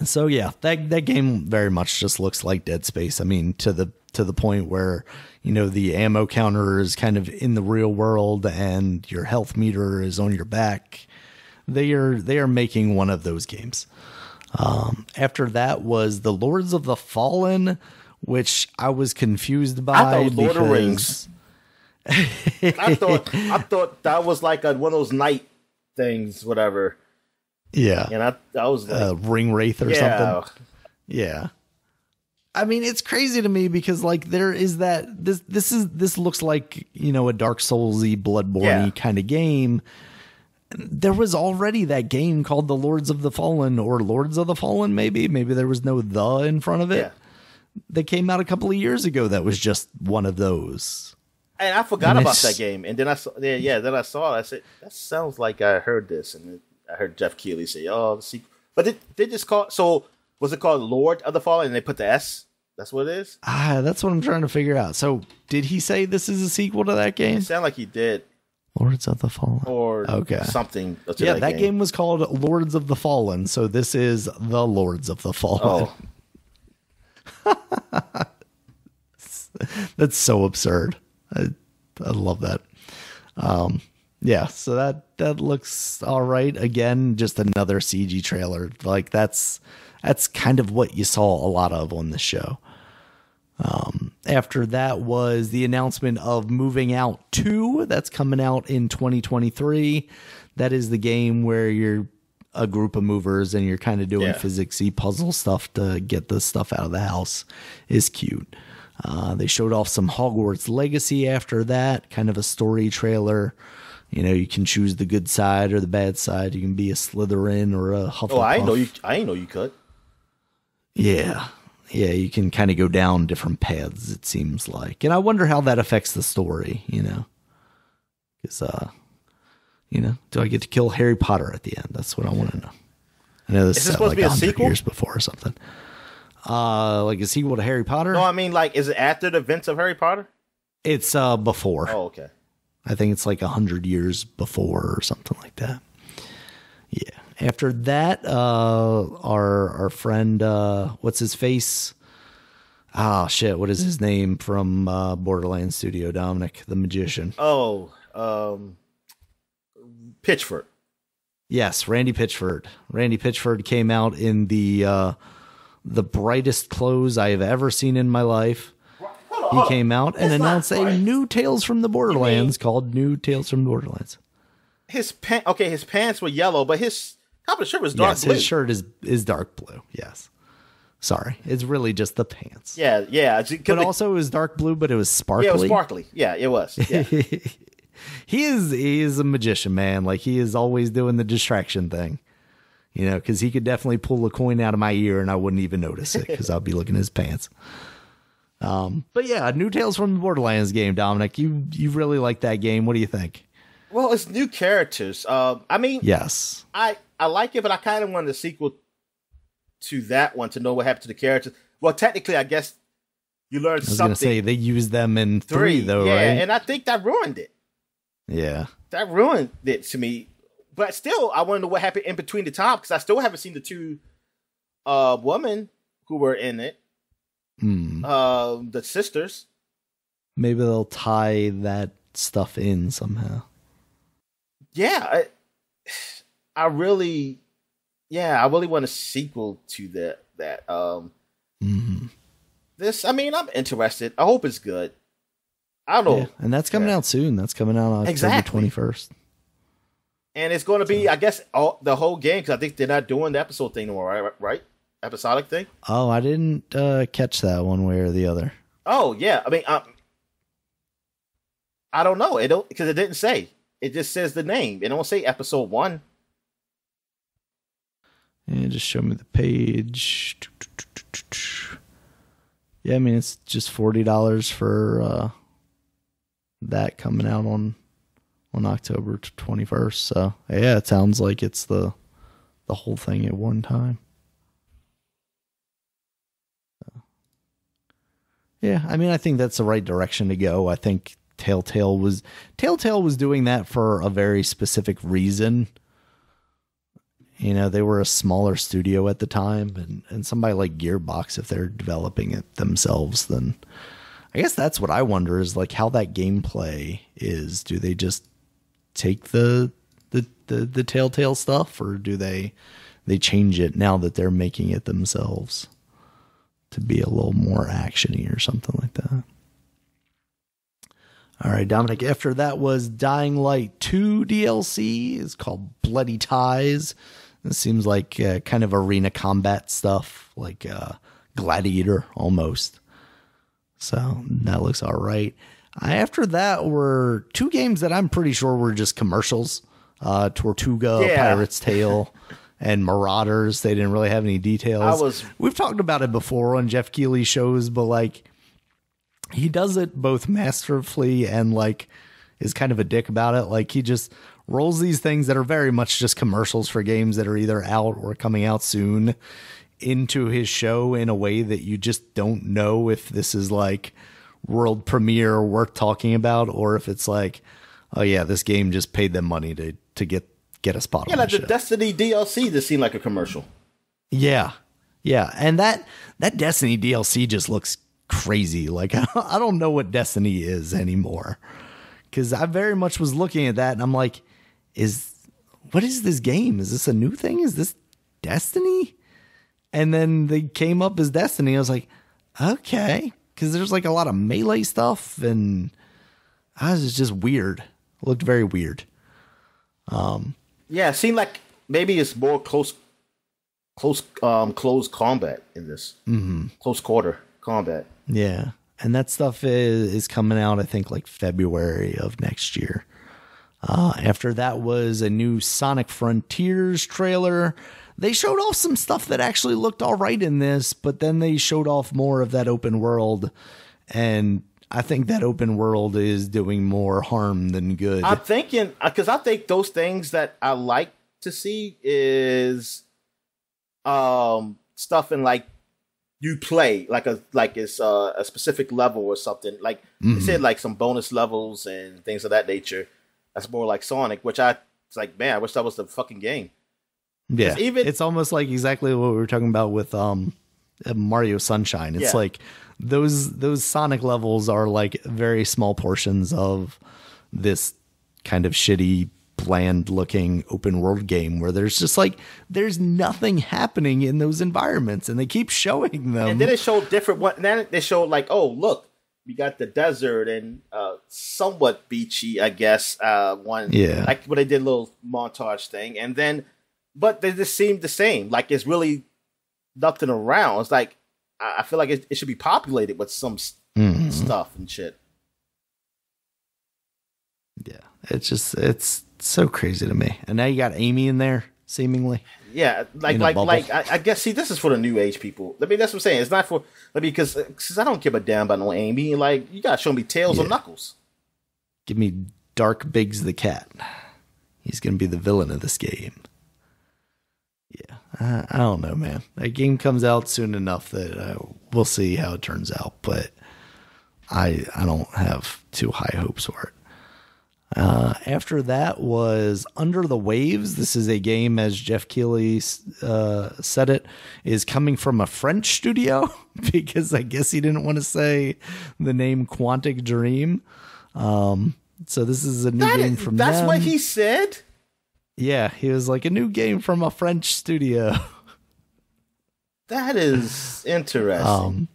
So yeah, that game very much just looks like Dead Space. I mean, to the point where, the ammo counter is kind of in the real world and your health meter is on your back. They are making one of those games. After that was the Lords of the Fallen, which I was confused by. I thought Lord of the Rings. I thought that was like one of those night things, whatever. Yeah. And I was like, Ring Wraith or something. Yeah. I mean, it's crazy to me because like there is that this looks like, a Dark Souls-y, Bloodborne-y kind of game. There was already that game called The Lords of the Fallen, or Lords of the Fallen, maybe there was no "the" in front of it. Yeah. That came out a couple of years ago. That was just one of those. And I forgot about that game. And then I saw, then I saw it. I said, that sounds like I heard this. And I heard Jeff Keighley say, the sequel. But they just call it, so was it called Lord of the Fallen and they put the S? That's what it is? That's what I'm trying to figure out. So did he say this is a sequel to that game? It sounded like he did. Lords of the Fallen. Or something. Yeah, that game was called Lords of the Fallen. So this is the Lords of the Fallen. Oh. That's so absurd. I love that. Yeah, so that looks all right. Again, just another CG trailer. Like that's kind of what you saw a lot of on the show. After that was the announcement of Moving Out 2. That's coming out in 2023. That is the game where you're a group of movers and you're kind of doing physicsy puzzle stuff to get the stuff out of the house. Is cute. They showed off some Hogwarts Legacy after that, kind of a story trailer. You can choose the good side or the bad side. You can be a Slytherin or a Hufflepuff. Oh, I didn't know you could. Yeah. Yeah, you can kind of go down different paths, it seems like. And I wonder how that affects the story, Because, do I get to kill Harry Potter at the end? That's what I want to know. I know this is supposed to be a sequel? Years before or something. Like a sequel to Harry Potter? No, I mean, like, is it after the events of Harry Potter? It's before. Oh, okay. I think it's like 100 years before or something like that. Yeah. After that, our friend, what's his face? Shit. What is his name from Borderlands Studio? Dominic, the magician. Oh, Pitchford. Yes, Randy Pitchford. Randy Pitchford came out in the brightest clothes I have ever seen in my life. He came out and announced a new Tales from the Borderlands called New Tales from the Borderlands. His pants were yellow, but his top of the shirt was dark blue. His shirt is dark blue. Yes. Sorry, it's really just the pants. Yeah. But also it was dark blue, but it was sparkly. Yeah, it was sparkly. Yeah, it was. Yeah. He is a magician, man. Like, he is always doing the distraction thing, you know, because he could definitely pull a coin out of my ear and I wouldn't even notice it because I'll be looking at his pants. But yeah, New Tales from the Borderlands game, Dominic. You really like that game. What do you think? Well, it's new characters. I mean, yes, I like it, but I kind of wanted the sequel to that one to know what happened to the characters. Well, technically, I guess you learned something. I was going to say they used them in 3 though, yeah, right? And I think that ruined it. Yeah. That ruined it to me. But still, I want to know what happened in between the time, because I still haven't seen the 2 women who were in it. The sisters. Maybe they'll tie that stuff in somehow. Yeah. I really want a sequel to that. This, I mean, I'm interested. I hope it's good. I don't know. Yeah, and that's coming out soon. That's coming out on October 21st. And it's going to be, I guess, the whole game, because I think they're not doing the episode thing anymore, right? Episodic thing? Oh, I didn't catch that one way or the other. Oh, yeah. I mean, I don't know. Because it didn't say. It just says the name. It don't say episode 1. Yeah, just show me the page. Yeah, I mean, it's just $40 for that coming out on October 21st. So yeah, it sounds like it's the whole thing at one time. Yeah, I mean, I think that's the right direction to go. I think Telltale was doing that for a very specific reason. You know, they were a smaller studio at the time, and somebody like Gearbox, if they're developing it themselves, then I guess that's what I wonder is like how that gameplay is. Do they just take the Telltale stuff, or do they change it now that they're making it themselves to be a little more actiony or something like that? All right, Dominic, after that was Dying Light 2 DLC. It's called Bloody Ties. It seems like kind of arena combat stuff, like Gladiator almost. So that looks all right. After that were 2 games that I'm pretty sure were just commercials. Tortuga, Pirate's Tale, and Marauders. They didn't really have any details. We've talked about it before on Jeff Keighley's shows, but like he does it both masterfully and like is kind of a dick about it. Like he just rolls these things that are very much just commercials for games that are either out or coming out soon into his show in a way that you just don't know if this is like world premiere worth talking about, or if it's like, oh yeah, this game just paid them money to get a spot on like the show. Destiny DLC just seemed like a commercial. Yeah. And that Destiny DLC just looks crazy. Like I don't know what Destiny is anymore, because I very much was looking at that and I'm like, what is this game? Is this a new thing? Is this Destiny? And then they came up as Destiny. I was like, okay, because there's like a lot of melee stuff, and it was just weird. It looked very weird. Yeah, it seemed like maybe it's more close combat in this. Mm-hmm. Close quarter combat. Yeah, and that stuff is coming out, I think, like February of next year. After that was a new Sonic Frontiers trailer. They showed off some stuff that actually looked all right in this, but then they showed off more of that open world, and I think that open world is doing more harm than good. I'm thinking, because I think those things that I like to see is stuff in like you play like it's a specific level or something. Like they said, like some bonus levels and things of that nature. That's more like Sonic, which it's like, man, I wish that was the fucking game. Yeah, it's almost like exactly what we were talking about with Mario Sunshine. It's like those Sonic levels are like very small portions of this kind of shitty bland looking open world game where there's just like there's nothing happening in those environments, and they keep showing them. And then they showed different one. Then they showed like, oh look, we got the desert and somewhat beachy, I guess. One, yeah, like when they did a little montage thing, and then, but they just seemed the same. Like it's really nothing around. It's like I feel like it should be populated with some stuff and shit. Yeah, it's so crazy to me. And now you got Amy in there, seemingly. Yeah, I guess. See, this is for the new age people. I mean, that's what I'm saying. It's not for. I mean, because I don't give a damn about no Amy. Like, you gotta show me Tails or Knuckles. Give me Dark Biggs the cat. He's gonna be the villain of this game. Yeah, I don't know, man. That game comes out soon enough that we'll see how it turns out. But I don't have too high hopes for it. After that was Under the Waves. This is a game, as Jeff Keighley said it, is coming from a French studio because I guess he didn't want to say the name Quantic Dream. So this is a new game from them. That's what he said? Yeah, he was like, a new game from a French studio. That is interesting.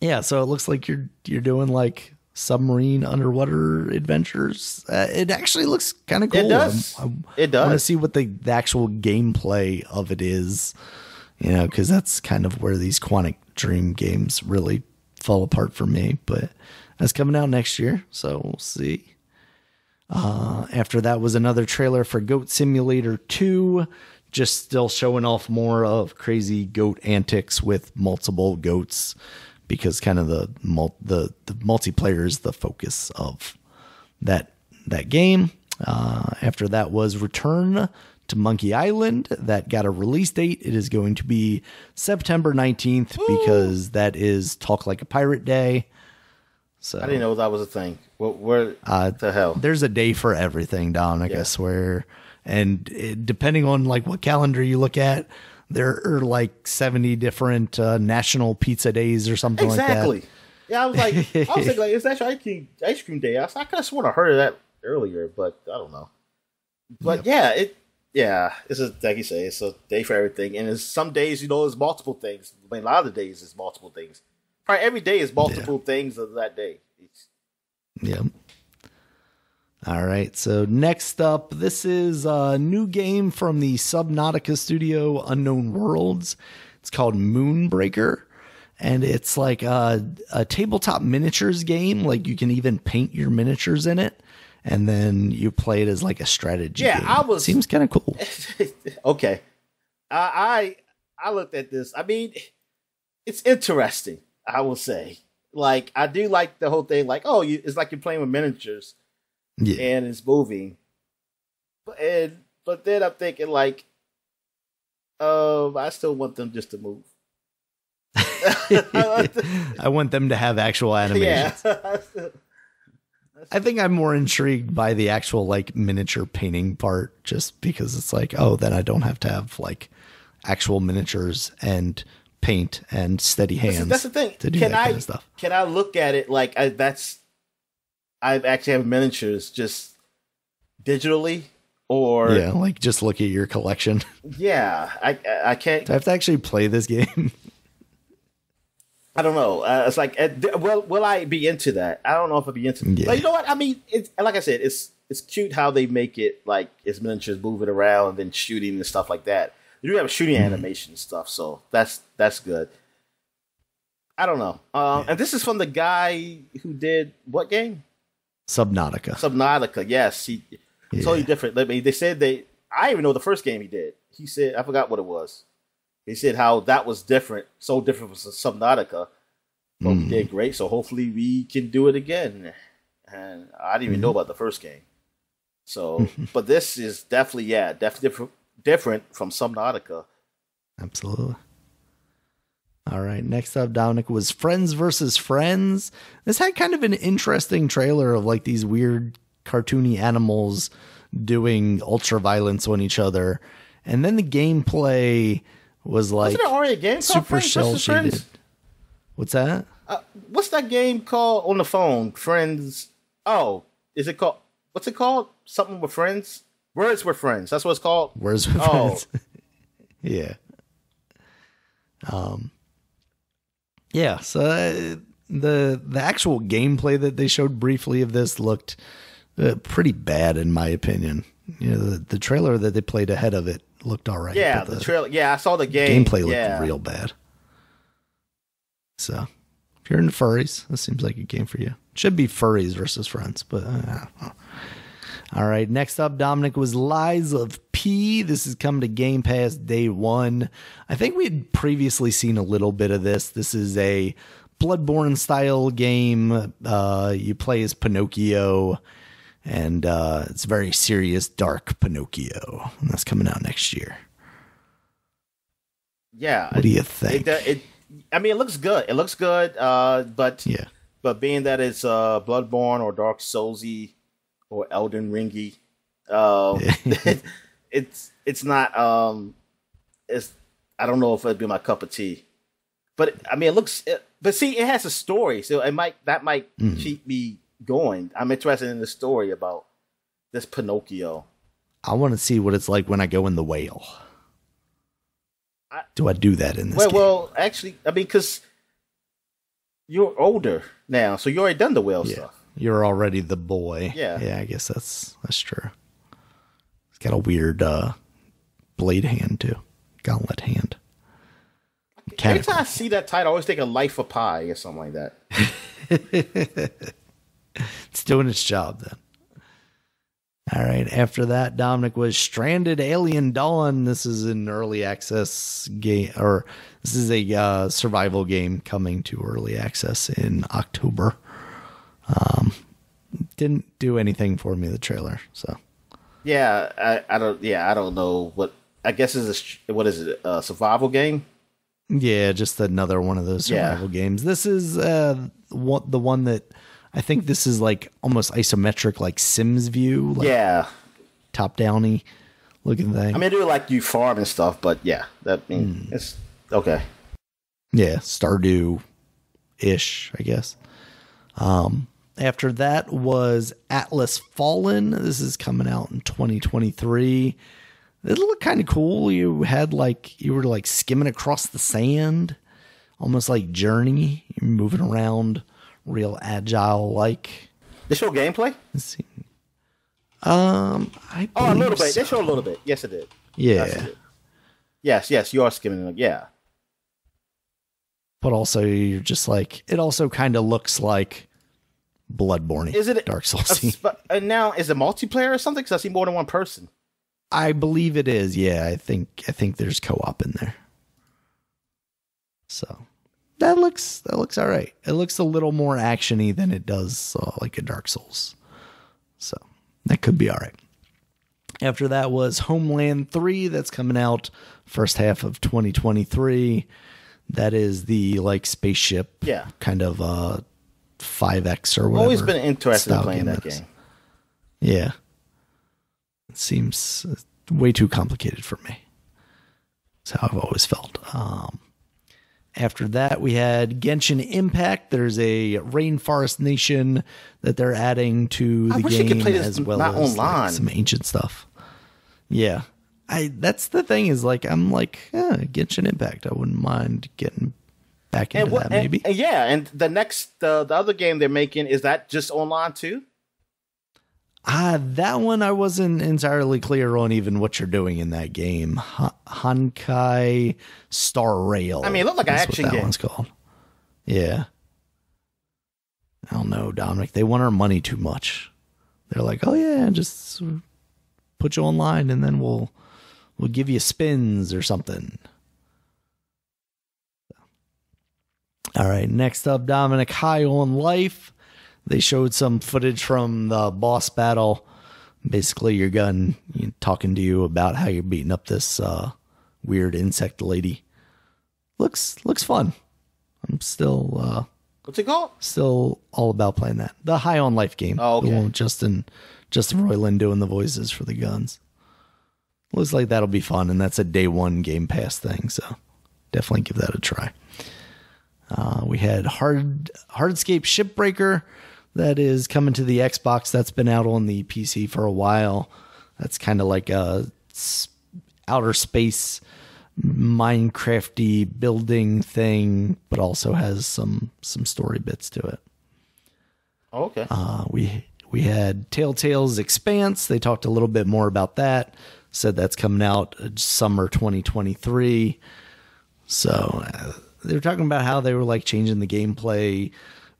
Yeah, so it looks like you're doing like submarine underwater adventures. It actually looks kind of cool. It does. It does. I want to see what the actual gameplay of it is, because that's kind of where these Quantic Dream games really fall apart for me. But that's coming out next year, so we'll see. After that was another trailer for Goat Simulator 2, just still showing off more of crazy goat antics with multiple goats, because kind of the multiplayer is the focus of that game. After that was Return to Monkey Island. That got a release date. It is going to be September 19th because that is Talk Like a Pirate Day. So I didn't know that was a thing. Where the hell? There's a day for everything, Dominic, I swear. And depending on like what calendar you look at, there are like 70 different national pizza days or something like that. Exactly. Yeah, I was thinking like, it's actually ice cream day. I could have sworn I heard of that earlier, but I don't know. But it's a, like you say, it's a day for everything. And it's some days, it's multiple things. I mean, a lot of the days is multiple things. Probably every day is multiple things of that day. Yeah. All right, so next up, this is a new game from the Subnautica studio, Unknown Worlds. It's called Moonbreaker, and it's like a tabletop miniatures game. Like, you can even paint your miniatures in it, and then you play it as like a strategy game. Seems kind of cool. Okay. I looked at this. I mean, it's interesting, I will say. Like, I do like the whole thing. Like, it's like you're playing with miniatures. Yeah. And it's moving. But then I'm thinking, like, I still want them just to move. I want them to have actual animations. Yeah. I think I'm more intrigued by the actual, like, miniature painting part, just because it's like, then I don't have to have, like, actual miniatures and paint and steady hands. That's the thing. To do that kind of stuff. Can I look at it like I actually have miniatures just digitally, or like just look at your collection. Yeah, I can't. Do I have to actually play this game? I don't know. It's like, will I be into that? I don't know if I'll be into. Yeah. Like, you know what? I mean, it's like I said, it's cute how they make it like it's miniatures moving around and then shooting and stuff like that. They do have shooting animation and stuff, so that's good. I don't know. And this is from the guy who did what game? Subnautica, yes. Totally different. I mean, they said I even know the first game he did. He said, I forgot what it was. He said how that was different, so different from Subnautica. But we did great, so hopefully we can do it again. And I didn't even know about the first game. So, but this is definitely different from Subnautica. Absolutely. All right, next up, Dominic, was Friends versus Friends. This had kind of an interesting trailer of like these weird cartoony animals doing ultra violence on each other. And then the gameplay was like wasn't there already a game called super cel shaded. What's that? What's that game called on the phone? Friends. Oh, is it called? what's it called? Something with friends? Words with Friends. That's what it's called? Words with Friends. Yeah. Yeah, so the actual gameplay that they showed briefly of this looked pretty bad in my opinion. You know, the trailer that they played ahead of it looked all right. Yeah, the trailer. Yeah, I saw the gameplay looked real bad. So, if you're into furries, this seems like a game for you. It should be furries versus friends, but I don't know. All right, next up, Dominic, was Lies of P. This is coming to Game Pass day one. I think we had previously seen a little bit of this. This is a Bloodborne style game. You play as Pinocchio, and it's very serious, dark Pinocchio. And that's coming out next year. Yeah. What do you think? I mean, it looks good. It looks good, but being that it's Bloodborne or Dark Soulsy or Elden Ringy, it's not. It's I don't know if it'd be my cup of tea, but I mean, it looks. But see, it has a story, so it might keep me going. I'm interested in the story about this Pinocchio. I want to see what it's like when I go in the whale. Do I do that in this game? Well, actually, I mean, because you're older now, so you already done the whale stuff. You're already the boy. Yeah. Yeah, I guess that's true. It's got a weird blade hand, too. Gauntlet hand. Every time I see that title, I always think of Life of Pi or something like that. It's doing its job, then. All right. After that, Dominic, was Stranded Alien Dawn. This is an early access game, or this is a survival game coming to early access in October. Didn't do anything for me, the trailer. So yeah, I don't know what. I guess what is it? A survival game? Yeah, just another one of those survival games. This is the one that I think this is like almost isometric, like Sims view. Like top downy looking thing. I mean, I do like you farm and stuff, but yeah, that means it's okay. Yeah, Stardew ish, I guess. After that was Atlas Fallen. This is coming out in 2023. It looked kind of cool. You were like skimming across the sand, almost like Journey. You're moving around, real agile like. They show gameplay? Let's see. A little bit. They show a little bit. Yes, it did. Yeah. Yes, you are skimming it. Yeah. But also, you're just like, it also kind of looks like Bloodborne. Is it Dark Souls? And now, is it multiplayer or something? Because I see more than one person. I believe it is. Yeah, I think there's co-op in there. So that looks all right. It looks a little more actiony than it does like a Dark Souls. So that could be all right. After that was Homeland 3. That's coming out first half of 2023. That is the like spaceship kind of 5X or whatever. I've always been interested in playing that game. Yeah. It seems way too complicated for me. That's how I've always felt. After that, we had Genshin Impact. There's a Rainforest Nation that they're adding to the game as well as like, some ancient stuff. Yeah. That's the thing is like, I'm like, Genshin Impact. I wouldn't mind getting back into that maybe. And the next, the other game they're making, is that just online too? That one I wasn't entirely clear on even what you're doing in that game. Honkai Star Rail. I mean, it looked like an action game. That one's called. Yeah. I don't know, Dominic. They want our money too much. They're like, oh yeah, just put you online and then we'll give you spins or something. All right, next up, Dominic, High on Life. They showed some footage from the boss battle. Basically, your gun talking to you about how you're beating up this weird insect lady. Looks fun. I'm still what's it called? Still all about playing that. The High on Life game. Oh, okay. The one with Justin Roiland doing the voices for the guns. Looks like that'll be fun, and that's a day one Game Pass thing. So definitely give that a try. We had Hardscape Shipbreaker. that is coming to the Xbox. That's been out on the PC for a while. That's kind of like a outer space Minecrafty building thing, but also has some story bits to it. Oh, okay. We had Telltale's Expanse. They talked a little bit more about that. Said that's coming out summer 2023. So they were talking about how they were like changing the gameplay,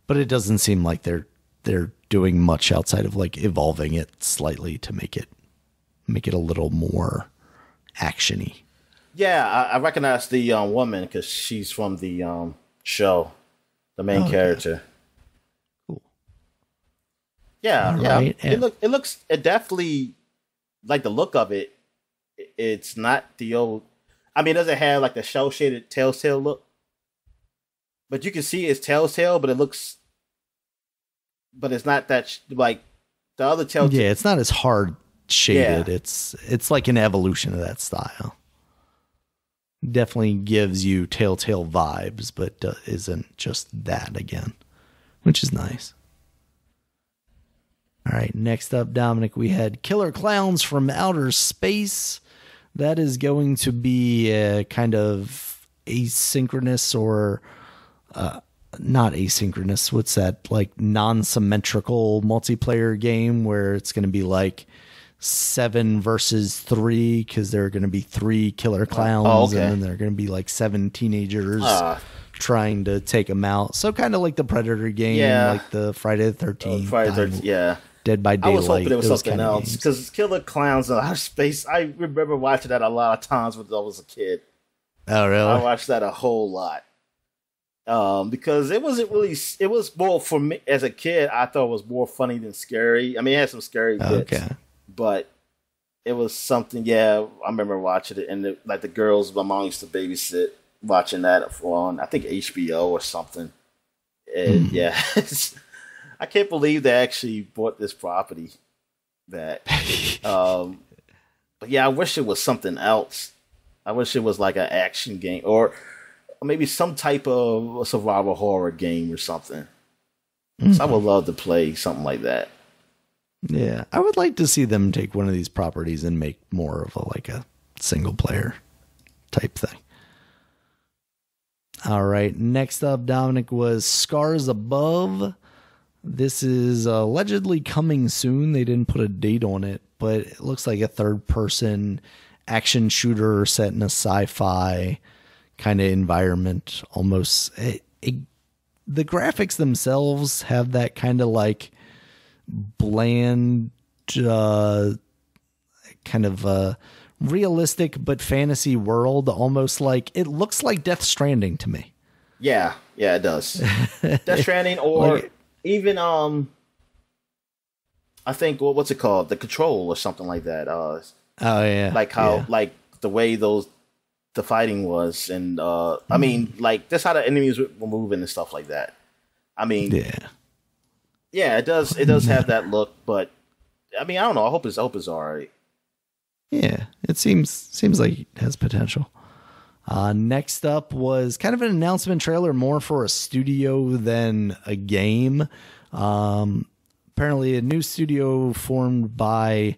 but it doesn't seem like they're doing much outside of like evolving it slightly to make it a little more actiony. Yeah, I recognize the woman because she's from the show, the main character. Cool. Yeah, yeah. Right. It definitely, like the look of it. It's not the old. I mean, it doesn't have like the shell shaded Telltale look, but you can see it's Telltale, but it looks, but it's not that like the other Telltale. Yeah, it's not as hard shaded. Yeah. It's like an evolution of that style. Definitely gives you Telltale vibes, but isn't just that again, which is nice. All right, next up, Dominic, we had Killer Clowns from Outer Space. That is going to be a kind of asynchronous or not asynchronous. What's that? Like non-symmetrical multiplayer game where it's going to be like 7 versus 3 because there are going to be 3 killer clowns and then there are going to be like 7 teenagers trying to take them out. So kind of like the Predator game, like the Friday the 13th. Dead by Daylight. I was hoping it was something else because Killer Clowns in Outer Space. I remember watching that a lot of times when I was a kid. Oh, really? I watched that a whole lot because it wasn't really. It was more for me as a kid. I thought it was more funny than scary. I mean, it had some scary bits, but it was something. Yeah, I remember watching it, and like the girls, my mom used to babysit, watching that on I think HBO or something. And yeah. I can't believe they actually bought this property. But yeah, I wish it was something else. I wish it was like an action game or maybe some type of survival horror game or something. So I would love to play something like that. Yeah, I would like to see them take one of these properties and make more of a single player type thing. All right, next up, Dominic, was Scars Above. This is allegedly coming soon. They didn't put a date on it, but it looks like a third-person action shooter set in a sci-fi kind of environment. Almost, the graphics themselves have that kind of like bland, kind of realistic but fantasy world. Almost like it looks like Death Stranding to me. Yeah, it does. Death Stranding or. Even I think what's it called? The Control or something like that. Like how like the way the fighting was, and I mean like that's how the enemies were moving and stuff like that. I mean, yeah, it does have that look, but I mean I don't know. I hope it's all right. Yeah, it seems like it has potential. Next up was kind of an announcement trailer, more for a studio than a game. Apparently a new studio formed by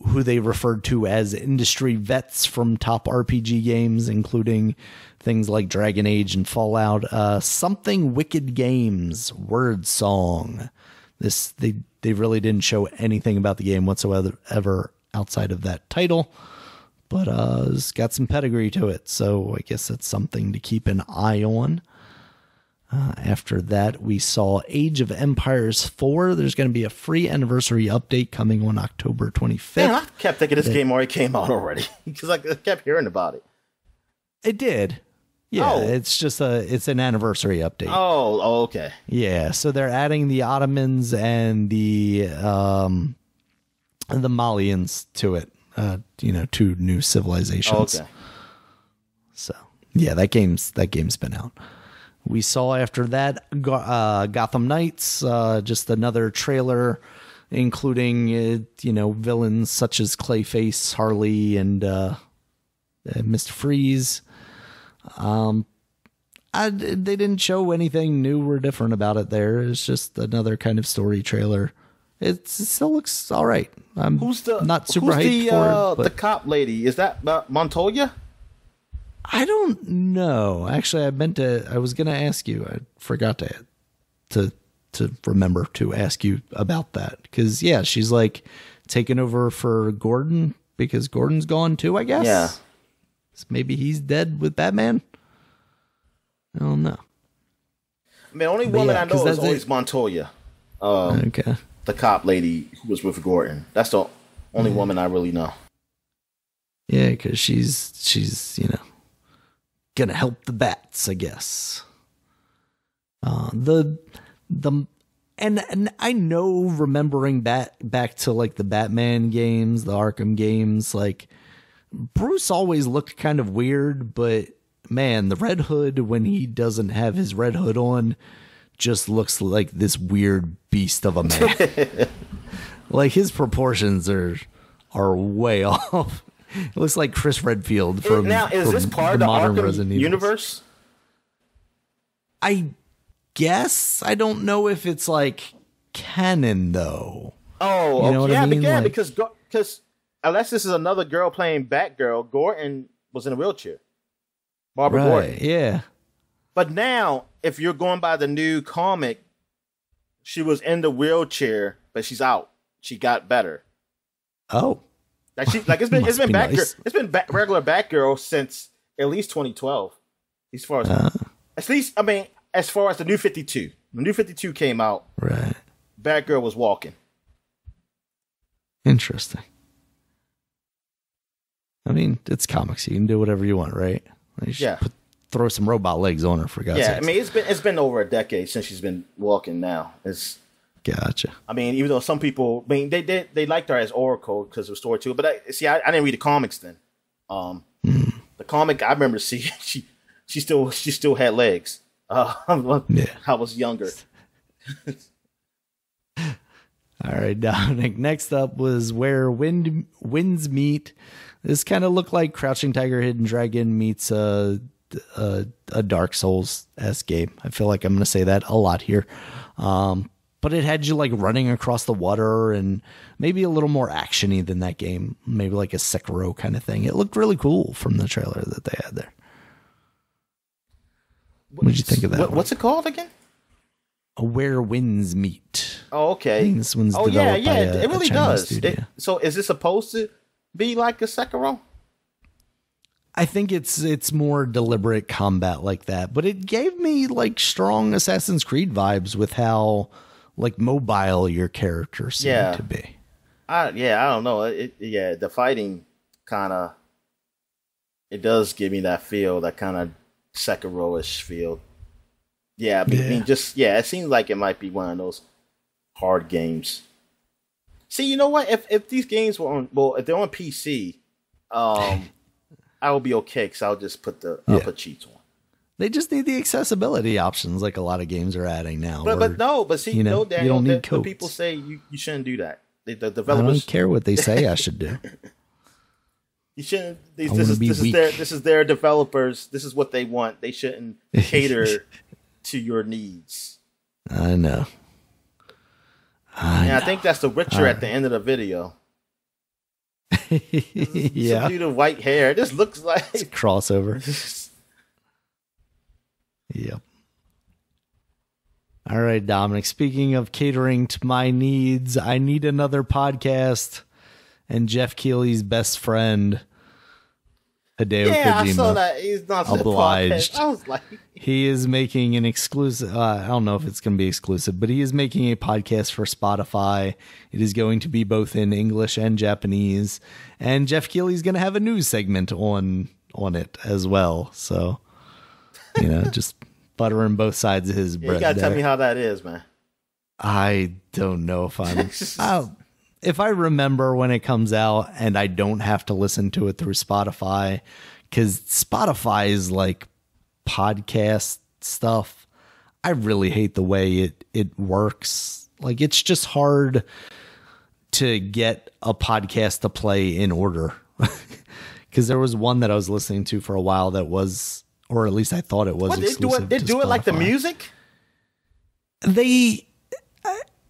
who they referred to as industry vets from top RPG games, including things like Dragon Age and Fallout. Something Wicked Games, Word Song. They really didn't show anything about the game whatsoever outside of that title. But it's got some pedigree to it, so I guess that's something to keep an eye on. After that, we saw Age of Empires 4. There's going to be a free anniversary update coming on October 25th. Man, I kept thinking this game already came out already because I kept hearing about it. It did. Yeah, it's just it's an anniversary update. Oh, okay. Yeah, so they're adding the Ottomans and the Malians to it. 2 new civilizations. Okay. So yeah, that game's been out. We saw after that Gotham Knights, just another trailer, including villains such as Clayface, Harley, and Mr. Freeze. I They didn't show anything new or different about it there. It's just another kind of story trailer. It still looks all right. I'm not super hyped for it. But the cop lady, is that Montoya? I don't know. Actually, I was going to ask you. I forgot to remember to ask you about that. Because, yeah, she's like taking over for Gordon because Gordon's gone too, I guess. Yeah. So maybe he's dead with Batman. I don't know. I mean, the only woman I know is always Montoya. Okay. The cop lady who was with Gordon. That's the only woman I really know. Yeah, because she's gonna help the bats, I guess. And I know, remembering back to like the Batman games, the Arkham games, like Bruce always looked kind of weird, but man, the Red Hood, when he doesn't have his red hood on, just looks like this weird beast of a man. Like his proportions are way off. It looks like Chris Redfield from this part of the modern Arkham Resident universe? I guess. I don't know if it's like canon though. Oh, you know what I mean? Yeah, like, because unless this is another girl playing Batgirl, Gordon was in a wheelchair. Barbara Gordon. Yeah. But now, if you're going by the new comic, she was in the wheelchair, but she's out. She got better. Oh. Like it's been Batgirl. Nice. It's been regular Batgirl since at least 2012. As far as the New 52. The New 52 came out. Right. Batgirl was walking. Interesting. I mean, it's comics. You can do whatever you want, right? Throw some robot legs on her, for God's sake. Yeah, I mean, it's been over a decade since she's been walking now. Gotcha. I mean, even though some people, I mean, they liked her as Oracle because of the story too. But I didn't read the comics then. The comic I remember seeing, she still had legs. I was younger. All right, Dominic. Next up was Where Winds Meet. This kind of looked like Crouching Tiger, Hidden Dragon meets a Dark Souls-esque game. I feel like I'm going to say that a lot here. But it had you like running across the water and maybe a little more action-y than that game. Maybe like a Sekiro kind of thing. It looked really cool from the trailer that they had there. What did you think of that? What's it called again? Where Winds Meet. Oh, okay. This one's developed by it really does. So is it supposed to be like a Sekiro? I think it's more deliberate combat like that, but it gave me like strong Assassin's Creed vibes with how like mobile your character seemed to be. I don't know. The fighting kind of, it does give me that feel, that kind of Sekiro-ish feel. Yeah, I mean, it seems like it might be one of those hard games. See, you know what? If these games were if they're on PC, I will be okay because I'll just put I'll put cheats on. They just need the accessibility options, like a lot of games are adding now. But Daniel, you don't need codes. People say you shouldn't do that. The developers, I don't care what they say I should do. You shouldn't. This is their developers. This is what they want. They shouldn't cater to your needs. I know. I think that's the Witcher at the end of the video. Yeah. Some dude with white hair. This looks like it's a crossover. Yep. All right, Dominic. Speaking of catering to my needs, I need another podcast. And Jeff Keighley's best friend, Hideo Kojima. I saw that. He's not obliged. I was like, he is making an exclusive. I don't know if it's going to be exclusive, but he is making a podcast for Spotify. It is going to be both in English and Japanese, and Jeff Keighley's going to have a news segment on it as well. So, just buttering both sides of his bread. You gotta tell me how that is, man. I don't know if I'm. If I remember when it comes out and I don't have to listen to it through Spotify, because Spotify is like podcast stuff. I really hate the way it works. Like, it's just hard to get a podcast to play in order. Because there was one that I was listening to for a while that was or at least I thought it was. What, exclusive. They do it like the music. They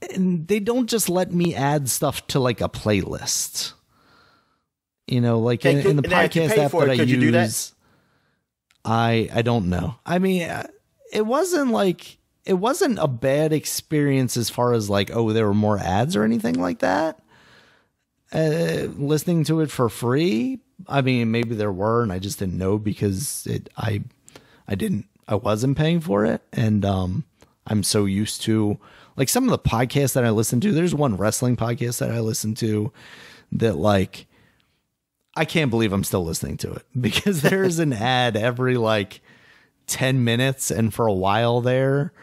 don't just let me add stuff to like a playlist. You know, like in the podcast app that I use. I don't know. I mean, it wasn't a bad experience as far as like, oh, there were more ads or anything like that. Listening to it for free. I mean, maybe there were, and I just didn't know because I wasn't paying for it. And, I'm so used to like some of the podcasts that I listen to. There's one wrestling podcast that I listen to that like, I can't believe I'm still listening to it because there's an ad every like 10 minutes. And for a while there,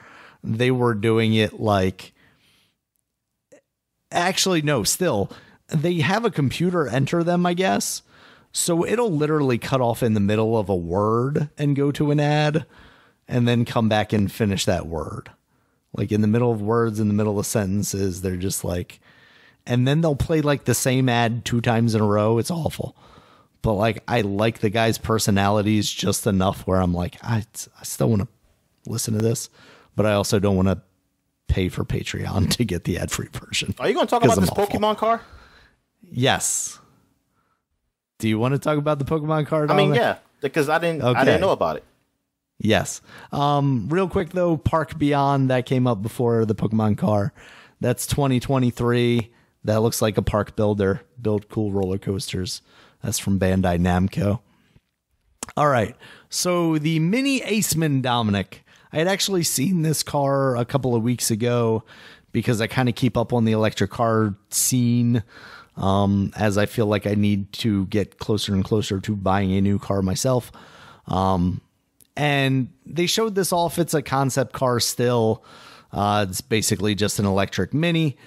they were doing it like, actually, no, still they have a computer enter them, I guess. So it'll literally cut off in the middle of a word and go to an ad and then come back and finish that word. Like in the middle of words, in the middle of sentences, they're just like, and then they'll play like the same ad 2 times in a row. It's awful. But like, I like the guy's personalities just enough where I'm like, I still want to listen to this, but I also don't want to pay for Patreon to get the ad-free version. Are you going to talk about this Pokemon car? Yes. Do you want to talk about the Pokemon card? I mean, yeah, because I didn't know about it. Yes. Real quick though, Park Beyond that came up before the Pokemon car. That's 2023. That looks like a park builder. Build cool roller coasters. That's from Bandai Namco. All right. So the Mini Aceman Dominic. I had actually seen this car a couple of weeks ago because I kind of keep up on the electric car scene. As I feel like I need to get closer and closer to buying a new car myself. And they showed this off. It's a concept car still. It's basically just an electric Mini.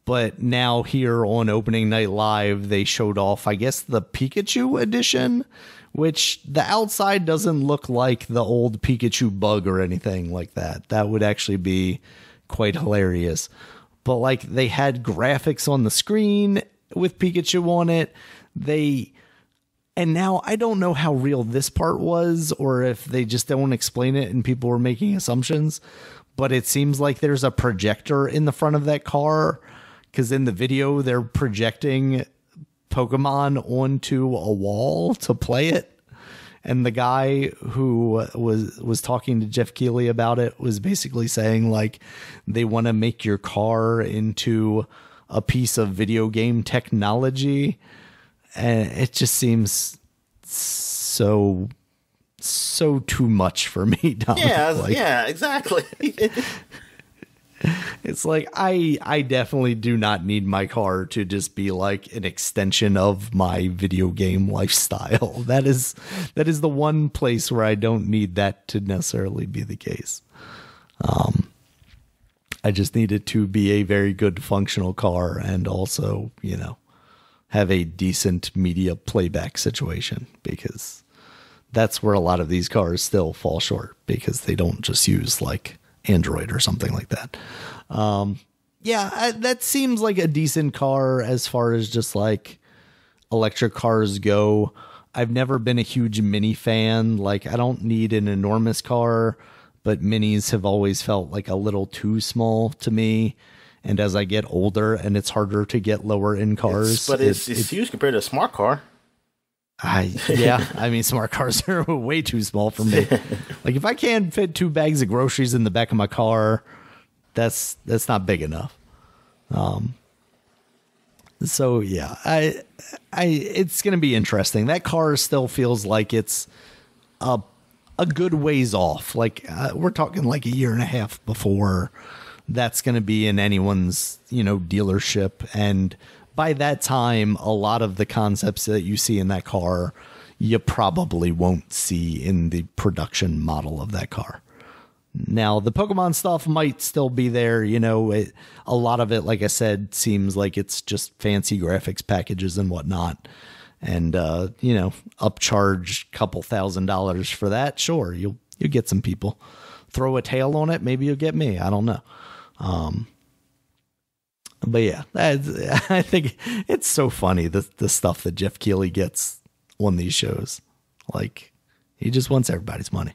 But now here on Opening Night Live, they showed off, I guess, the Pikachu edition, which the outside doesn't look like the old Pikachu bug or anything like that. That would actually be quite hilarious. But like they had graphics on the screen with Pikachu on it. And now I don't know how real this part was or if they just don't explain it and people were making assumptions, but it seems like there's a projector in the front of that car because in the video they're projecting Pokemon onto a wall to play it. And the guy who was talking to Jeff Keighley about it was basically saying like they want to make your car into a piece of video game technology. And it just seems so too much for me, Dominic. Yeah, like, yeah, exactly. It's like I definitely do not need my car to just be like an extension of my video game lifestyle. That is the one place where I don't need that to necessarily be the case. I just need it to be a very good functional car and also, you know, have a decent media playback situation because that's where a lot of these cars still fall short because they don't just use like Android or something like that. That seems like a decent car as far as just like electric cars go. I've never been a huge Mini fan. Like I don't need an enormous car, but Minis have always felt like a little too small to me. And as I get older and it's harder to get lower end cars. It's huge compared to a smart car. I mean, smart cars are way too small for me. Like if I can't fit 2 bags of groceries in the back of my car, that's not big enough. So yeah, it's going to be interesting. That car still feels like it's a good ways off. Like we're talking like a year and a half before that's going to be in anyone's, you know, dealership. And by that time, a lot of the concepts that you see in that car, you probably won't see in the production model of that car. Now, the Pokemon stuff might still be there. You know, a lot of it, like I said, seems like it's just fancy graphics packages and whatnot. And, you know, upcharge a couple $1,000s for that. Sure, you'll get some people. Throw a tail on it, maybe you'll get me. I don't know. But yeah, I think it's so funny the stuff that Jeff Keighley gets on these shows. Like He just wants everybody's money.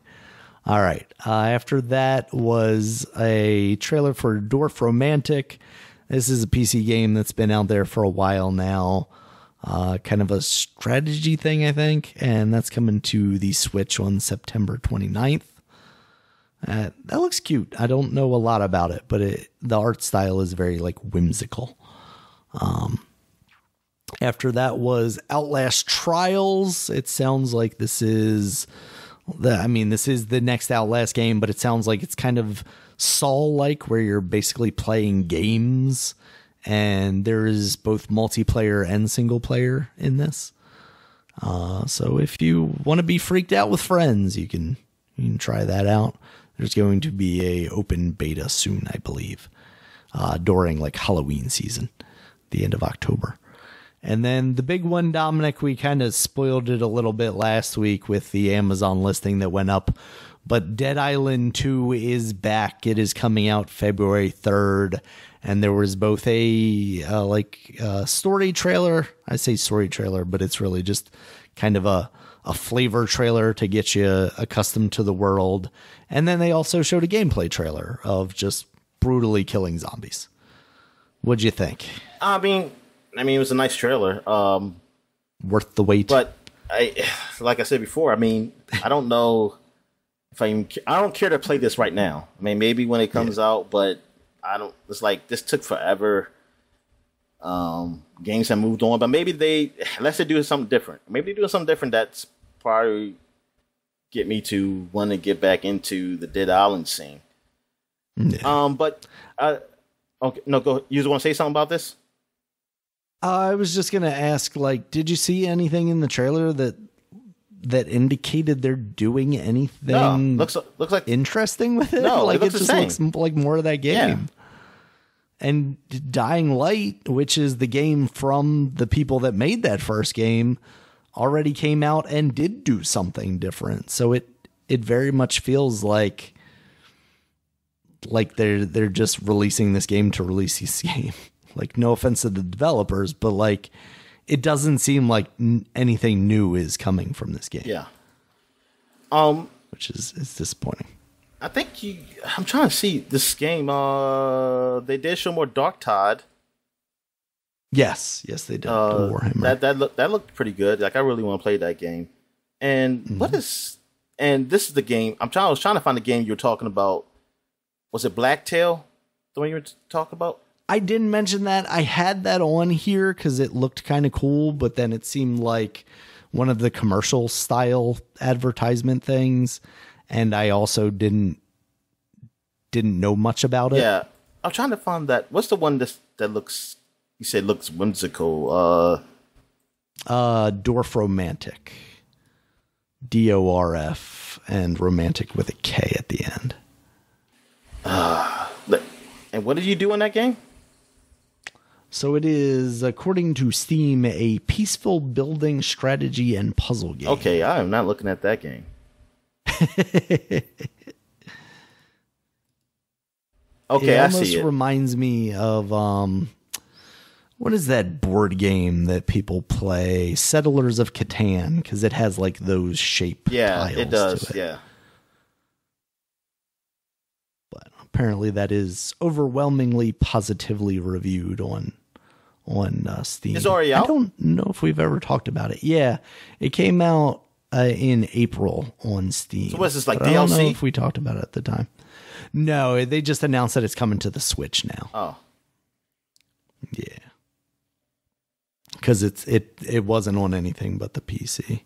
All right. After that was a trailer for Dwarf Romantic. This is a PC game that's been out there for a while now. Kind of a strategy thing, I think. And that's coming to the Switch on September 29th. That looks cute. I don't know a lot about it, but the art style is very like whimsical. After that was Outlast Trials. It sounds like this is the next Outlast game, but it sounds like it's kind of Saw-like, where you're basically playing games, and there is both multiplayer and single player in this. So if you want to be freaked out with friends, you can try that out. There's going to be a open beta soon, I believe, during like Halloween season, the end of October. And then the big one, Dominic, we kind of spoiled it a little bit last week with the Amazon listing that went up. But Dead Island 2 is back. It is coming out February 3rd. And there was both a story trailer. I say story trailer, but it's really just kind of a flavor trailer to get you accustomed to the world. And then they also showed a gameplay trailer of just brutally killing zombies. What'd you think? I mean, it was a nice trailer. Worth the wait. But like I said before, I don't know if I don't care to play this right now. Maybe when it comes out, but I don't. It's like this took forever. Games have moved on, but maybe unless they do something different. Maybe doing something different that's probably get me to want to get back into the Dead Island scene. Yeah. Okay, no, go. You want to say something about this? I was just going to ask, did you see anything in the trailer that indicated they're doing anything looks like interesting with it? No, it looks just looks like more of that game. Yeah. And Dying Light, which is the game from the people that made that first game, already came out and did do something different. So it very much feels like they're just releasing this game to release this game. No offense to the developers, but it doesn't seem like anything new is coming from this game. Yeah. Which is disappointing. I think I'm trying to see this game. They did show more Dark Tide. Yes, they did. Warhammer. That looked pretty good. I really want to play that game. And this is the game. I was trying to find the game you were talking about. Was it Blacktail? The one you were talking about? I didn't mention that. I had that on here because it looked kind of cool, but then it seemed like one of the commercial style advertisement things, and I also didn't know much about it. Yeah, I'm trying to find that. What's the one that looks? You said looks whimsical. Dwarf Romantic, DORF, and romantic with a K at the end. And what did you do in that game? So it is, according to Steam, a peaceful building strategy and puzzle game. Okay, I am not looking at that game. Okay, I see it. It almost reminds me of, what is that board game that people play? Settlers of Catan, because it has those shape tiles. Yeah, it does, to it. Yeah. But apparently that is overwhelmingly positively reviewed on Steam. It's already out? I don't know if we've ever talked about it. Yeah, it came out in April on Steam. So what's this, DLC? I don't know if we talked about it at the time. No, they just announced that it's coming to the Switch now. Oh. Yeah. Because it wasn't on anything but the PC.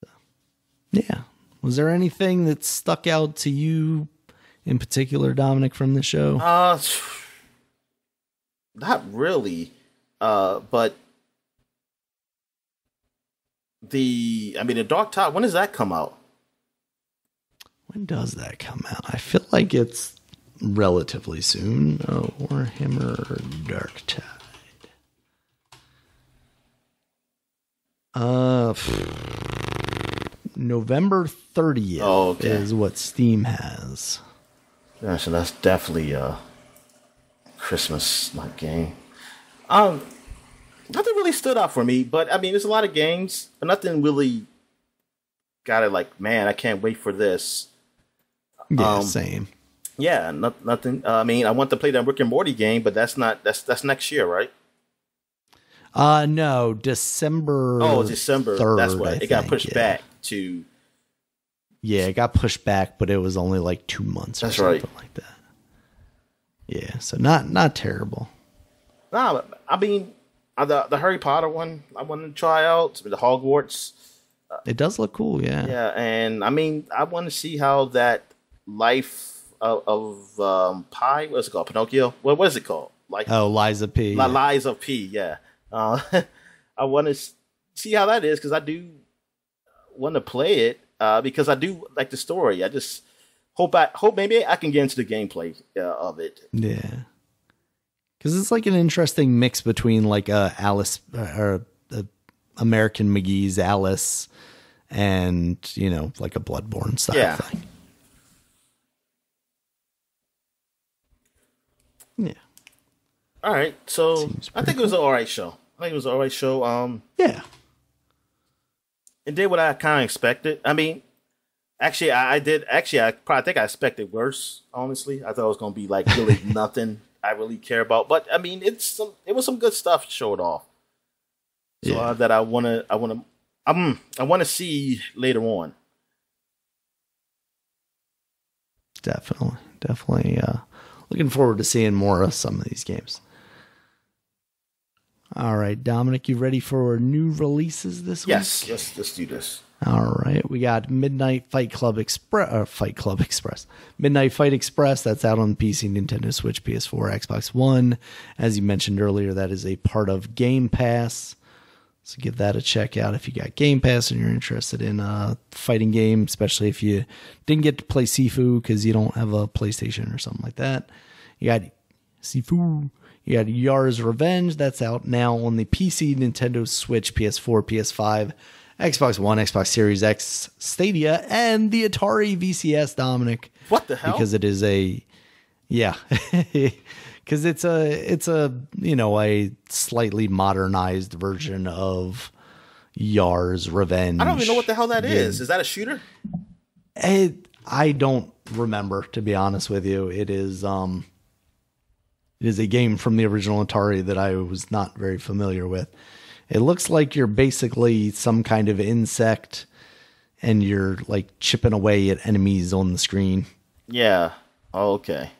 So, yeah. Was there anything that stuck out to you in particular, Dominic, from the show? Not really. But the Dark Tide, when does that come out? When does that come out? I feel like it's relatively soon. Oh, Warhammer Dark Tide. November 30th is what Steam has. Yeah, so that's definitely a Christmas-like game. Nothing really stood out for me, but there's a lot of games, but nothing really got it like, man, I can't wait for this. Yeah, same. Yeah, nothing. I mean, I want to play that Rick and Morty game, but that's next year, right? No, December. Oh, December. 3rd, that's what it got pushed back to. Yeah, it got pushed back, but it was only like 2 months or something like that. Yeah, so not terrible. No, I mean, the Harry Potter one I wanted to try out. The Hogwarts. It does look cool, yeah. Yeah, and I mean, I want to see how that life of Pi. What's it called? Pinocchio. What is it called? Like Liza P. Liza P. Yeah. I want to see how that is because I do want to play it because I do like the story. I just hope maybe I can get into the gameplay of it. Yeah, because it's like an interesting mix between like Alice or American McGee's Alice and like a Bloodborne style thing. Yeah. All right, so I think it was an all right show. Yeah. It did what I kind of expected. I mean, actually, I probably think I expected worse. Honestly, I thought it was going to be like really nothing I really care about. But I mean, it was some good stuff showed off. So that I want to see later on. Definitely. Looking forward to seeing more of some of these games. All right, Dominic, you ready for new releases this week? Yes, let's do this. All right, we got Midnight Fight Express. Midnight Fight Express, that's out on PC, Nintendo Switch, PS4, Xbox One. As you mentioned earlier, that is a part of Game Pass. So give that a check out if you got Game Pass and you're interested in a fighting game, especially if you didn't get to play Sifu because you don't have a PlayStation or something like that. You got Sifu. You got Yar's Revenge. That's out now on the PC, Nintendo Switch, PS4, PS5, Xbox One, Xbox Series X, Stadia, and the Atari VCS, Dominic. What the hell? Because it is because it's a a slightly modernized version of Yar's Revenge. I don't even know what the hell that is. Is that a shooter? I don't remember, to be honest with you. It is a game from the original Atari that I was not very familiar with. It looks like you're basically some kind of insect and you're like chipping away at enemies on the screen. Yeah. Oh, okay.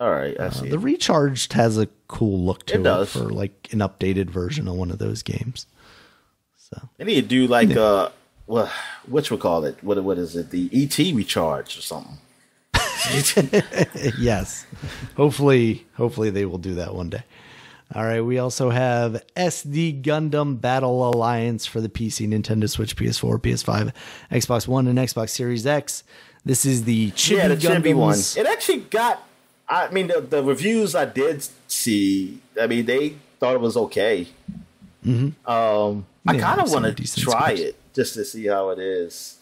All right. I see. The Recharged has a cool look to it does. for like an updated version of one of those games. So they need to do like which we call it? What is it? The ET Recharge or something. Yes. Hopefully they will do that one day. All right. We also have SD Gundam Battle Alliance for the PC, Nintendo Switch, PS4, PS5, Xbox One, and Xbox Series X. This is the Chibi one. It actually got. I mean, the reviews I did see. I mean, they thought it was okay. Mm-hmm. I kind of want to try it just to see how it is.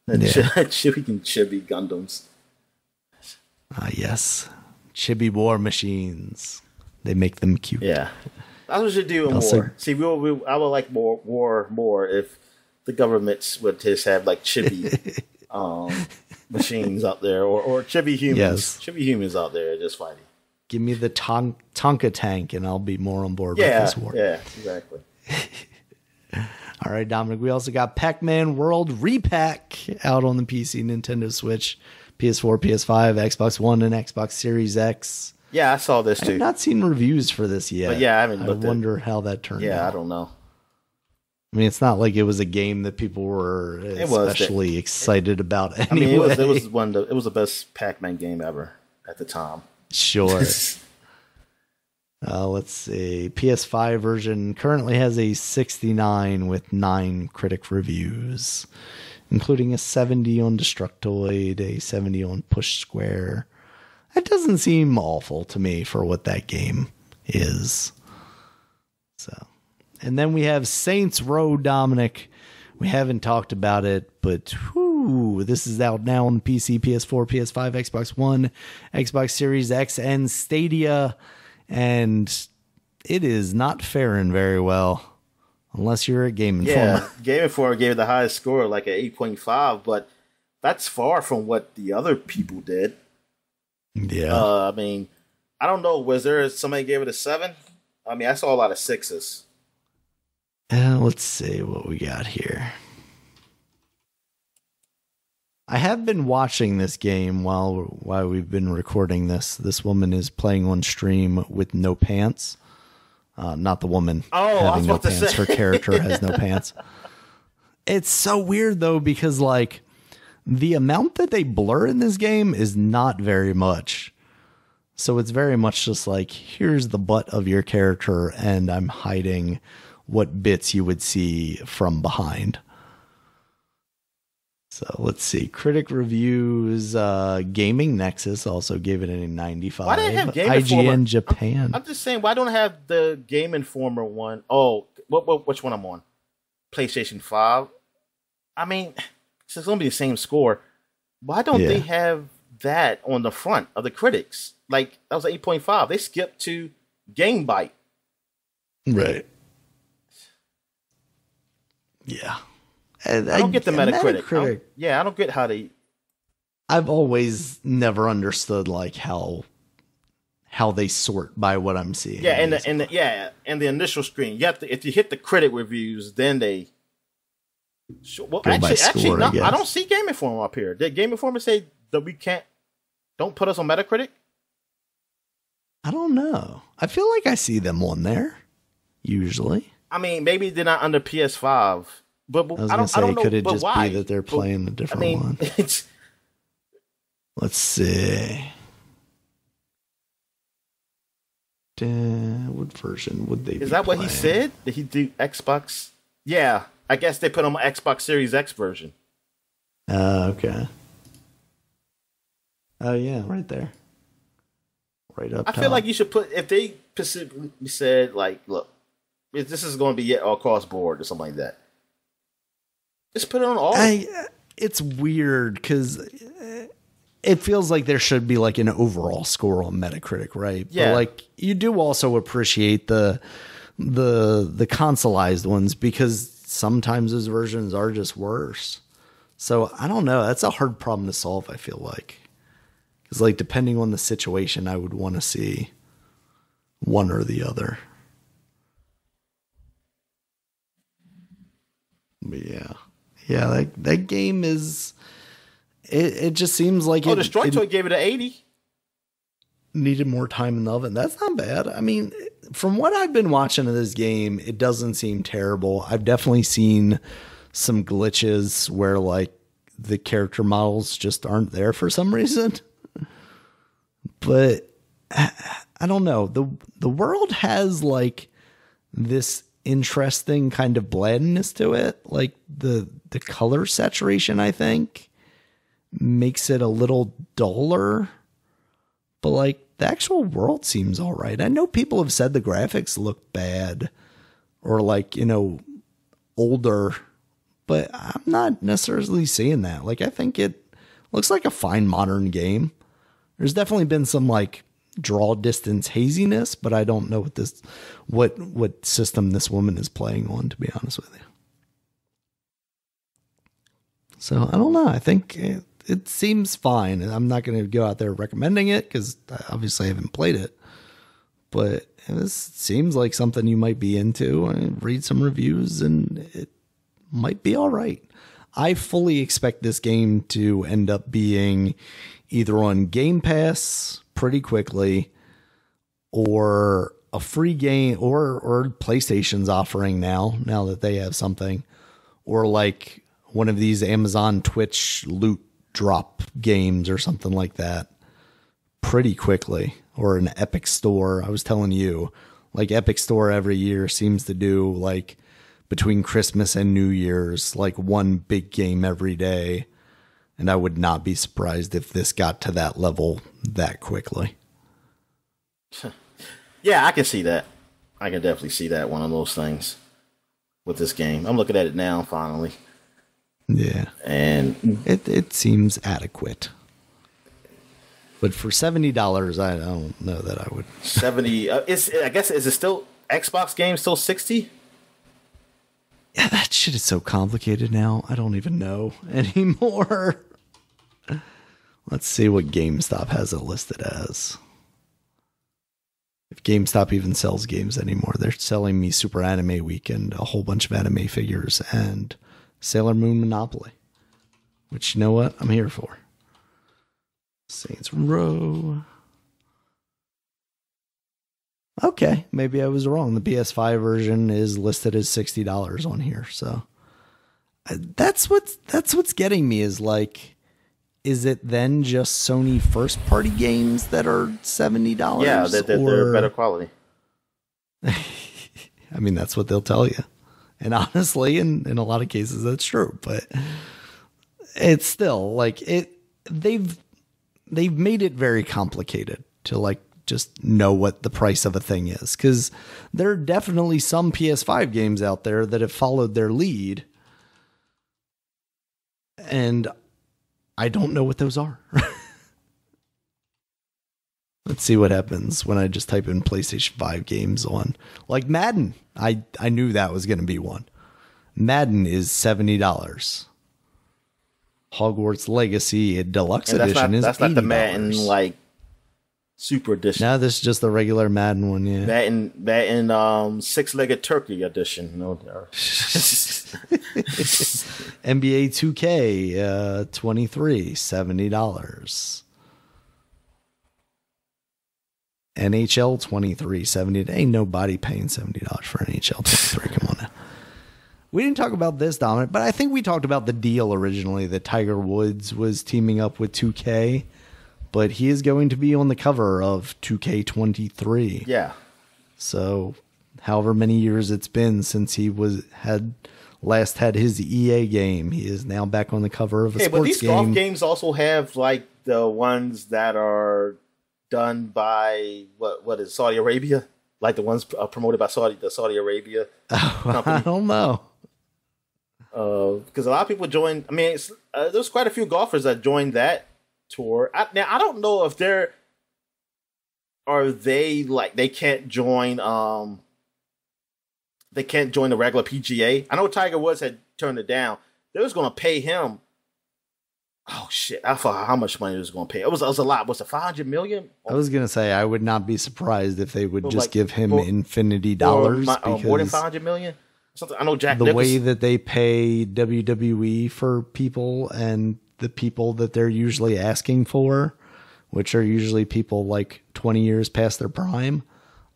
Chibi Gundams. Yes. Chibi War Machines. They make them cute. Yeah. That's what we should do in war. See, I would like more if the governments would just have like chibi machines out there or chibi humans. Yes. Chibi humans out there just fighting. Give me the Tonka tank and I'll be more on board with this war. Yeah, exactly. All right, Dominic. We also got Pac-Man World Repack out on the PC, Nintendo Switch, PS4, PS5, Xbox One, and Xbox Series X. Yeah, I saw this too. I've not seen reviews for this yet. But yeah, I haven't looked. I wonder how that turned out. Yeah, I don't know. I mean, it's not like it was a game that people were especially excited about anyway. I mean, it was the best Pac-Man game ever at the time. Sure. Let's see. PS5 version currently has a 69 with 9 critic reviews, including a 70 on Destructoid, a 70 on Push Square. That doesn't seem awful to me for what that game is. So, and then we have Saints Row, Dominic. We haven't talked about it, but this is out now on PC, PS4, PS5, Xbox One, Xbox Series X, and Stadia. And it is not faring very well unless you're a Game Informer. Yeah, Game Informer gave it the highest score, like an 8.5, but that's far from what the other people did. Yeah. I mean, I don't know. Was there somebody gave it a 7? I mean, I saw a lot of 6s. Let's see what we got here. I have been watching this game while we've been recording this. This woman is playing on stream with no pants. Not the woman having no pants. Her character has no pants. It's so weird, though, because, like, the amount that they blur in this game is not very much. So it's very much just like, here's the butt of your character, and I'm hiding what bits you would see from behind. So let's see. Critic reviews. Gaming Nexus also gave it a 95. Why didn't have Game IGN Informer? Japan. I'm just saying, why don't I have the Game Informer one? Oh, which one I'm on? PlayStation 5. I mean, it's going to be the same score. Why don't they have that on the front of the critics? Like, that was 8.5. They skipped to Game Byte. Right. Yeah. And I don't get the Metacritic. I don't get how they... I've always never understood, like, how they sort by what I'm seeing. Yeah, and the initial screen. You have to, if you hit the critic reviews, then they... Well, actually, no, I don't see Game Informer up here. Did Game Informer say that we can't... Don't put us on Metacritic? I don't know. I feel like I see them on there, usually. I mean, maybe they're not under PS5. But I was going to say, could it just be that they're playing a different one? Let's see. What version would they be? Is that playing? What he said? Did he do Xbox? Yeah, I guess they put on Xbox Series X version. Okay. Oh, yeah, right there. Right up top. I feel like you should put, if they specifically said, like, look, this is going to be across board or something like that. Just put it on all. It's weird because it feels like there should be like an overall score on Metacritic, right? Yeah. But like you do also appreciate the consoleized ones because sometimes those versions are just worse. So I don't know. That's a hard problem to solve, I feel like. Because like depending on the situation, I would want to see one or the other. But yeah. Yeah, that game is... It just seems like... Oh, Destroy gave it an 80. Needed more time in the oven. That's not bad. I mean, from what I've been watching of this game, it doesn't seem terrible. I've definitely seen some glitches where, like, the character models just aren't there for some reason. But, I don't know. The world has, like, this interesting kind of blandness to it. Like, the color saturation, I think, makes it a little duller. But, like, the actual world seems all right. I know people have said the graphics look bad or, like, you know, older, but I'm not necessarily seeing that. Like, I think it looks like a fine modern game. There's definitely been some, like, draw distance haziness, but I don't know what system this woman is playing on, to be honest with you. So I don't know. I think it seems fine. I'm not going to go out there recommending it because obviously I haven't played it, but it seems like something you might be into. I read some reviews and it might be all right. I fully expect this game to end up being either on Game Pass pretty quickly or a free game or PlayStation's offering now that they have something, or like one of these Amazon Twitch loot drop games or something like that pretty quickly, or an Epic Store. I was telling you, like Epic Store every year seems to do like between Christmas and New Year's, like one big game every day. And I would not be surprised if this got to that level that quickly. Yeah, I can see that. I can definitely see that, one of those things with this game. I'm looking at it now, finally. Yeah. And it seems adequate. But for $70, I don't know that I would. 70. I guess, is it still Xbox game still 60? Yeah, that shit is so complicated now. I don't even know anymore. Let's see what GameStop has it listed as. If GameStop even sells games anymore, they're selling me Super Anime Weekend, a whole bunch of anime figures, and Sailor Moon Monopoly. Which, you know what? I'm here for. Saints Row. Okay, maybe I was wrong. The PS5 version is listed as $60 on here, so that's what's getting me is like, is it then just Sony first party games that are $70? Yeah, they're better quality. I mean, that's what they'll tell you, and honestly, in a lot of cases, that's true. But it's still like it. They've made it very complicated to like just know what the price of a thing is, because there are definitely some PS5 games out there that have followed their lead, and I don't know what those are. Let's see what happens when I just type in PlayStation 5 games on, like Madden. I knew that was going to be one. Madden is $70. Hogwarts Legacy Deluxe Edition is $80. That's not the Madden like Super Edition. No, this is just the regular Madden one. Yeah, Madden Six-Legged Turkey Edition. No, NBA 2K 23 $70. NHL 23 $70. Ain't nobody paying $70 for NHL 23. Come on now. We didn't talk about this, Dominic, but I think we talked about the deal originally that Tiger Woods was teaming up with 2K, but he is going to be on the cover of 2K23. Yeah. So, however many years it's been since he last had his EA game, he is now back on the cover of a sports game. But these golf games also have like the ones that are done by what is Saudi Arabia, like the ones promoted by the Saudi Arabia company. I don't know. Because a lot of people joined. I mean, there's quite a few golfers that joined that tour. Now I don't know if they can't join. They can't join the regular PGA. I know Tiger Woods had turned it down. They was going to pay him. Oh shit! I forgot how much money it was going to pay. It was a lot. Was it $500 million? I was going to say I would not be surprised if they would just give him infinity dollars. More than $500 million. Something I know. The way that they pay WWE for people and the people that they're usually asking for, which are usually people like 20 years past their prime,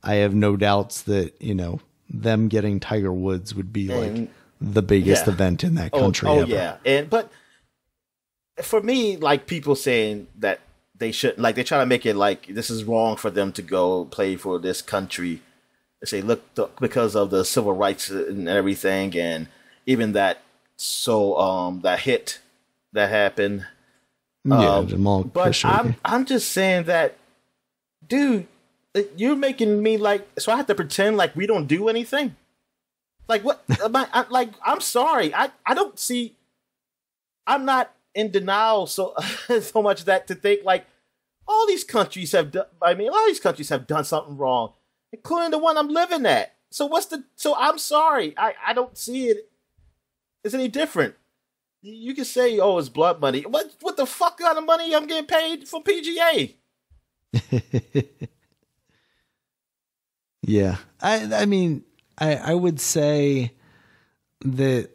I have no doubts that them getting Tiger Woods would be like the biggest event in that country. Oh ever. Yeah, but for me, like people saying that they should, like they try to make it like this is wrong for them to go play for this country. They say, look, because of the civil rights and everything, and even that hit that happened. Jamal but Khashoggi. I'm just saying that, dude, you're making me like, so I have to pretend like we don't do anything. Like what? I'm sorry, I don't see. I'm not in denial so much that to think like all these countries have done. I mean, a lot of these countries have done something wrong, including the one I'm living at. So I'm sorry. I don't see it as any different. You can say, oh, it's blood money. What the fuck kind of money I'm getting paid from PGA? Yeah. I mean, I would say that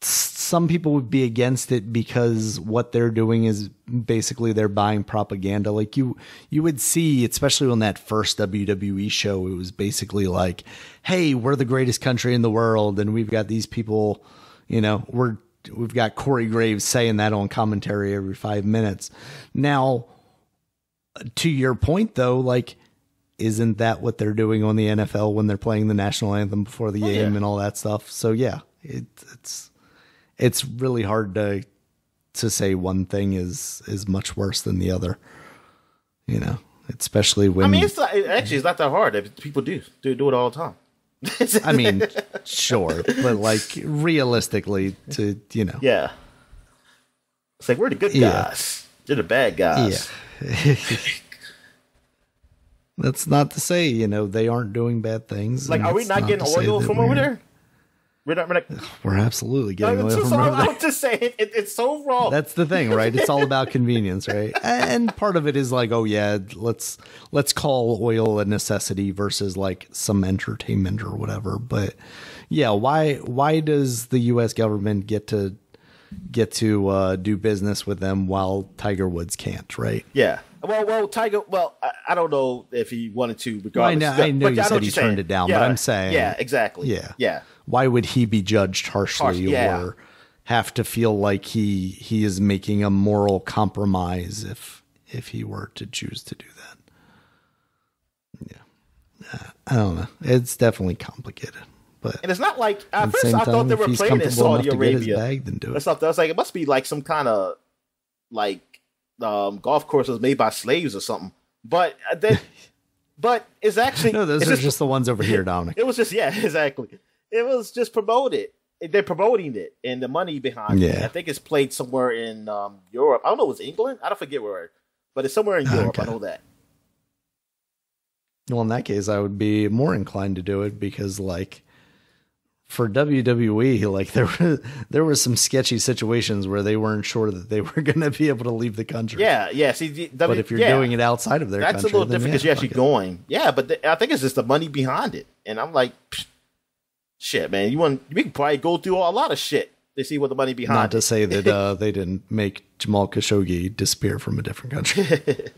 some people would be against it because what they're doing is basically they're buying propaganda. Like you would see, especially on that first WWE show, it was basically like, hey, we're the greatest country in the world. And we've got these people, we've got Corey Graves saying that on commentary every 5 minutes. Now, to your point though, like, isn't that what they're doing on the NFL when they're playing the national anthem before the game and all that stuff? So yeah, it's really hard to say one thing is much worse than the other, especially when, I mean, it's not that hard. People do it all the time. I mean, sure, but like realistically yeah, it's like we're the good guys. They're the bad guys. Yeah. That's not to say, they aren't doing bad things. Like, are we not getting oil from over there? We're absolutely getting away from Riverdale. I'm just saying, it's so wrong. That's the thing, right? It's all about convenience, right? And part of it is like, oh yeah, let's call oil a necessity versus like some entertainment or whatever. But yeah, why does the U.S. government get to do business with them while Tiger Woods can't, right? Yeah. Well, Tiger. Well, I don't know if he wanted to. Regardless, I know you said he turned it down, but I'm saying, yeah, exactly. Yeah. Why would he be judged harshly or have to feel like he is making a moral compromise if he were to choose to do that? Yeah, I don't know. It's definitely complicated. But and it's not like at first I thought they were playing in Saudi Arabia. I was like, it must be like some kind of like golf courses made by slaves or something. But it's actually no. Those are just the ones over here, Dominic. It was just exactly. It was just promoted. They're promoting it and the money behind it. I think it's played somewhere in Europe. I don't know. It was England. I don't forget where, but it's somewhere in Europe. Okay. I know that. Well, in that case, I would be more inclined to do it because, like, for WWE, like there were some sketchy situations where they weren't sure that they were going to be able to leave the country. Yeah. See, but if you're doing it outside of their country, that's a little different because you're actually going. Yeah, but I think it's just the money behind it, and I'm like, shit, man, we can probably go through a lot of shit to see what the money behind. Not to say that they didn't make Jamal Khashoggi disappear from a different country.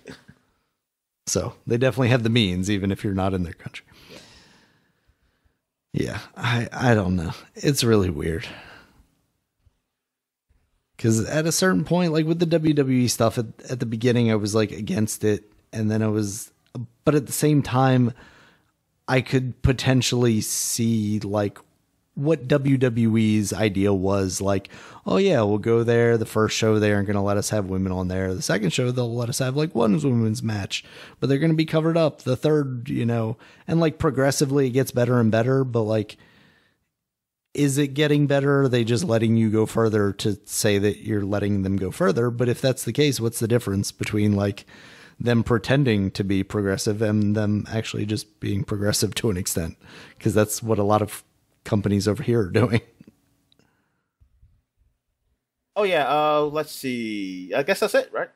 So they definitely have the means, even if you're not in their country. Yeah, I don't know. It's really weird. Because at a certain point, like with the WWE stuff, at the beginning, I was like against it. And then but at the same time, I could potentially see like what WWE's idea was like, oh yeah, we'll go there. The first show, they aren't going to let us have women on there. The second show, they'll let us have like one women's match, but they're going to be covered up. The third, and like progressively it gets better and better, but like, is it getting better? Or are they just letting you go further to say that you're letting them go further? But if that's the case, what's the difference between like them pretending to be progressive and them actually just being progressive to an extent? Because that's what a lot of companies over here are doing. Oh yeah, let's see. I guess that's it, right?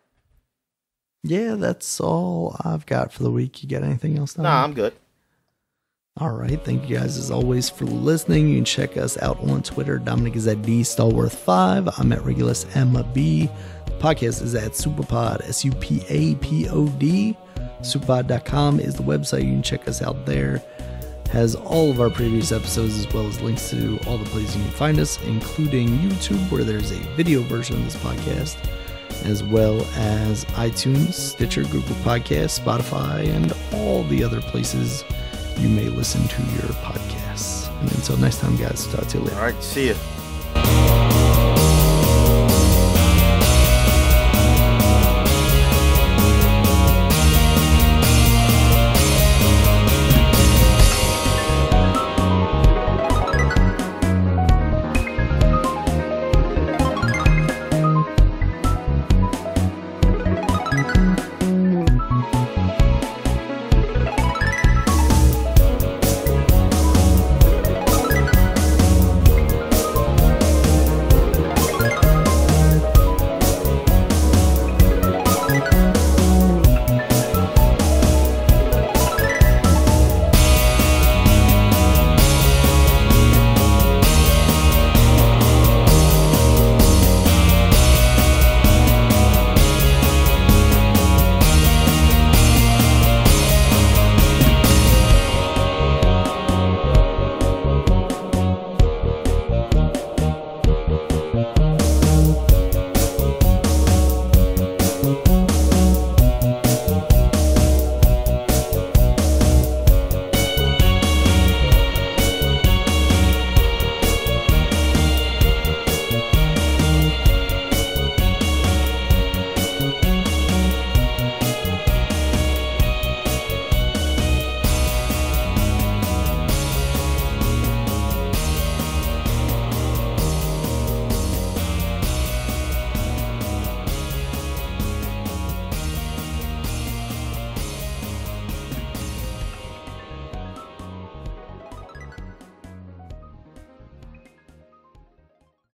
Yeah, that's all I've got for the week. You got anything else? Nah, I'm good. All right, thank you guys as always for listening. You can check us out on Twitter. Dominic is at DStallworth5. I'm at Regulus MB. The podcast is at SUPAPod, SUPAPOD. SUPAPod.com is the website. You can check us out there. Has all of our previous episodes as well as links to all the places you can find us, including YouTube, where there's a video version of this podcast, as well as iTunes, Stitcher, Google Podcasts, Spotify, and all the other places you may listen to your podcasts. And until next time, guys, talk to you later. All right, see you.